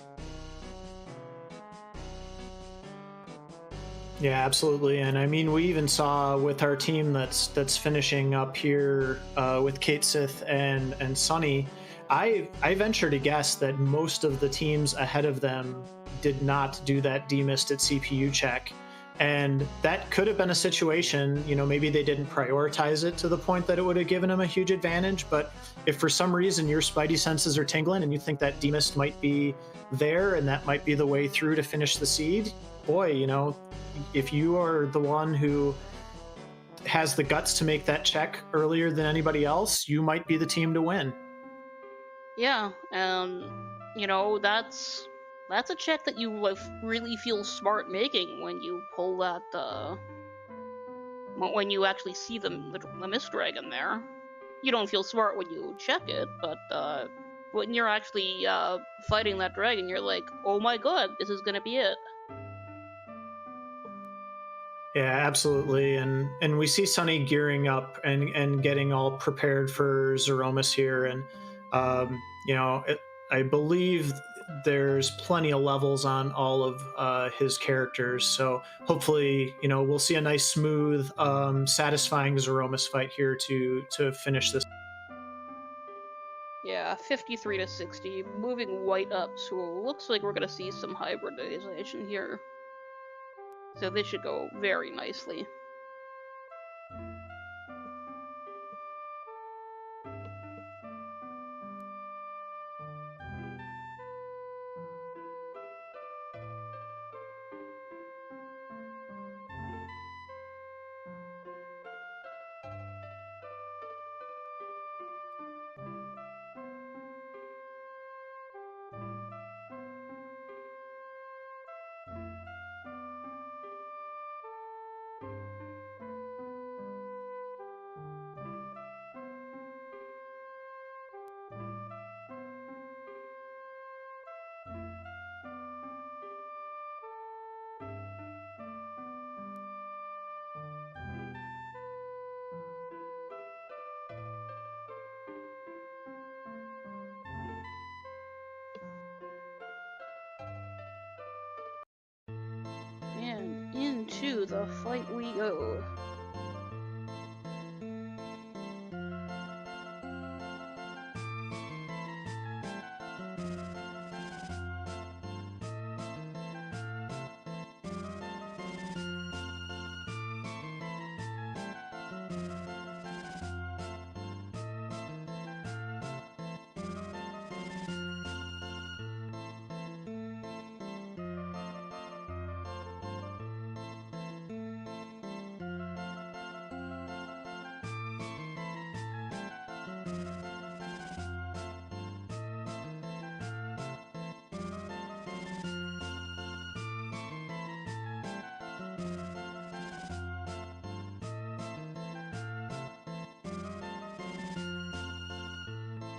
Yeah, absolutely. And I mean, we even saw with our team that's finishing up here with Kate Sith and Sunny, I venture to guess that most of the teams ahead of them did not do that demist at CPU check. And that could have been a situation, maybe they didn't prioritize it to the point that it would have given them a huge advantage. But if for some reason your spidey senses are tingling and you think that demist might be there and that might be the way through to finish the seed, boy, if you are the one who has the guts to make that check earlier than anybody else, you might be the team to win. Yeah, that's a check that you really feel smart making when you pull that when you actually see the Mist Dragon there. You don't feel smart when you check it, but when you're actually fighting that dragon, you're like, oh my god, this is gonna be it. Yeah, absolutely. And we see Sunny gearing up and getting all prepared for Zeromus here. And, I believe there's plenty of levels on all of his characters. So hopefully, we'll see a nice, smooth, satisfying Zeromus fight here to finish this. Yeah, 53 to 60, moving white up, so it looks like we're gonna see some hybridization here. So this should go very nicely. And into the fight we go.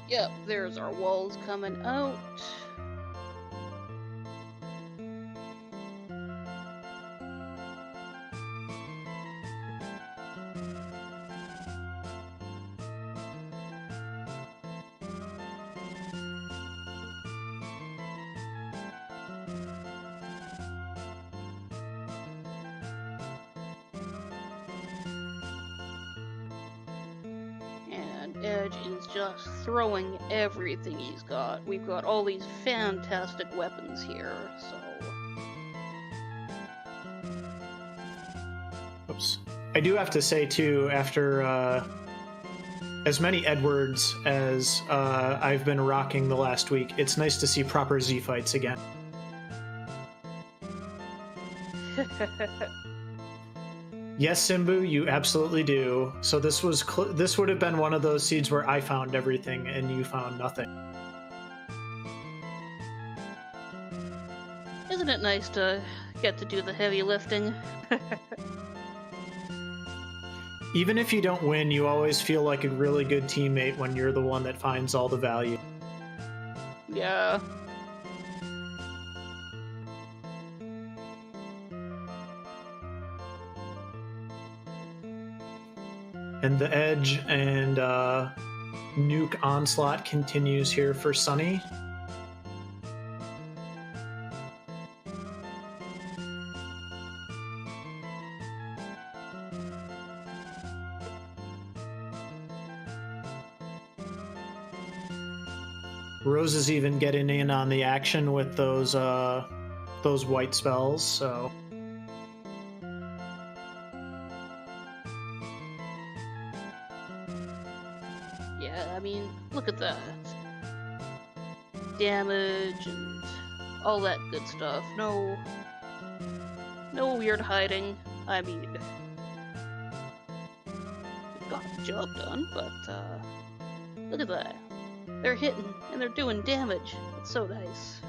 Yep, there's our walls coming out. Edge is just throwing everything he's got. We've got all these fantastic weapons here, so... Oops. I do have to say, too, after as many Edwards as I've been rocking the last week, it's nice to see proper Z fights again. Yes, Simbu, you absolutely do. So this would have been one of those seeds where I found everything and you found nothing. Isn't it nice to get to do the heavy lifting? Even if you don't win, you always feel like a really good teammate when you're the one that finds all the value. Yeah. And the Edge and Nuke Onslaught continues here for Sunny. Rose is even getting in on the action with those white spells, so... I mean, look at that. Damage and all that good stuff. No weird hiding. I mean, we've got the job done, but look at that. They're hitting and they're doing damage. It's so nice.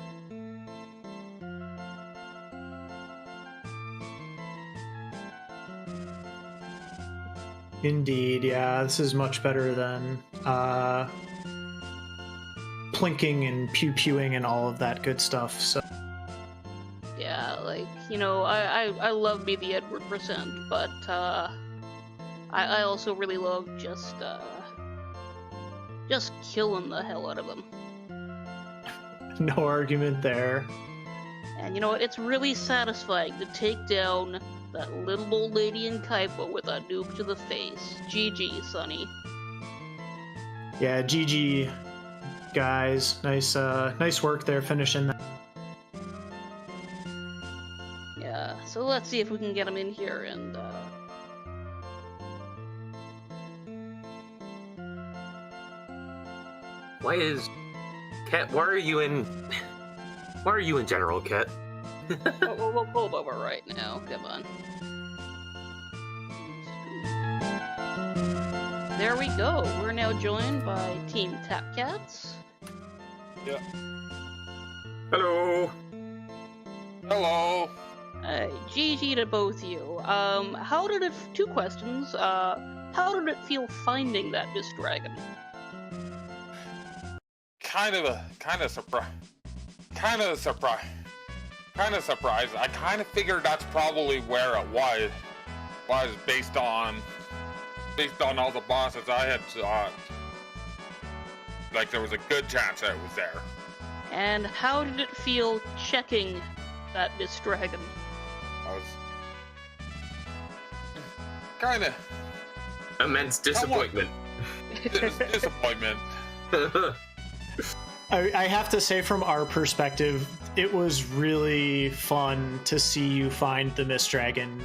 Indeed, yeah, this is much better than plinking and pew-pewing and all of that good stuff, so... Yeah, like, you know, I love me the Edward percent, but I also really love just killing the hell out of them. No argument there. And you know, it's really satisfying to take down that little old lady in Kaipo with a nuke to the face. GG, Sonny. Yeah, GG, guys. Nice work there finishing that. Yeah, so let's see if we can get him in here and Why are you in general, Ket? we'll pull over right now. Come on. There we go. We're now joined by Team Tapcats. Yeah. Hello. Hello. GG to both you. How did it? Two questions. How did it feel finding that Miss Dragon? Kind of surprised. I kind of figured that's probably where it was based on all the bosses I had shot. Like there was a good chance that it was there. And how did it feel checking that Miss Dragon? I was kind of immense disappointment. Disappointment. I have to say, from our perspective, it was really fun to see you find the Miss Dragon,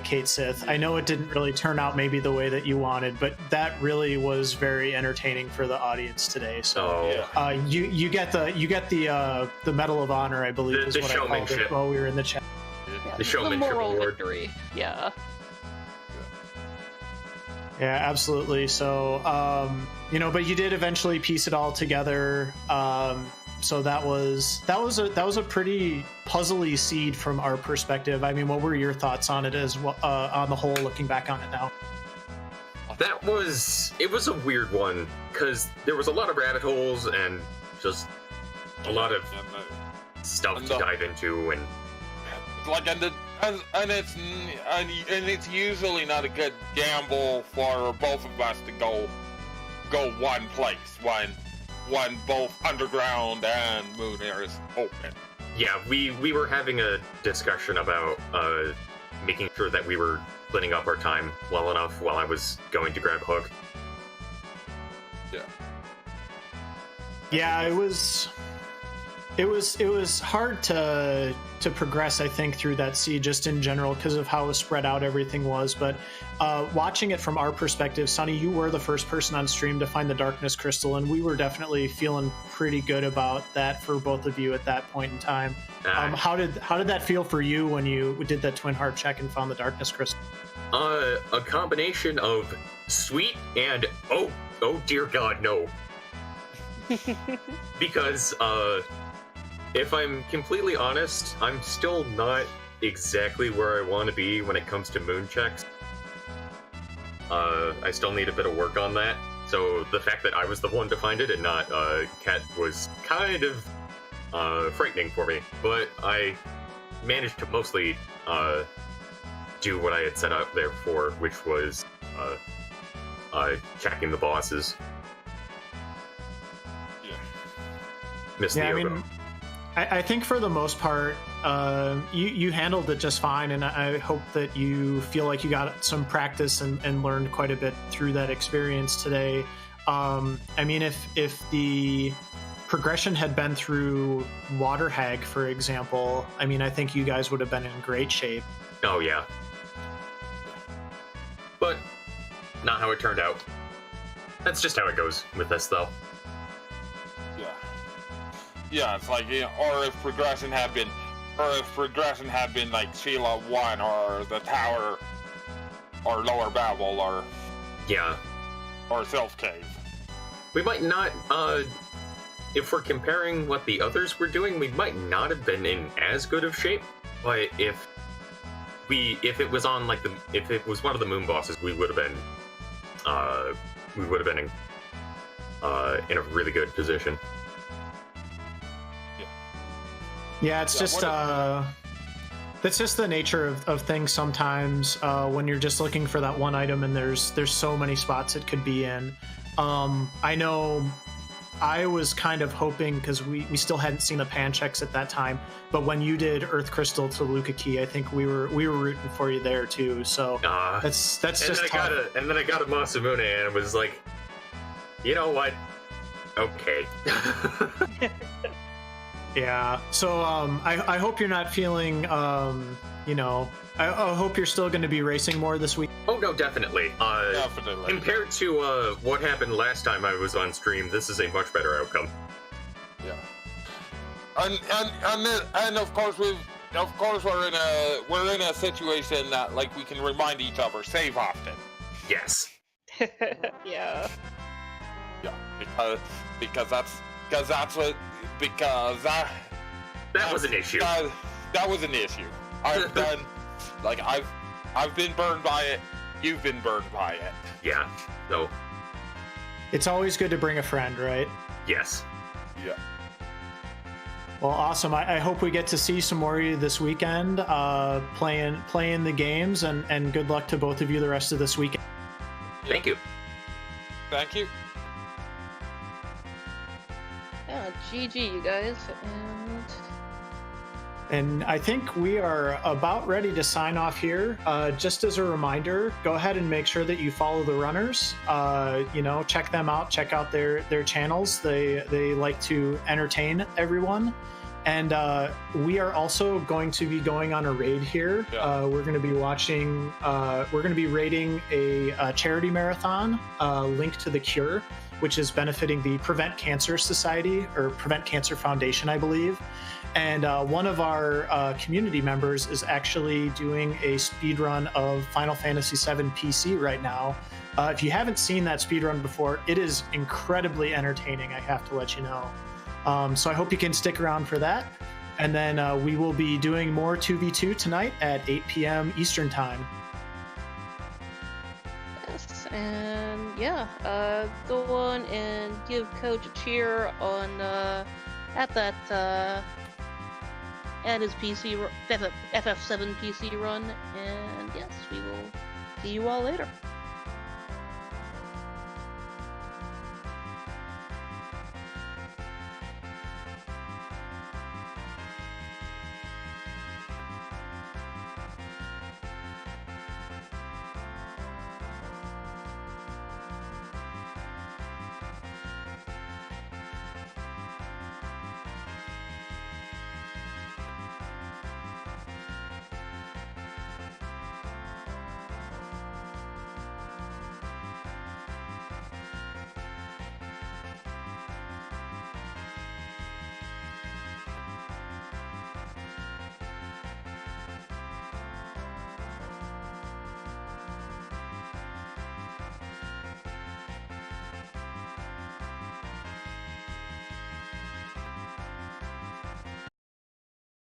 Kate Sith. I know it didn't really turn out maybe the way that you wanted, but that really was very entertaining for the audience today. So you get the Medal of Honor, I believe, is what I called it while we were in the chat. Yeah, the showmanship moral award. Victory. Yeah. Yeah, absolutely. So, but you did eventually piece it all together. So that was a pretty puzzly seed from our perspective. I mean, what were your thoughts on it as well, on the whole, looking back on it now? It was a weird one, because there was a lot of rabbit holes and just a lot of stuff to dive into, and like and it's usually not a good gamble for both of us to go one place when both underground and moon air is open. yeah, we were having a discussion about making sure that we were splitting up our time well enough while I was going to grab Hook. Yeah, it was hard to progress, I think, through that sea just in general because of how spread out everything was. But watching it from our perspective, Sonny, you were the first person on stream to find the darkness crystal, and we were definitely feeling pretty good about that for both of you at that point in time. How did that feel for you when you did that twin heart check and found the darkness crystal? A combination of sweet and oh dear God, no. Because if I'm completely honest, I'm still not exactly where I want to be when it comes to moon checks. I still need a bit of work on that. So the fact that I was the one to find it and not Kat was kind of frightening for me. But I managed to mostly do what I had set out there for, which was checking the bosses. Yeah, I mean, I think for the most part, you handled it just fine, and I hope that you feel like you got some practice and learned quite a bit through that experience today. I mean, if the progression had been through Water Hag, for example, I mean, I think you guys would have been in great shape. Oh, yeah. But not how it turned out. That's just how it goes with this, though. Yeah, it's like, or if progression had been like Sheila 1 or the Tower or Lower Babel or Self Cave. We might not, if we're comparing what the others were doing, we might not have been in as good of shape, but if it was on if it was one of the moon bosses, we would have been in a really good position. Yeah, it's just that's just the nature of things sometimes when you're just looking for that one item and there's so many spots it could be in. I know I was kind of hoping, because we still hadn't seen the pan checks at that time, but when you did Earth Crystal to Luca Key, I think we were rooting for you there too. So that's just tough. And then I got a Masamune and was like, you know what? Okay. Yeah, so I hope you're not feeling, I hope you're still going to be racing more this week. Oh, no, definitely. Definitely. Compared to what happened last time I was on stream, this is a much better outcome. Yeah. And of course we're in a situation that, like, we can remind each other, save often. Yes. Yeah. Yeah, because that was an issue. That was an issue. I've been burned by it. You've been burned by it. Yeah. So. It's always good to bring a friend, right? Yes. Yeah. Well, awesome. I hope we get to see some more of you this weekend, playing the games, and good luck to both of you the rest of this weekend. Thank you. Thank you. Yeah, GG, you guys. And I think we are about ready to sign off here. Just as a reminder, go ahead and make sure that you follow the runners. Check them out. Check out their channels. They like to entertain everyone. And we are also going to be going on a raid here. Yeah. We're going to be watching. We're going to be raiding a charity marathon, Link to the Cure, which is benefiting the Prevent Cancer Society, or Prevent Cancer Foundation, I believe. And one of our community members is actually doing a speed run of Final Fantasy VII PC right now. If you haven't seen that speed run before, it is incredibly entertaining, I have to let you know. So I hope you can stick around for that. And then we will be doing more 2v2 tonight at 8 p.m. Eastern Time. Yes, and yeah, go on and give Coach a cheer on at that at his FF7 PC run, and yes, we will see you all later.